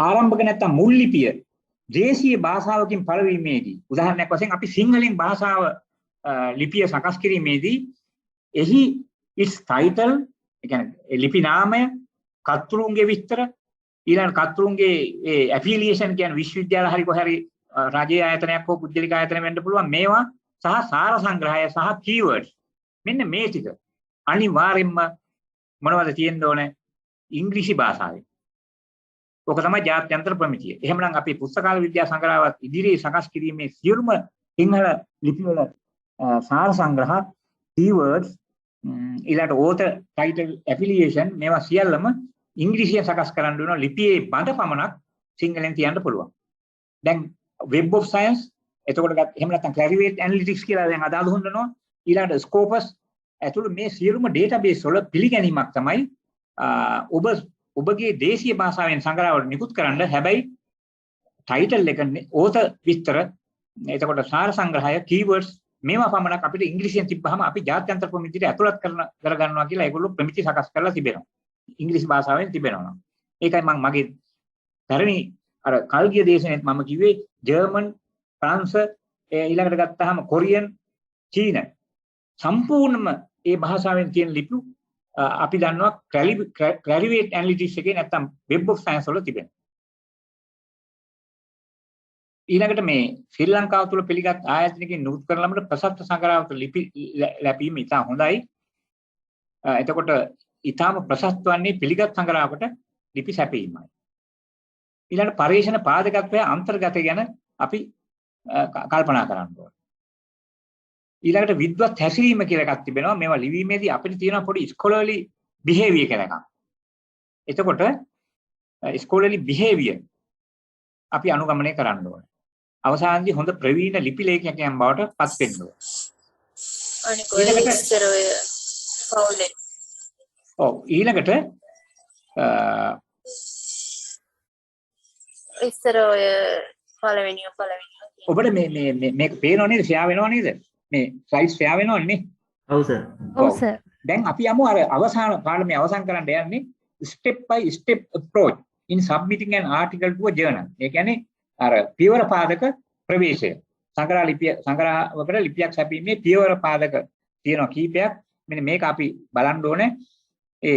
ආරම්භක නැත්තම් මුල් ලිපිය දේශීය භාෂාවකින් පළවීමේදී උදාහරණයක් වශයෙන් අපි සිංහලෙන් භාෂාව ලිපිය සකස් කිරීමේදී එහි its title ඒ කියන්නේ ලිපි නාමය කර්තෘන්ගේ විස්තර ඊළඟ කර්තෘන්ගේ ඒ ඇෆිලියේෂන් කියන්නේ විශ්වවිද්‍යාල හරි කොහරි රාජ්‍ය ආයතනයක් හෝ පුද්ගලික ආයතනයක් වෙන්න පුළුවන් මේවා සහ සාර සංග්‍රහය සහ කීවර්ඩ්ස් මෙන්න මේ ටික අනිවාර්යෙන්ම මොනවද තියෙන්න ඕනේ ඉංග්‍රීසි භාෂාවෙන්. ඔක තමයි ජාත්‍යන්තර ප්‍රමිතිය. එහෙමනම් අපි පුස්තකාල විද්‍යා සංග්‍රහවත් ඉදිරියේ සකස් කිරීමේ සියලුම සිංහල ලිපිවල සාර සංග්‍රහ keywords ඊළඟ author title affiliation මේවා සියල්ලම ඉංග්‍රීසියෙන් සකස් කරන්න වෙනවා. ලිපියේ බඳ පමණක් සිංහලෙන් තියන්න පුළුවන්. දැන් web of science එතකොට එහෙම නැත්නම් clarivate analytics කියලා දැන් අදාළ හොඳනවා. ඊළඟට scopus ඇතුළු මේ සියලුම database වල පිළිගැනීමක් තමයි ඔබගේ දේශීය භාෂාවෙන් සංග්‍රහවල නිකුත් කරන්න. හැබැයි ටයිටල් එක author විස්තර එතකොට සාර සංග්‍රහය keywords මේවා පමණක් අපිට ඉංග්‍රීසියෙන් තිබ්බහම අපි ජාත්‍යන්තර ප්‍රමිතියට ඇතුළත් කරගන්නවා කියලා ඒගොල්ලෝ ප්‍රමිති සකස් කරලා තිබෙනවා. ඉංග්‍රීසි භාෂාවෙන් තිබෙනවා. ඒකයි මම මගේ පැරණි අර කල්ගිය දේශනෙත් මම කිව්වේ ජර්මන් ප්‍රංශ ඊළඟට ගත්තාම කොරියන් චීන සම්පූර්ණම ඒ භාෂාවෙන් තියෙන ලිපි අපි දන්නවා clarivate analytics එකේ නැත්තම් web of science වල තිබෙනවා. ඊළඟට මේ ශ්‍රී ලංකාව තුළ පිළිගත් ආයතනකින් නිකුත් කරන ළමට ප්‍රසක්ත සංග්‍රහවලට ලිපි ලැබීම ඉතා හොඳයි. එතකොට ඊටාම ප්‍රසස්ත වන්නේ පිළිගත් සංග්‍රහයකට ලිපි සැපීමයි. ඊළඟට පරිශන පාදකත්වය අන්තර්ගතය ගැන අපි කල්පනා කරන්න ඕනේ. ඊළඟට විද්වත් හැසිරීම කියලා එකක් තිබෙනවා. මේවා ලිවීමේදී අපිට තියෙන පොඩි scholarly behavior කියලා එකක්. එතකොට scholarly behavior අපි අනුගමනය කරන්න ඕනේ. අවසානයේදී හොඳ ප්‍රවීණ ලිපි ලේඛකයන් බවට පත් වෙන්න ඕනේ. අනික ඔය ඉස්සර ඔය ෆවුලේ. ඔව් ඊළඟට ඉස්සර ඔය පළවෙනි ඔබට මේක පේනව නේද? ෂෙයා වෙනව නේද? මේ ස්ලයිඩ්ස් ෂෙයා වෙනවනේ. ඔව් සර්. ඔව් සර්. දැන් අපි යමු අර අවසාන පාඩමේ අවසන් කරන්න යන්නේ step by step approach in submitting an article to a journal. ඒ කියන්නේ අර පියවර පාදක ප්‍රවේශය. සංග්‍රහවකට ලිපියක් සැපීමේ පියවර පාදක තියෙනවා කීපයක්. මෙන්න මේක අපි බලන්න ඕනේ. ඒ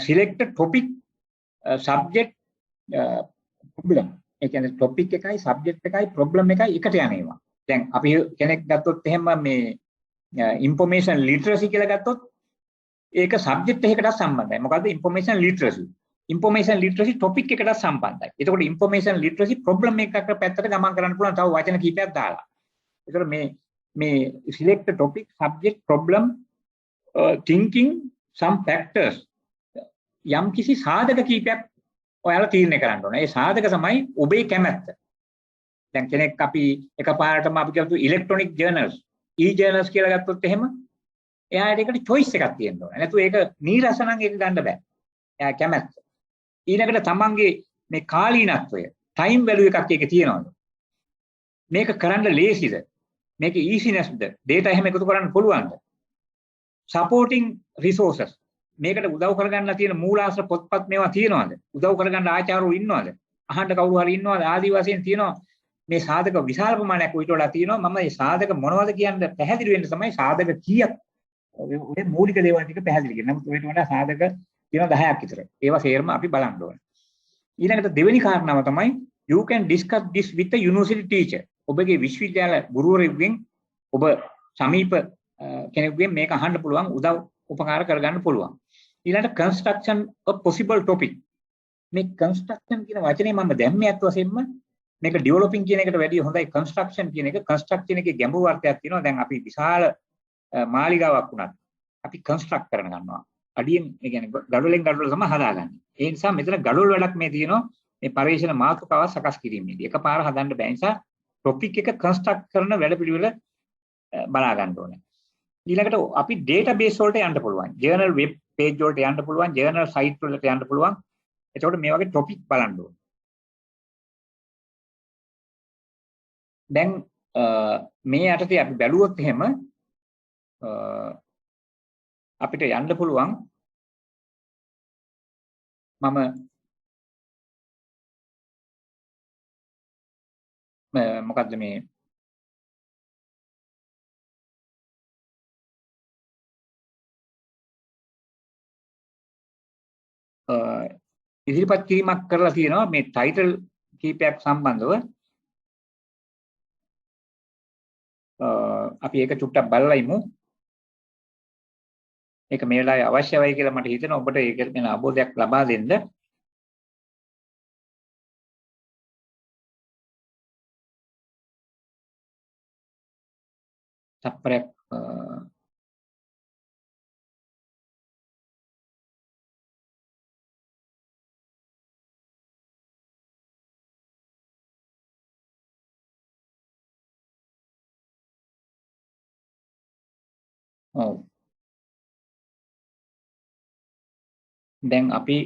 select topic subject problem. ඒ කියන්නේ topic එකයි subject එකයි problem එකයි එකට යන්නේවා. දැන් අපි කෙනෙක් ගත්තොත් එහෙම මේ information literacy කියලා ගත්තොත් ඒක subject එකකට සම්බන්ධයි. මොකද්ද information literacy? information literacy topic එකට සම්බන්ධයි. එතකොට information literacy problem එකකට පැත්තට ගමන් කරන්න පුළුවන් තව වචන කීපයක් දාලා. එතකොට මේ select topic subject problem thinking some factors යම් කිසි සාධක කීපයක් ඔයාලා තීරණය කරන්න ඕනේ. ඒ සාධක තමයි ඔබේ කැමැත්ත. දැන් කෙනෙක් අපි එකපාරටම අපි කියමු ඉලෙක්ට්‍රොනික ජර්නල්ස් e-journals කියලා ගත්තොත් එහෙම එයාට ඒකට choice එකක් තියෙන්න ඕනේ. නැතු ඒක නීරස නම් ඒක ගන්න බෑ. එයා කැමැත්ත. ඊළඟට තමන්ගේ මේ කාලීනත්වය time value එකක් ඒකේ තියෙනවද? මේක කරන්න ලේසිද? මේක easinessද? data එහෙම එකතු කරන්න පුළුවන්ද? supporting resources මේකට උදව් කරගන්නලා තියෙන මූලාශ්‍ර පොත්පත් මේවා තියෙනවද? උදව් කරගන්න ආචාර්යවරු ඉන්නවද? අහන්න කවුරු හරි ඉන්නවද? ආදි වශයෙන් තියෙනවා මේ සාධක විශාල ප්‍රමාණයක් උඩට වඩා තියෙනවා. මම මේ සාධක මොනවද කියන්න පැහැදිලි වෙන්න තමයි සාධක කීයක් ඔය මූලික දේවල් ටික පැහැදිලි කරනවා. නමුත් ඔයිට වඩා සාධක තියෙනවා 10ක් විතර. ඒවා සේරම අපි බලන්න ඕනේ. ඊළඟට දෙවෙනි කාරණාව තමයි you can discuss this with the university teacher. ඔබගේ විශ්වවිද්‍යාල ගුරුවරයෙකුගෙන් ඔබ සමීප කෙනෙකුගෙන් මේක අහන්න පුළුවන්, උදව් උපකාර කරගන්න පුළුවන්. ඊළඟට construction of possible topic. මේ construction කියන වචනේ මම දැම්මේ අත් වශයෙන්ම මේක developing කියන එකට වැඩිය හොඳයි construction කියන එක. construction එකේ ගැඹුරු අර්ථයක් තියෙනවා. දැන් අපි විශාල මාලිගාවක් වුණත් අපි construct කරන ගන්නවා. අඩියෙන් ඒ කියන්නේ ගඩොලෙන් ගඩොල තමයි හදාගන්නේ. ඒ නිසා මෙතන ගඩොල් වැඩක් මේ තියෙනවා. මේ පරිශන මාතෘකාව සකස් කිරීමේදී එකපාර හදන්න බෑ. නිසා topic එක construct කරන වැඩපිළිවෙල බලා ගන්න ඕනේ. ඊළඟට අපි database වලට යන්න පුළුවන්. journal web page වලට යන්න පුළුවන්. journal site වලට යන්න පුළුවන්. එතකොට මේ වගේ topic බලන්න ඕනේ. දැන් මේ යටතේ අපි බැලුවොත් එහෙම අපිට යන්න පුළුවන් මම මොකද්ද මේ ඉදිරිපත් කිරීමක් කරලා තියෙනවා මේ ටයිටල් කීපයක් සම්බන්ධව අපි ඒක චුට්ටක් බලලා ඉමු. ඒක මේ වෙලාවේ අවශ්‍යයි කියලා මට හිතෙනවා ඔබට ඒක ගැන අවබෝධයක් ලබා දෙන්න. තප්පරයක් ඔව් දැන් අපි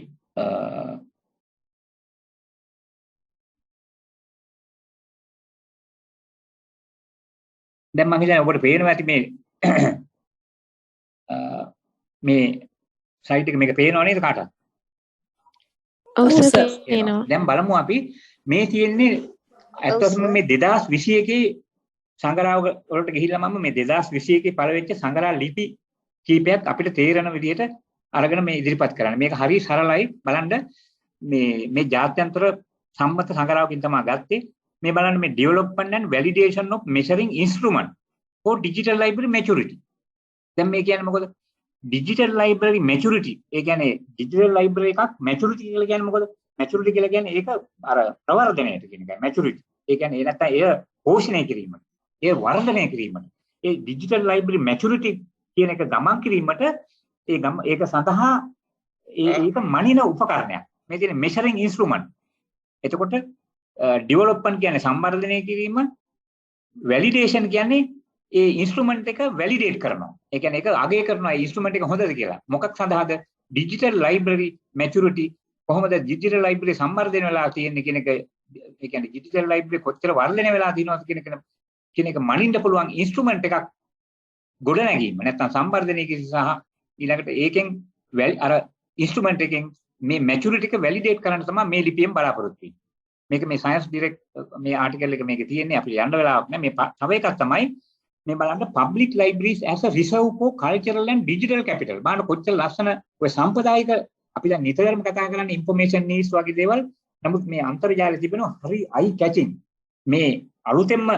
දැන් මම හිතන්නේ ඔබට පේනවා ඇති මේ සයිට් එක මේක පේනව නේද කාටද? ඔව් සර් පේනවා. දැන් බලමු අපි මේ තියෙන්නේ ඇත්තටම මේ 2021 සංග්‍රහ වලට ගිහිල්ලා මම මේ 2021 පළ වෙච්ච සංග්‍රහ ලිපි කීපයක් අපිට තේරෙන විදිහට අරගෙන මේ ඉදිරිපත් කරන්න. මේක හරිය සරලයි බලන්න මේ ජාත්‍යන්තර සම්මත සංග්‍රහවකින් තමයි ගත්තේ. මේ බලන්න මේ development and validation of measuring instrument for digital library maturity. දැන් මේ කියන්නේ මොකද? digital library maturity. ඒ කියන්නේ digital library එකක් maturity කියලා කියන්නේ මොකද? maturity කියලා කියන්නේ ඒක අර ප්‍රවර්ධනයට කියන එකයි maturity. ඒ කියන්නේ ඒ නැත්තම් එය පෝෂණය කිරීමට, ඒ වර්ධනය කිරීමට. ඒ digital library maturity කියන එක ගමන් කිරීමට ඒක සඳහා ඒක මනින උපකරණයක්. මේ තියෙන measuring instrument. එතකොට development කියන්නේ සම්වර්ධනය කිරීම, validation කියන්නේ ඒ instrument එක validate කරනවා. ඒ කියන්නේ ඒක අගය කරනවා ඒ instrument එක හොඳද කියලා. මොකක් සඳහාද? digital library maturity කොහොමද digital library සම්වර්ධනය වෙලා තියෙන්නේ කියන එක. ඒ කියන්නේ digital library කොච්චර වර්ධනය වෙලා තියෙනවද කියන එක මනින්න පුළුවන් instrument එකක් ගොඩනැගීම. නැත්නම් සම්වර්ධනය කිරීම සහ ඊළඟට ඒකෙන් අර instrument එකෙන් මේ maturity එක validate කරන්න තමයි මේ ලිපියෙන් බලාපොරොත්තු වෙන්නේ. මේක මේ science direct මේ article එක මේකේ තියෙන්නේ අපිට යන්න වෙලාවක් නෑ. මේ තව එකක් තමයි මේ බලන්න public libraries as a reserve for cultural and digital capital. බලන්න කොච්චර ලස්සන ඔය සම්ප්‍රදායික අපි දැන් නිතරම කතා කරන්නේ information needs වගේ දේවල්. නමුත් මේ අන්තර්ජාලය තිබෙනවා හරි eye catching. මේ අලුතෙන්ම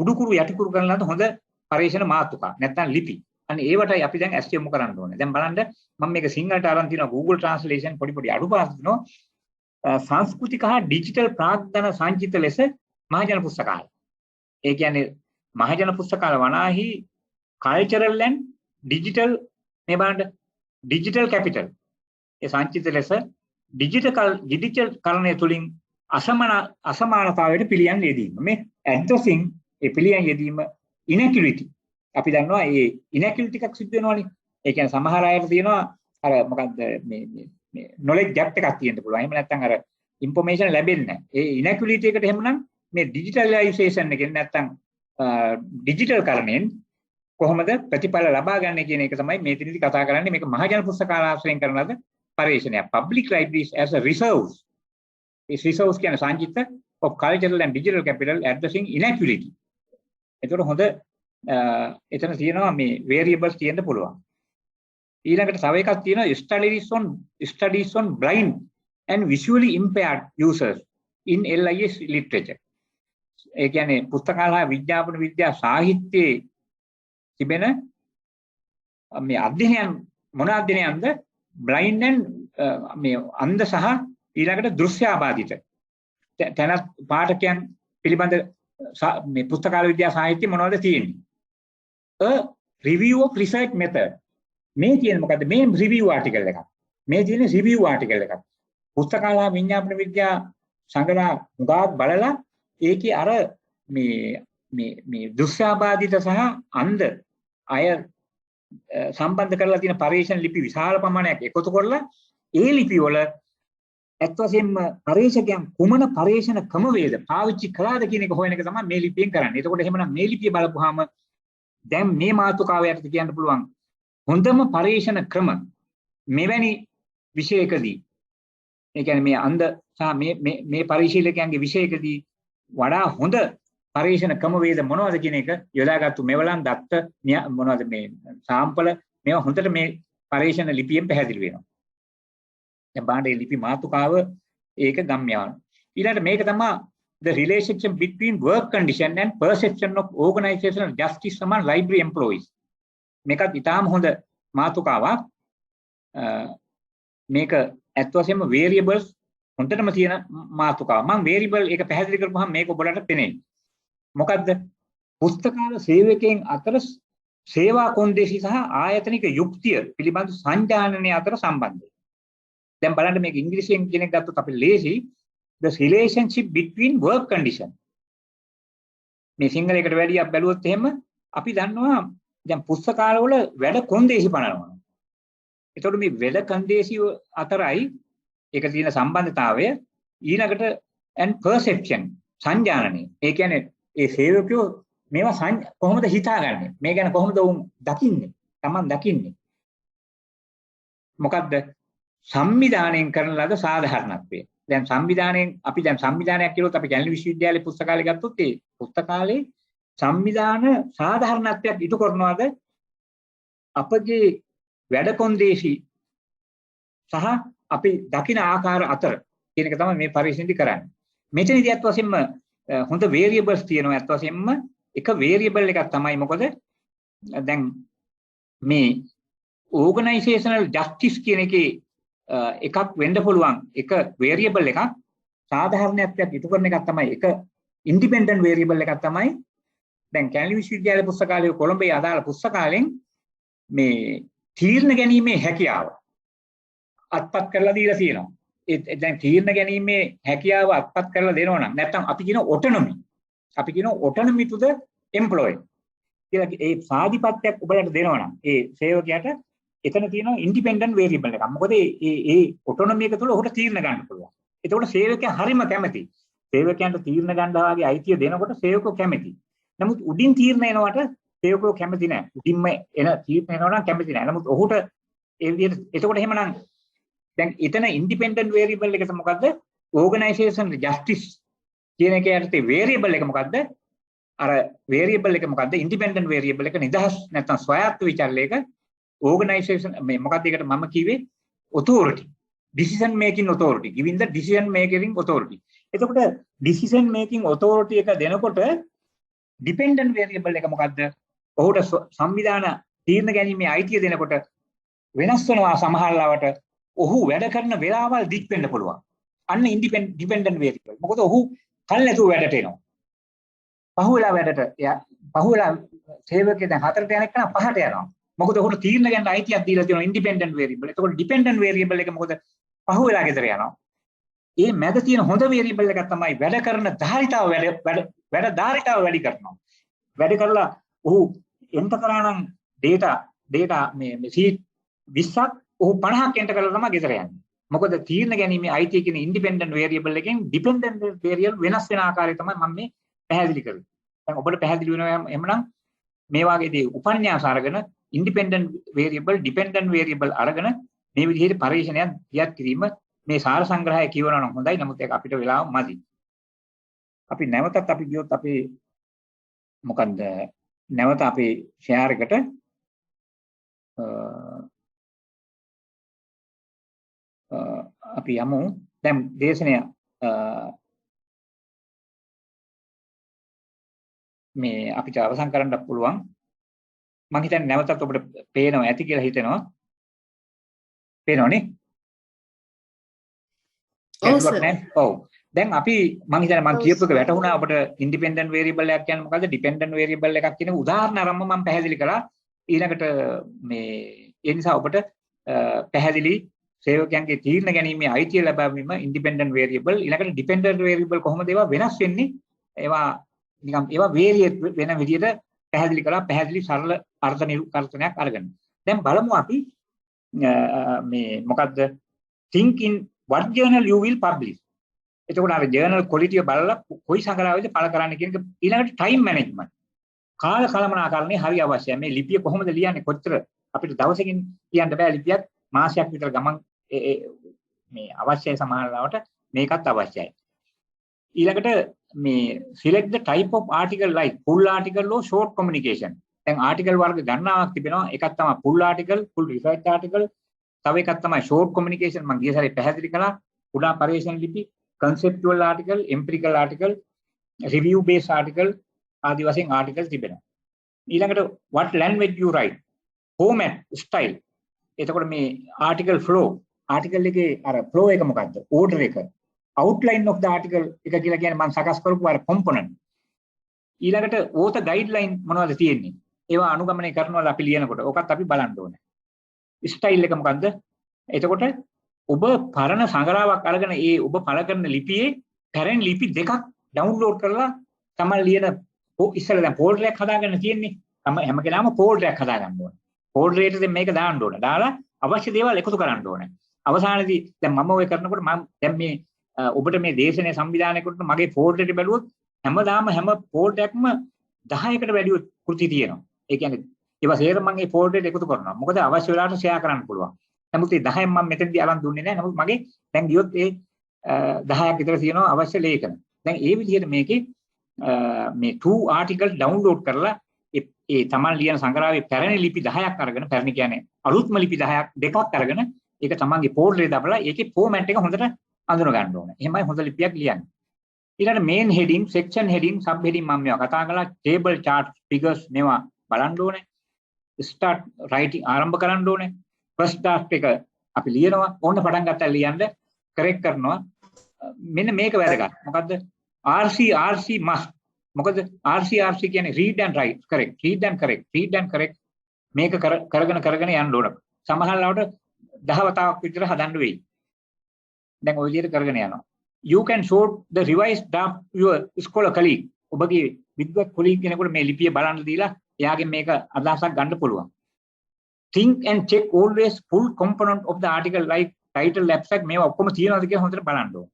උඩුකුරු යටිකුරු කරන ලද හොඳ පරිශන මාතෘකා නැත්නම් ලිපි. අන්න ඒවටයි අපි දැන් ඇස් යොමු කරන්න ඕනේ. දැන් බලන්න මම මේක සිංහලට අරන් තිනවා Google translation පොඩි අඩුපාඩු තිනවා. සංස්කෘතික හා ඩිජිටල් ප්‍රාග්ධන සංචිත ලෙස මහජන පුස්තකාල. ඒ කියන්නේ මහජන පුස්තකාල වනාහි කල්චරල් and ඩිජිටල් මේ බලන්න ඩිජිටල් කැපිටල්. ඒ සංචිත ලෙස ඩිජිටල් කරණය තුලින් අසමානතාවයට පිළියම් යෙදීම. මේ ඇඩ්‍රසින් ඒ පිළියම් යෙදීම inequality. අපි දන්නවා මේ inequality එකක් සිද්ධ වෙනවානේ. ඒ කියන්නේ සමහර අයට තියෙනවා අර මොකද්ද මේ knowledge gap එකක් තියෙන්න පුළුවන්. එහෙම නැත්නම් අර information ලැබෙන්නේ නැහැ. ඒ inequality එකට එහෙමනම් මේ digitalization එකෙන් නැත්නම් digital කරණයෙන් කොහොමද ප්‍රතිඵල ලබා ගන්න කියන එක තමයි මේ තැනදී කතා කරන්නේ. මේක මහජන පුස්තකාලාශ්‍රයෙන් කරන ලද පරිශ්‍රණයක්. Public libraries as a resource. This resource කියන සංචිත of cultural and digital capital addressing inequality. ඒතර හොඳ එතන තියෙනවා මේ variables තියෙන්න පුළුවන්. ඊළඟට තව එකක් තියෙනවා studies on blind and visually impaired users in LIS literature. ඒ කියන්නේ පුස්තකාල හා විඥාපන විද්‍යා සාහිත්‍යයේ තිබෙන මේ අධ්‍යයනයන් මොන අධ්‍යයනයන්ද blind and මේ අන්ධ සහ ඊළඟට දෘශ්‍යාබාධිත තැන පාඨකයන් පිළිබඳ මේ පුස්තකාල විද්‍යා සාහිත්‍ය මොනවද තියෙන්නේ? A review of research method. මේ කියන්නේ මොකද්ද? මේ review article එකක්. මේ තියෙන්නේ review article එකක්. පුස්තකාල හා විඥාපන විද්‍යා සංගණා උගාක් බලලා ඒකේ අර මේ දෘශ්‍යාබාධිත සහ අන්ධ අය සම්බන්ධ කරලා තියෙන පරීක්ෂණ ලිපි විශාල ප්‍රමාණයක් එකතු කරලා ඒ ලිපි වල ඇත්ත වශයෙන්ම පරීක්ෂකයන් කුමන පරීක්ෂණ ක්‍රමවේද පාවිච්චි කළාද කියන එක හොයන එක තමයි මේ ලිපියෙන් කරන්නේ. එතකොට එහෙමනම් මේ ලිපිය බලපුවාම දැන් මේ මාතෘකාව යටතේ කියන්න පුළුවන් හොඳම පරීක්ෂණ ක්‍රම මෙවැනි විෂයකදී ඒ කියන්නේ මේ අන්ධ සහ මේ පරිශීලකයන්ගේ විෂයකදී වඩා හොඳ පරීක්ෂණ ක්‍රමවේද මොනවද කියන එක යොදාගත්තු මෙවලන් දත්ත මොනවද මේ සාම්පල මේවා හොඳට මේ පරීක්ෂණ ලිපියෙන් පැහැදිලි වෙනවා. දැන් බාණ්ඩේ ලිපි මාතෘකාව ඒක ගම්මියවන. ඊළඟට මේක තමයි the relationship between work condition and perception of organizational justice among library employees. මේකත් ඉතාම හොඳ මාතෘකාවක්. මේක ඇත්ත වශයෙන්ම variables හොඳටම තියෙන මාතෘකාවක්. මම variable එක පැහැදිලි කරපුවාම මේක ඔබලට පෙනෙයි. මොකද්ද? පුස්තකාල සේවකයන් අතර සේවා කොන්දේසි සහ ආයතනික යුක්තිය පිළිබඳ සංජානනය අතර සම්බන්ධය. දැන් බලන්න මේක ඉංග්‍රීසියෙන් කෙනෙක් ගත්තොත් අපි ලේසි the relationship between work condition. මේ සිංහලයකට වැඩි අපි බැලුවොත් එහෙම අපි දන්නවා දැන් පුස්තකාලවල වැඩ කොන්දේසි පනවනවා. ඒතකොට මේ වැඩ කොන්දේසි අතරයි ඒක තියෙන සම්බන්ධතාවය ඊළඟට and perception සංජානනය. ඒ කියන්නේ ඒ සේවකයෝ මේවා කොහොමද හිතාගන්නේ? මේ ගැන කොහොමද වුන් දකින්නේ? Taman දකින්නේ. මොකද්ද? සංවිධානයෙන් කරන ලද සාධාරණත්වය. දැන් අපි සංවිධානයක් කියලොත් අපි කැලණි විශ්වවිද්‍යාලයේ පුස්තකාලය ගත්තොත් ඒ පුස්තකාලේ සංවිධාන සාධාරණත්වයක් ඉටු කරනවාද අපගේ වැඩ කොන්දේසි සහ අපි දකින ආකාර අතර කියන එක තමයි මේ පරිශීලනය කරන්නේ. මෙතනදී අත් වශයෙන්ම හොඳ variables තියෙනවා. අත් වශයෙන්ම එක variable එකක් තමයි මොකද දැන් මේ organizational justice කියන එකේ එකක් වෙන්න පුළුවන් එක variable එකක් සාධාරණත්වයක් ඉටු කරන එකක් තමයි එක independent variable එකක් තමයි දැන් කැලණි විශ්වවිද්‍යාලයේ පුස්තකාලයේ කොළඹේ අදාළ පුස්තකාලයෙන් මේ තීරණ ගැනීමේ හැකියාව අත්පත් කරලා දීලා තියෙනවා. ඒ දැන් තීරණ ගැනීමේ හැකියාව අත්පත් කරලා දෙනවා නම් නැත්නම් අපි කියන autonomy. අපි කියන autonomy to the employee. කියලා ඒ සාධිපත්‍යයක් ඔබලට දෙනවා නම් ඒ සේවකයාට එතන තියෙනවා independent variable එකක්. මොකද ඒ autonomy එක තුළ ඔහුට තීරණ ගන්න පුළුවන්. එතකොට සේවකයා හරිම කැමති. සේවකයන්ට තීරණ ගන්න වාගේ අයිතිය දෙනකොට සේවකෝ කැමති. නමුත් උඩින් තීරණ එනවට සේවකෝ කැමති නැහැ. උඩින්ම එන තීරණ එනවා නම් කැමති නැහැ. නමුත් ඔහුට ඒ විදිහට එතකොට එහෙමනම් දැන් එතන independent variable එක මොකද්ද? organization justice කියන එක යටතේ variable එක මොකද්ද? අර variable එක මොකද්ද? independent variable එක නිදහස් නැත්නම් ස්වායත්ත විචල්‍යයක organization මේ මොකක්ද ඒකට මම කිව්වේ authority decision making authority giving the decision making authority. එතකොට decision making authority එක දෙනකොට dependent variable එක මොකද්ද? ඔහුට සංවිධාන තීරණ ගැනීමේ අයිතිය දෙනකොට වෙනස් වෙනවා සමහරවට ඔහු වැඩ කරන වෙලාවල් දික් වෙන්න පුළුවන්. අන්න independent variable. මොකද ඔහු කල් නැතුව වැඩට එනවා. පහුවෙලා වැඩට පහුවෙලා සේවකයා දැන් 4ට යන එක නම් 5ට යනවා. මොකද ඔහුට තීරණ ගන්න අයිතියක් දීලා තියෙනවා independent variable. එතකොට dependent variable එක මොකද පහුවෙලා ගෙදර යනවා. මේ මැද තියෙන හොඳ variable එකක් තමයි වැඩ කරන ධාරිතාව වැඩ ධාරිතාව වැඩි කරනවා. වැඩ කරලා ඔහු එන්ටර් කරා නම් data මේ sheet 20ක් ඔහු 50ක් එන්ටර් කරලා තමයි ගෙදර යන්නේ. මොකද තීරණ ගැනීමේ අයිතිය කියන independent variable එකෙන් dependent variable වෙනස් වෙන ආකාරය තමයි මම මේ පැහැදිලි කරන්නේ. දැන් ඔබට පැහැදිලි වෙනවා එහෙමනම් මේ වගේදී උපන්‍යාස අරගෙන ඉන්ඩිපෙන්ඩන්ට් වේරියබල් ඩිපෙන්ඩන්ට් වේරියබල් අරගෙන මේ විදිහට පරිශීලනයක් දියත් කිරීම මේ සාර සංග්‍රහය කියවනවා නම් හොඳයි. නමුත් ඒක අපිට වෙලාව මදි. අපි නැවතත් අපි ගියොත් අපේ මොකන්ද නැවත අපේ ෂෙයාර් එකට අපි යමු. දැන් දේශනය මේ අපිට අවසන් කරන්න පුළුවන්. මම හිතන්නේ නැවතත් ඔබට පේනවා ඇති කියලා හිතෙනවා. පේනවනේ? ඔව්. දැන් අපි මම හිතන්නේ මම කියපු එක වැටහුණා ඔබට ඉන්ඩිපෙන්ඩන්ට් වේරියබල් එකක් කියන්නේ මොකද්ද? ඩිපෙන්ඩන්ට් වේරියබල් එකක් කියන උදාහරණ අරන්ම මම පැහැදිලි කළා. ඊළඟට මේ ඒ නිසා ඔබට පැහැදිලි සේවකයන්ගේ තීරණ ගැනීමේ අයිතිය ලැබවීම ඉන්ඩිපෙන්ඩන්ට් වේරියබල් ඊළඟට ඩිපෙන්ඩන්ට් වේරියබල් කොහොමද ඒවා වෙනස් වෙන්නේ? ඒවා නිකම් ඒවා වේරියේට් වෙන විදිහට පැහැදිලි කළා. පැහැදිලි සරල අර්ථ නිරූපණයක් අරගෙන. දැන් බලමු අපි මේ මොකද්ද? think in what journal you will publish. එතකොට අර ජර්නල් ක්වොලිටි බලලා කොයි සංග්‍රහයේද පළ කරන්න කියන එක ඊළඟට ටයිම් මැනේජ්මන්ට්. කාල කළමනාකරණය හරි අවශ්‍යයි. මේ ලිපිය කොහොමද ලියන්නේ? කොච්චර අපිට දවසකින් කියන්න බෑ ලිපියක් මාසයක් විතර ගමන් මේ අවශ්‍යයි සමහරවට මේකත් අවශ්‍යයි. ඊළඟට මේ select the type of article like full article or short communication. දැන් ආටිකල් වර්ග ගණනාවක් තිබෙනවා. එකක් තමයි full article, full research article. තව එකක් තමයි short communication. මම ගිය සැරේ පැහැදිලි කළා. කුඩා පරිශ්‍රණ ලිපි, conceptual article, empirical article, review based article ආදී වශයෙන් article තිබෙනවා. ඊළඟට what language you write, format, style. එතකොට මේ article flow, article එකේ අර flow එක මොකද්ද? order එක. outline of the article එක කියලා කියන්නේ මම සකස් කරපු අර component. ඊළඟට author guideline මොනවද තියෙන්නේ? ඒවා අනුගමනය කරනවා අපි ලියනකොට. ඕකත් අපි බලන්න ඕනේ. style එක මොකද්ද? එතකොට ඔබ පරණ සංග්‍රහයක් අරගෙන ඒ ඔබ පළ කරන ලිපියේ පැරණි ලිපි දෙකක් ඩවුන්ලෝඩ් කරලා තමයි ලියන ඉස්සෙල්ලා දැන් ෆෝල්ඩර් එකක් හදාගන්න තියෙන්නේ. හැම කෙනාම ෆෝල්ඩර් එකක් හදාගන්න ඕනේ. ෆෝල්ඩර් එකට මේක දාන්න ඕනේ. දාලා අවශ්‍ය දේවල් එකතු කරන්න ඕනේ. අවසානයේදී දැන් මම ඔය කරනකොට මම දැන් මේ ඔබට මේ දේශනේ සංවිධානය කරනකොට මගේ ෆෝල්ඩර් එක බැලුවොත් හැමදාම හැම ෆෝල්ඩර් එකක්ම 10කට වැඩි කෘති තියෙනවා. ඒ කියන්නේ ඒවා සේරම මම මේ ෆෝල්ඩර් එකට එකතු කරනවා. මොකද අවශ්‍ය වෙලාවට ෂෙයා කරන්න පුළුවන්. නමුත් මේ 10න් මම මෙතනදී අරන් දුන්නේ නැහැ. නමුත් මගේ දැන් ගියොත් ඒ 10ක් විතර තියෙනවා අවශ්‍ය ලේඛන. දැන් ඒ විදිහට මේකේ මේ 2 ආටිකල් ඩවුන්ලෝඩ් කරලා ඒ තමන් ලියන සංග්‍රහයේ පැරණි ලිපි 10ක් අරගෙන පැරණි කියන්නේ අලුත්ම ලිපි 10ක් දෙකක් අරගෙන ඒක තමන්ගේ ෆෝල්ඩරේ දාලා ඒකේ ෆෝමැට් එක හොඳට අඳුන ගන්න ඕනේ. එහෙමයි හොඳ ලිපියක් ලියන්නේ. ඊළඟට main heading, section heading, sub heading මම මේවා කතා කළා. ටේබල්, chart, figures මේවා බලන්න ඕනේ. start writing ආරම්භ කරන්න ඕනේ. first draft එක අපි ලියනවා. ඕන්න පටන් ගත්තා ලියන්න correct කරනවා. මෙන්න මේක වැදගත්. මොකද්ද? RC must. මොකද RC කියන්නේ read and write correct, read and correct මේක කරගෙන යන්න ඕන. සමහර ලාවට 10 වතාවක් විතර හදන්න වෙයි. දැන් ඔය විදිහට කරගෙන යනවා. You can show the revised draft your scholar colleague. ඔබගේ විද්වත් කොලීග් කෙනෙකුට මේ ලිපිය බලන්න දීලා එයාගෙන් මේක අදහසක් ගන්න පුළුවන්. Think and check always full component of the article like title, abstract මේවා ඔක්කොම තියෙනවද කියලා හොඳට බලන්න ඕන.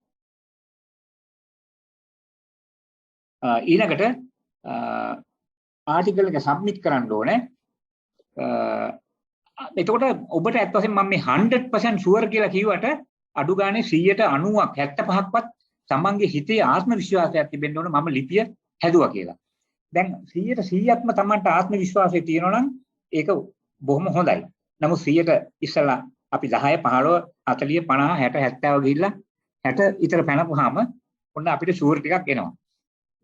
ඊළඟට ආටිකල් එක සබ්මිට් කරන්න ඕනේ. එතකොට ඔබට ඇත්ත වශයෙන්ම මම මේ 100% ෂුවර් කියලා කිව්වට අඩු ගානේ 90ක් 75ක්වත් තමන්ගේ හිතේ ආත්ම විශ්වාසයක් තිබෙන්න ඕන මම ලිපිය හැදුවා කියලා. දැන් 100%ක්ම තමන්ට ආත්ම විශ්වාසය තියෙනවා නම් ඒක බොහොම හොඳයි. නමුත් 100ට ඉස්සලා අපි 10 15 40 50 60 70 ගිහිල්ලා 60 විතර පැනපුවාම ඔන්න අපිට ෂුවර් ටිකක් එනවා.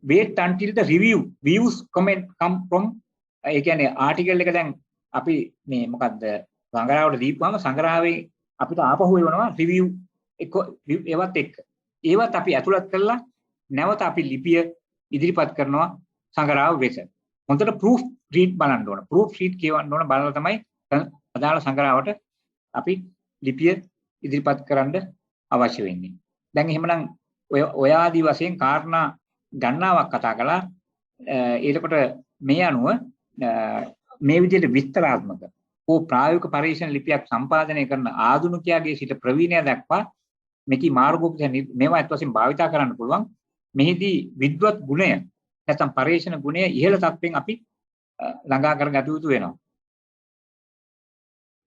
wait until the views comment come from ඒ කියන්නේ ආටිකල් එක දැන් අපි මේ මොකද්ද සංග්‍රහවට දීපුවාම සංග්‍රහයේ අපිට ආපහු එවනවා රිවිව් එක ඒවත් එක්ක. ඒවත් අපි ඇතුළත් කරලා නැවත අපි ලිපිය ඉදිරිපත් කරනවා සංග්‍රහව වෙස. හොඳට proof read බලන්න ඕන. proof sheet කියවන්න ඕන බලලා තමයි අදාළ සංග්‍රහවට අපි ලිපිය ඉදිරිපත් කරන්න අවශ්‍ය වෙන්නේ. දැන් එහෙමනම් ඔය ආදී වශයෙන් කාරණා ගණනාවක් කතා කළා. ඒකට මේ අනුව මේ විදිහට විස්තරාත්මක ඕ ප්‍රායෝගික පරීක්ෂණ ලිපියක් සම්පාදනය කරන ආධුනිකයාගේ සිට ප්‍රවීණයා දක්වා මේකී මාර්ගෝපදේශ මේවා අත් වශයෙන් භාවිතා කරන්න පුළුවන්. මෙහිදී විද්වත් ගුණය නැත්නම් පරීක්ෂණ ගුණය ඉහළ තත්ත්වයෙන් අපි ළඟා කරගත යුතු වෙනවා.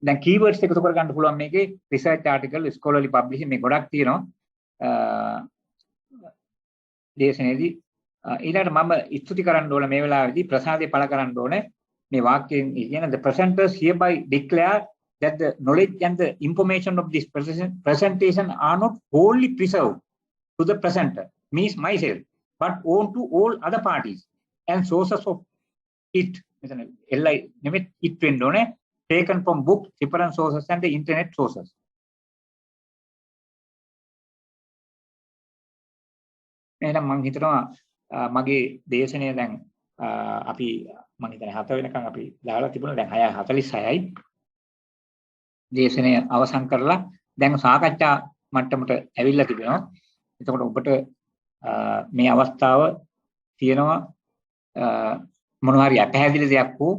දැන් keywords එකතු කර ගන්න පුළුවන් මේකේ research article scholarly publishing මේ ගොඩක් තියෙනවා. දේශනයේදී ඊළඟට මම ස්තුති කරන්න ඕන මේ වෙලාවේදී ප්‍රසාදේ පළ කරන්න ඕනේ මේ වාක්‍යයෙන් කියන the presenters hereby declare that the knowledge and the information of this presentation are not wholly preserved to the presenter, means myself, but own to all other parties and sources of it. LI නෙමෙයි it වෙන්න ඕනේ. Taken from books, different sources and the internet sources. එහෙනම් මම හිතනවා මගේ දේශනය දැන් අපි මම හිතන්නේ 7 වෙනකන් අපි දාලා තිබුණා. දැන් 6:46යි. දේශනය අවසන් කරලා දැන් සාකච්ඡා මට්ටමට ඇවිල්ලා තිබෙනවා. එතකොට ඔබට මේ අවස්ථාව තියෙනවා මොනවා හරි අපහැදිලි දෙයක් හෝ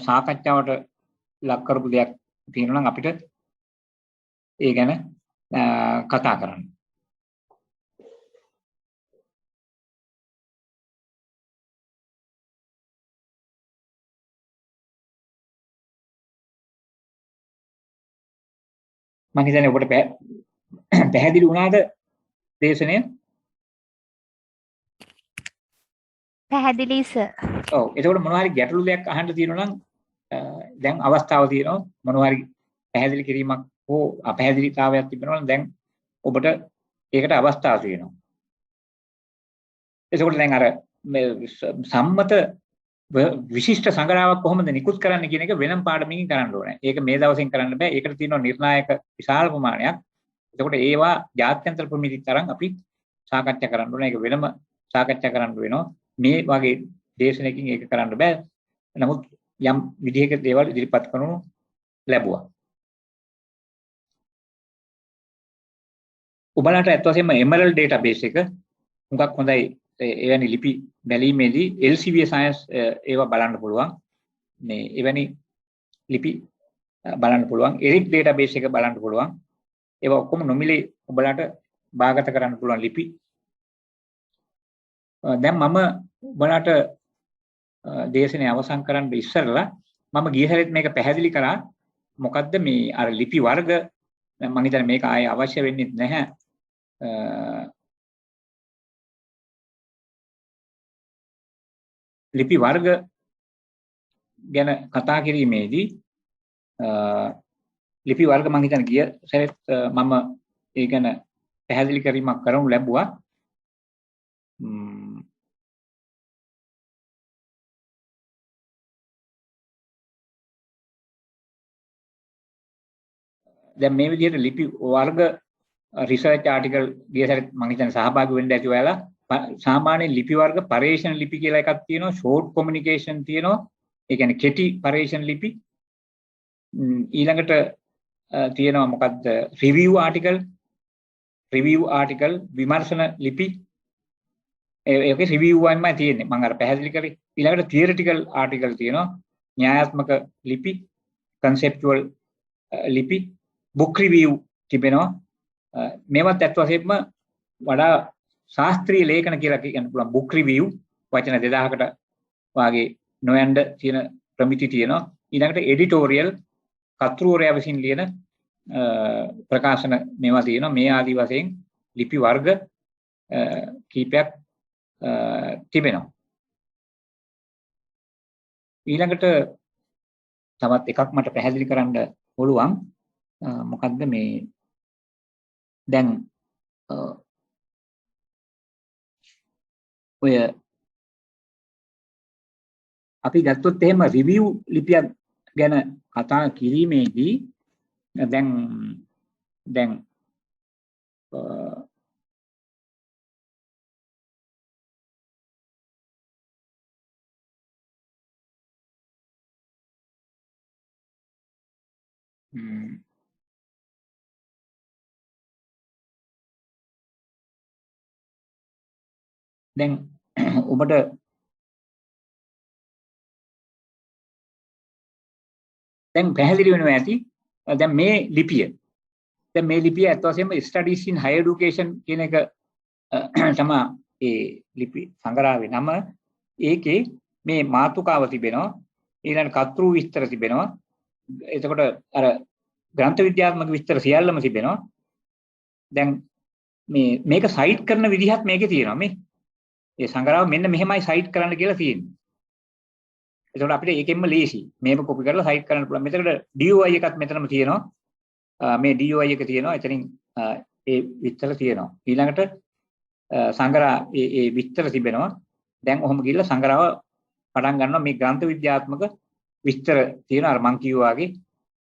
සාකච්ඡාවට ලක් කරපු දෙයක් තියෙනවා නම් අපිට ඒ ගැන කතා කරන්න. මම හිතන්නේ ඔබට පැහැදිලි වුණාද දේශනය? පැහැදිලි සර්. ඔව්. එතකොට මොනවා හරි ගැටලු දෙයක් අහන්න තියෙනවා නම් දැන් අවස්ථාව තියෙනවා. මොනවා හරි පැහැදිලි කිරීමක් හෝ අපැහැදිලිතාවයක් තිබෙනවා නම් දැන් ඔබට ඒකට අවස්ථාව තියෙනවා. එතකොට දැන් අර සම්මත විශිෂ්ට සංග්‍රහයක් කොහොමද නිකුත් කරන්න කියන එක වෙනම පාඩමකින් කරන්න ඕනේ. ඒක මේ දවසෙන් කරන්න බෑ. ඒකට තියෙනවා නිර්ණායක විශාල ප්‍රමාණයක්. එතකොට ඒවා ජාත්‍යන්තර ප්‍රමිති තරම් අපි සාකච්ඡා කරන්න ඕනේ. ඒක වෙනම සාකච්ඡා කරන්න වෙනවා. මේ වගේ දේශනයකින් ඒක කරන්න බෑ. නමුත් යම් විදිහක දේවල් ඉදිරිපත් කරනු ලැබුවා. ඔබලාට අත් වශයෙන්ම එමරල්ඩ් ඩේටාබේස් එක හුඟක් හොඳයි. එවැනි ලිපි බැලීමේදී Elsevier Science ඒවා බලන්න පුළුවන්. මේ එවැනි ලිපි බලන්න පුළුවන්. ERIC database එක බලන්න පුළුවන්. ඒවා ඔක්කොම නොමිලේ ඔබලාට භාගත කරන්න පුළුවන් ලිපි. දැන් මම ඔබලාට දේශනය අවසන් කරන්න ඉස්සරලා මම ගිය සැරේත් මේක පැහැදිලි කරා. මොකද්ද මේ අර ලිපි වර්ග මම හිතන්නේ මේක ආයේ අවශ්‍ය වෙන්නේ නැහැ. ලිපි වර්ග ගැන කතා කිරීමේදී ලිපි වර්ග මම හිතන්නේ ගිය සැරේත් මම ඒ ගැන පැහැදිලි කිරීමක් කරමු ලැබුවා. දැන් මේ විදිහට ලිපි වර්ග රිසර්ච් ආටිකල් ගිය සැරේත් මම හිතන්නේ සහභාගී වෙන්න ඇති ඔයාලා. සාමාන්‍ය ලිපි වර්ග පරේෂණ ලිපි කියලා එකක් තියෙනවා. ෂෝට් කොමියුනිකේෂන් තියෙනවා. ඒ කියන්නේ කෙටි පරේෂණ ලිපි. ඊළඟට තියෙනවා මොකද්ද? රිවිව් ආටිකල් විමර්ශන ලිපි. ඒකේ රිවිව් වයින්මයි තියෙන්නේ. මම අර පැහැදිලි කරේ. ඊළඟට තියරිටිකල් ආටිකල් තියෙනවා. න්‍යායාත්මක ලිපි, කන්සෙප්චුවල් ලිපි, බුක් රිවිව් තිබෙනවා. මේවත් අත් වශයෙන්ම වඩා ශාස්ත්‍රීය ලේඛන කියලා කියන්න පුළුවන්. බුක් රිවිව් වචන 2000කට වාගේ නොයන්ඩ තියෙන ප්‍රමිති තියෙනවා. ඊළඟට එඩිටෝරියල් කතුරුවරයා විසින් ලියන ප්‍රකාශන මේවා තියෙනවා. මේ ආදි වශයෙන් ලිපි වර්ග කීපයක් තිබෙනවා. ඊළඟට තවත් එකක් මට පැහැදිලි කරන්න පුළුවන්. මොකද්ද මේ දැන් ඔය අපි ගත්තොත් එහෙම රිවිව් ලිපියක් ගැන කතා කිරීමේදී දැන් දැන් ඔබට දැන් පැහැදිලි වෙනවා ඇති. දැන් මේ ලිපිය අත් වශයෙන්ම studies in higher education කියන එක තමයි ඒ ලිපි සංග්‍රහයේ නම. ඒකේ මේ මාතෘකාව තිබෙනවා. ඊළඟ කර්තෘ විස්තර තිබෙනවා. එතකොට අර ග්‍රන්ථ විද්‍යාත්මක විස්තර සියල්ලම තිබෙනවා. දැන් මේක සයිට් කරන විදිහත් මේකේ තියෙනවා මේ. ඒ සංග්‍රහව මෙන්න මෙහෙමයි සයිට් කරන්න කියලා තියෙන්නේ. එතකොට අපිට ඒකෙන්ම ලේසි. මේක කොපි කරලා සයිට් කරන්න පුළුවන්. මෙතනට DOI එකත් මෙතනම තියෙනවා. මේ DOI එක තියෙනවා. එතනින් ඒ විස්තර තියෙනවා. ඊළඟට සංග්‍රහ ඒ විස්තර තිබෙනවා. දැන් ඔහොම ගිහිල්ලා සංග්‍රහව පටන් ගන්නවා. මේ ග්‍රන්ථ විද්‍යාත්මක විස්තර තියෙනවා. අර මං කිව්වා වගේ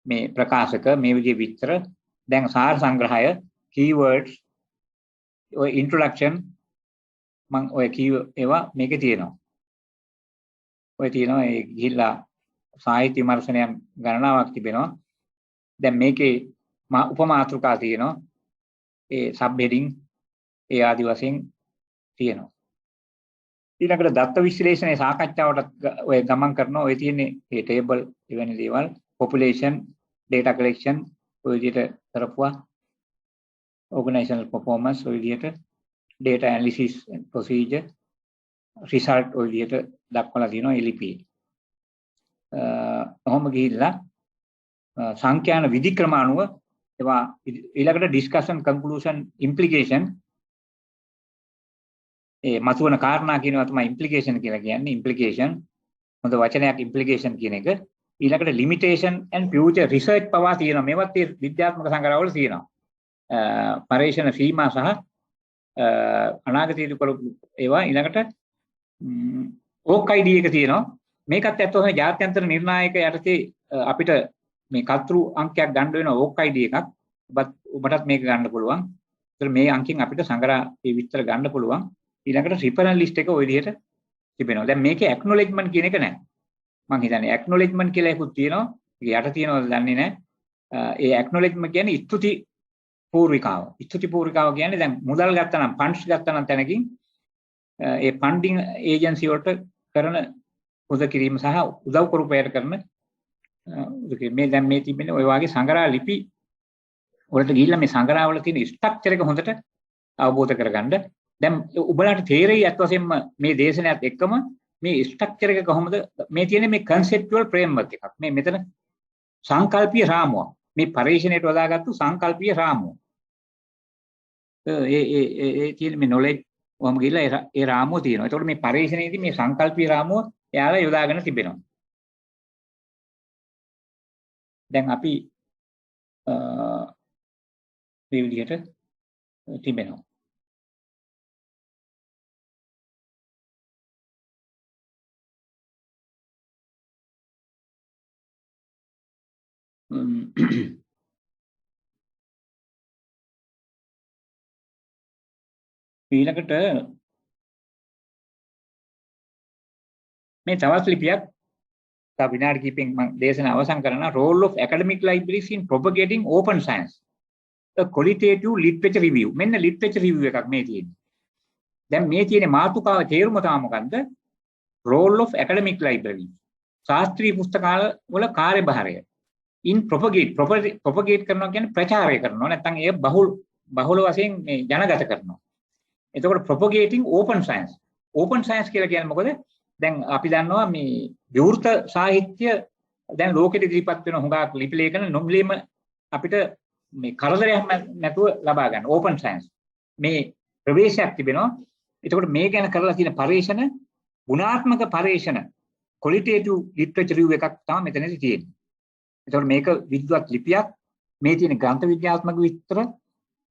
මේ ප්‍රකාශක මේ විදිහේ විස්තර. දැන් සාර සංග්‍රහය, keywords, ඔය introduction මං ඔය කීව ඒවා මේකේ තියෙනවා. ඔය තියෙනවා ඒ ගිහිල්ලා සාහිත්‍ය විමර්ශනයන් ගණනාවක් තිබෙනවා. දැන් මේකේ උපමාතෘකා තියෙනවා. ඒ සබ් හෙඩින් ඒ ආදි වශයෙන් තියෙනවා. ඊළඟට දත්ත විශ්ලේෂණයේ සාකච්ඡාවට ඔය ගමන් කරනවා. ඔය තියෙන්නේ මේ ටේබල් එවැනි දේවල්, population, data collection ඔය විදිහට කරපුවා. organizational performance ඔය විදිහට, data analysis and procedure, result ඔය විදිහට දක්වලා තියෙනවා ලිපියේ. ඔහොම ගිහිල්ලා සංඛ්‍යාන විධික්‍රම අනුව ඒවා ඊළඟට discussion, conclusion, implication ඒ මතුවන කාරණා කියනවා තමයි implication කියලා කියන්නේ. implication හොඳ වචනයක් implication කියන එක. ඊළඟට limitation and future research පවා තියෙනවා. මේවත් ඒ විද්‍යාත්මක සංග්‍රහවල තියෙනවා. පරීක්ෂණ සීමා සහ අනාගතයේදී කරපු ඒවා. ඊළඟට OKID එක තියෙනවා. මේකත් ඇත්තටම ජාත්‍යන්තර නිර්ණායක යටතේ අපිට මේ කර්තෘ අංකයක් ගන්න වෙන OKID එකක්. ඔබටත් මේක ගන්න පුළුවන්. ඒතර මේ අංකෙන් අපිට සංග්‍රහ මේ විස්තර ගන්න පුළුවන්. ඊළඟට රිෆරන්ස් ලිස්ට් එක ওই විදිහට තිබෙනවා. දැන් මේකේ ඇක්නොලෙජ්මන්ට් කියන එක නැහැ. මම හිතන්නේ ඇක්නොලෙජ්මන්ට් කියලා එකක් තියෙනවා. ඒක යට තියෙනවද දන්නේ නැහැ. ඒ ඇක්නොලෙජ්මන්ට් කියන්නේ ස්තුති පූර්විකාව. ස්තුති පූර්විකාව කියන්නේ දැන් මුදල් ගත්තා නම් ෆන්ඩ්ස් ගත්තා නම් තැනකින් ඒ ෆන්ඩින් ඒජන්සි වලට කරන උදව් කිරීම සහ උදව් කරුපයට කරන මේ දැන් මේ තිබෙන ඔය වගේ සංග්‍රහ ලිපි වලට ගිහිල්ලා මේ සංග්‍රහවල තියෙන ස්ට්‍රක්චර් එක හොඳට අවබෝධ කරගන්න. දැන් ඔබලාට තේරෙයි අත් වශයෙන්ම මේ දේශනාවත් එක්කම මේ ස්ට්‍රක්චර් එක කොහොමද මේ තියෙන මේ කන්සෙප්චුවල් ෆ්‍රේම්වර්ක් එකක්. මේ මෙතන සංකල්පීය රාමුව. මේ පරිශ්‍රණයට වදාගත්තු සංකල්පීය රාමුව. ඒ තියෙන මේ knowledge වම ගිහලා ඒ රාමුව තියෙනවා. ඒතකොට මේ පරිශ්‍රණයේදී මේ සංකල්පීය රාමුව එයාලා යොදාගෙන තිබෙනවා. දැන් අපි මේ විදිහට තිබෙනවා. ඊළඟට මේ තවත් ලිපියක් තව විනාඩි කිහිපෙන් මම දේශන අවසන් කරනවා. Role of academic libraries in propagating open science, a qualitative literature review. මෙන්න literature review එකක් මේ තියෙන්නේ. දැන් මේ තියෙන මාතෘකාව තේරුම තමයි මොකද්ද? Role of academic libraries. ශාස්ත්‍රීය පුස්තකාල වල කාර්යභාරය. in propagate කරනවා කියන්නේ ප්‍රචාරය කරනවා. නැත්නම් ඒ බහුල වශයෙන් මේ ජනගත කරනවා. එතකොට propagating open science. open science කියලා කියන්නේ මොකද? දැන් අපි දන්නවා මේ විවෘත සාහිත්‍ය දැන් ලෝකෙට ඉදිරිපත් වෙන හුඟක් ලිපි ලේඛන නොමිලේම අපිට මේ කරදරයක් නැතුව ලබා ගන්න. open science. මේ ප්‍රවේශයක් තිබෙනවා. එතකොට මේ ගැන කරලා තියෙන පරීක්ෂණ ගුණාත්මක පරීක්ෂණ qualitative literature review එකක් තමයි මෙතනදී තියෙන්නේ. එතකොට මේක විද්වත් ලිපියක්. මේ තියෙන ග්‍රන්ථ විද්‍යාත්මක විස්තර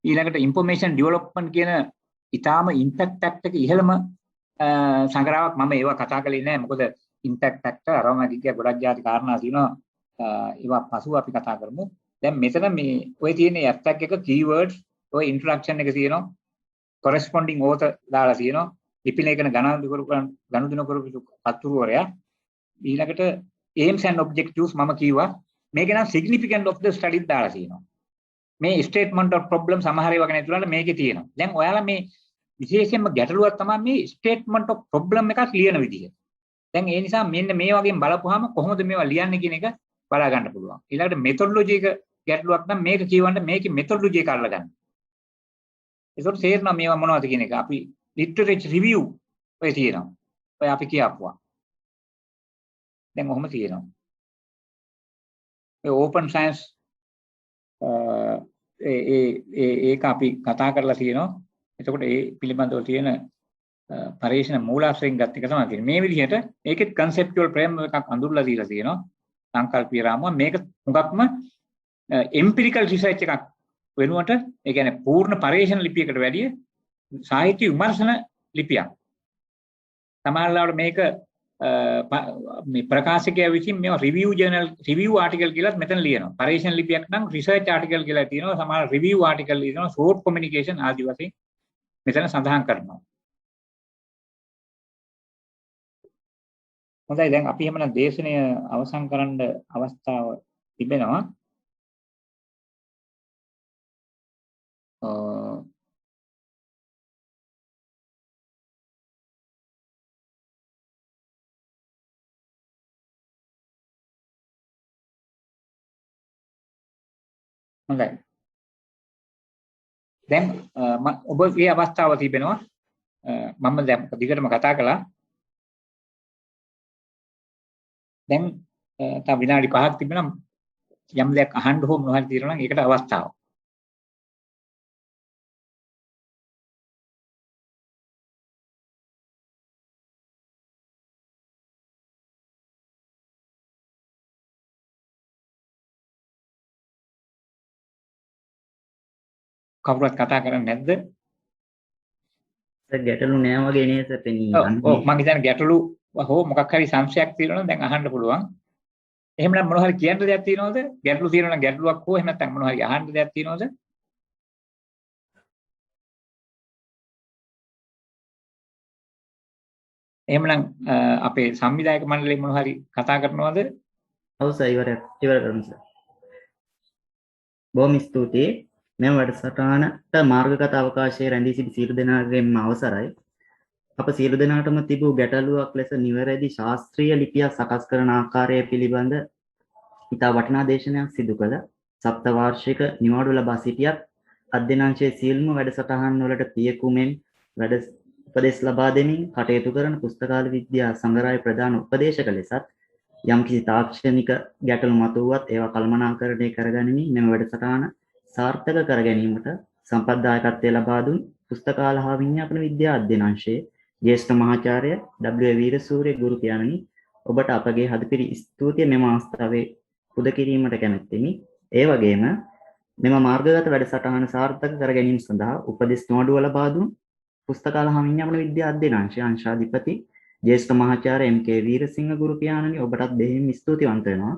ඊළඟට information development කියන ඊටාම impact factor එක ඉහළම සංග්‍රහයක්. මම ඒවා කතා කළේ නැහැ. මොකද impact factor අරම කිය ගොඩක් ಜಾති කාරණා තියෙනවා. ඒවා පසුව අපි කතා කරමු. දැන් මෙතන මේ ඔය තියෙන abstract එක keywords ඔය introduction එක තියෙනවා. corresponding author දාලා තියෙනවා. ලිපි ලේඛන ගනුදෙනු කරපු පත්තුරුවරයා. ඊළඟට aims and objectives මම කිව්වා. මේක නම් significant of the study දාලා තියෙනවා. මේ statement of problem සමහර ඒවා ගැන ඉතුරුලා මේකේ තියෙනවා. දැන් ඔයාලා මේ විශේෂයෙන්ම ගැටලුවක් තමයි මේ statement of problem එකක් ලියන විදිහ. දැන් ඒ නිසා මෙන්න මේ වගේම බලපුවාම කොහොමද මේවා ලියන්නේ කියන එක බලා ගන්න පුළුවන්. ඊළඟට methodology එක ගැටලුවක් නම් මේක කියවන්න මේකේ methodology එක අරලා ගන්න. ඒසොට තේරෙනවා මේවා මොනවද කියන එක. අපි literature review ඔය තියෙනවා. ඔය අපි කියපුවා. දැන් ඔහොම තියෙනවා. ඒ ඕපන් සයන්ස් ඒක අපි කතා කරලා තියෙනවා. එතකොට ඒ පිළිබඳව තියෙන පරිශන මූලාශ්‍රයෙන් ගත් එක තමයි තියෙන්නේ. මේ විදිහට ඒකෙත් conceptual framework එකක් අඳුරලා දීලා තියෙනවා. සංකල්පීය රාමුව මේක හුඟක්ම empirical research එකක් වෙනුවට ඒ කියන්නේ පූර්ණ පරිශන ලිපියකට වැඩිය සාහිත්‍ය විමර්ශන ලිපියක්. සමහරවිට මේක මේ ප්‍රකාශකයා විසින් මේවා රිවිව් ආටිකල් කියලාත් මෙතන ලියනවා. පරිශන ලිපියක් නම් රිසර්ච් ආටිකල් කියලා තියෙනවා. සමහර රිවිව් ආටිකල් ලියනවා. ෂෝට් කොමියුනිකේෂන් ආදී වශයෙන් මෙතන සඳහන් කරනවා. හොඳයි දැන් අපි එහෙමනම් දේශනය අවසන් කරන්න අවස්ථාව තිබෙනවා. හොඳයි. දැන් ඔබ මේ අවස්ථාව තිබෙනවා. මම දැන් දිගටම කතා කළා. දැන් තව විනාඩි 5ක් තිබෙනවා. යම් දෙයක් අහන්න හෝ මොනවද තියෙනවා නම් ඒකට අවස්ථාව. කවුරුත් කතා කරන්නේ නැද්ද? ගැටලු නෑ වගේ නේද පෙනී. ඔව් මම හිතන්නේ ගැටලු හෝ මොකක් හරි සංශයක් තියෙනවා නම් දැන් අහන්න පුළුවන්. එහෙමනම් මොනවා හරි කියන්න දෙයක් තියෙනවද? ගැටලු තියෙනවා නම් ගැටලුවක් හෝ එහෙම නැත්නම් මොනවා හරි අහන්න දෙයක් තියෙනවද? එහෙමනම් අපේ සංවිධායක මණ්ඩලයේ මොනවා හරි කතා කරනවද? ඔව් සර් ඉවර කරමු සර්. බොහොම ස්තුතියි. මෙම වැඩසටහනට මාර්ගගත අවකාශයේ රැඳී සිටි සියලු දෙනාගේම අවසරයි. අප සියලු දෙනාටම තිබූ ගැටලුවක් ලෙස නිවැරදි ශාස්ත්‍රීය ලිපියක් සකස් කරන ආකාරය පිළිබඳ ඉතා වටිනා දේශනයක් සිදු කළ සප්තවාර්ෂික නිවාඩු ලබා සිටියත් අධ්‍යනාංශයේ සියලුම වැඩසටහන් වලට පියකුමෙන් උපදෙස් ලබා දෙමින් කටයුතු කරන පුස්තකාල විද්‍යා සංග්‍රහයේ ප්‍රධාන උපදේශක ලෙසත් යම්කිසි තාක්ෂණික ගැටලු මතුවත් ඒවා කළමනාකරණය කරගනිමින් මෙම වැඩසටහන සාර්ථක කර ගැනීමට සම්පත්දායකත්වය ලබා දුන් පුස්තකාල හා විඤ්ඤාපන විද්‍යා අධ්‍යනාංශයේ ජ්‍යෙෂ්ඨ මහාචාර්ය W. වීරසූරිය ගුරු පියාණනි ඔබට අපගේ හදපිරි ස්තුතිය මෙම අවස්ථාවේ පුද කිරීමට කැමැත්තෙමි. ඒ වගේම මෙම මාර්ගගත වැඩසටහන සාර්ථක කර ගැනීම සඳහා උපදෙස් නොඅඩුව ලබා දුන් පුස්තකාල හා විඤ්ඤාපන විද්‍යා අධ්‍යනාංශයේ අංශාධිපති ජ්‍යෙෂ්ඨ මහාචාර්ය M.K. වීරසිංහ ගුරු පියාණනි ඔබටත් දෙහිම ස්තුතිවන්ත වෙනවා.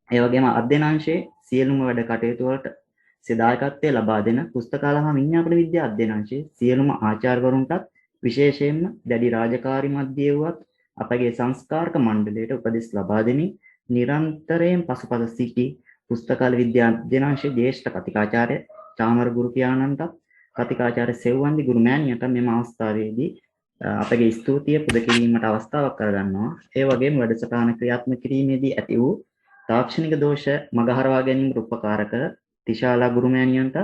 ඒ වගේම අධ්‍යනාංශයේ සියලුම වැඩ කටයුතු වලට සදායකත්වය ලබා දෙන පුස්තකාල හා විඤ්ඤාපන විද්‍යා අධ්‍යනාංශයේ සියලුම ආචාර්යවරුන්ටත් විශේෂයෙන්ම දැඩි රාජකාරී මැදියේ වුවත් අපගේ සංස්කාරක මණ්ඩලයට උපදෙස් ලබා දෙමින් නිරන්තරයෙන් පසුපස සිටි පුස්තකාල විද්‍යා අධ්‍යනාංශයේ ජ්‍යෙෂ්ඨ කතිකාචාර්ය චාමර ගුරු පියාණන්ට කතිකාචාර්ය සෙව්වන්දි ගුරු මෑණියන්ට මෙම අවස්ථාවේදී අපගේ ස්තුතිය පුද කිරීමට අවස්ථාවක් කරගන්නවා. ඒ වගේම වැඩසටහන ක්‍රියාත්මක කිරීමේදී ඇති වූ තාක්ෂණික දෝෂ මගහරවා ගැනීමට උපකාරක තිශාලා ගුරු මෑණියන්ට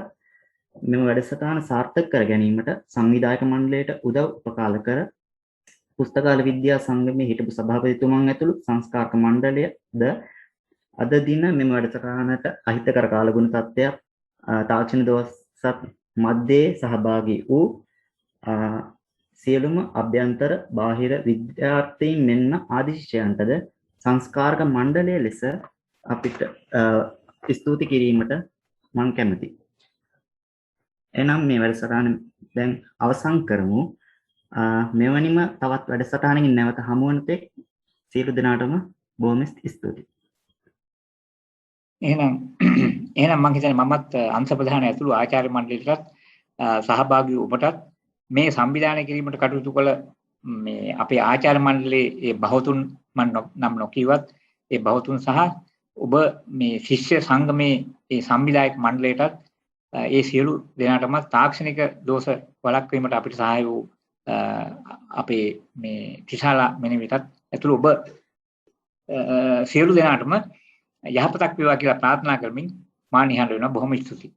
මෙම වැඩසටහන සාර්ථක කර ගැනීමට සංවිධායක මණ්ඩලයට උදව් උපකාර කර පුස්තකාල විද්‍යා සංගමයේ හිටපු සභාපතිතුමන් ඇතුළු සංස්කාරක මණ්ඩලයද අද දින මෙම වැඩසටහනට අහිතකර කාලගුණ තත්ත්වයක් තාක්ෂණ දෝෂත් මැදේ සහභාගී වූ සියලුම අභ්‍යන්තර බාහිර විද්‍යාර්ථීන් මෙන්න ආදි ශිෂ්‍යයන්ටද සංස්කාරක මණ්ඩලය ලෙස අපිට ස්තුති කිරීමට මම කැමතියි. එනම් මේ වැඩසටහන දැන් අවසන් කරමු. මෙවැනිම තවත් වැඩසටහනකින් නැවත හමු වන තෙක් සියලු දෙනාටම බොහොම ස්තුතියි. එහෙනම් මම හිතන්නේ මමත් අංශ ප්‍රධාන ඇතුළු ආචාර්ය මණ්ඩලයටත් සහභාගී ඔබටත් මේ සංවිධානය කිරීමට කටයුතු කළ මේ අපේ ආචාර්ය මණ්ඩලයේ ඒ බහතුන් නම් නොකියවත් ඒ බහතුන් සහ ඔබ මේ ශිෂ්‍ය සංගමේ ඒ සංවිධායක මණ්ඩලයටත් ඒ සියලු දෙනාටම තාක්ෂණික දෝෂ වළක්වීමට අපිට සහාය වූ අපේ මේ තිශාලා මෙනෙවිටත් ඇතුළු ඔබ සියලු දෙනාටම යහපතක් වේවා කියලා ප්‍රාර්ථනා කරමින් මා නිහඬ වෙනවා. බොහොම ස්තුතියි.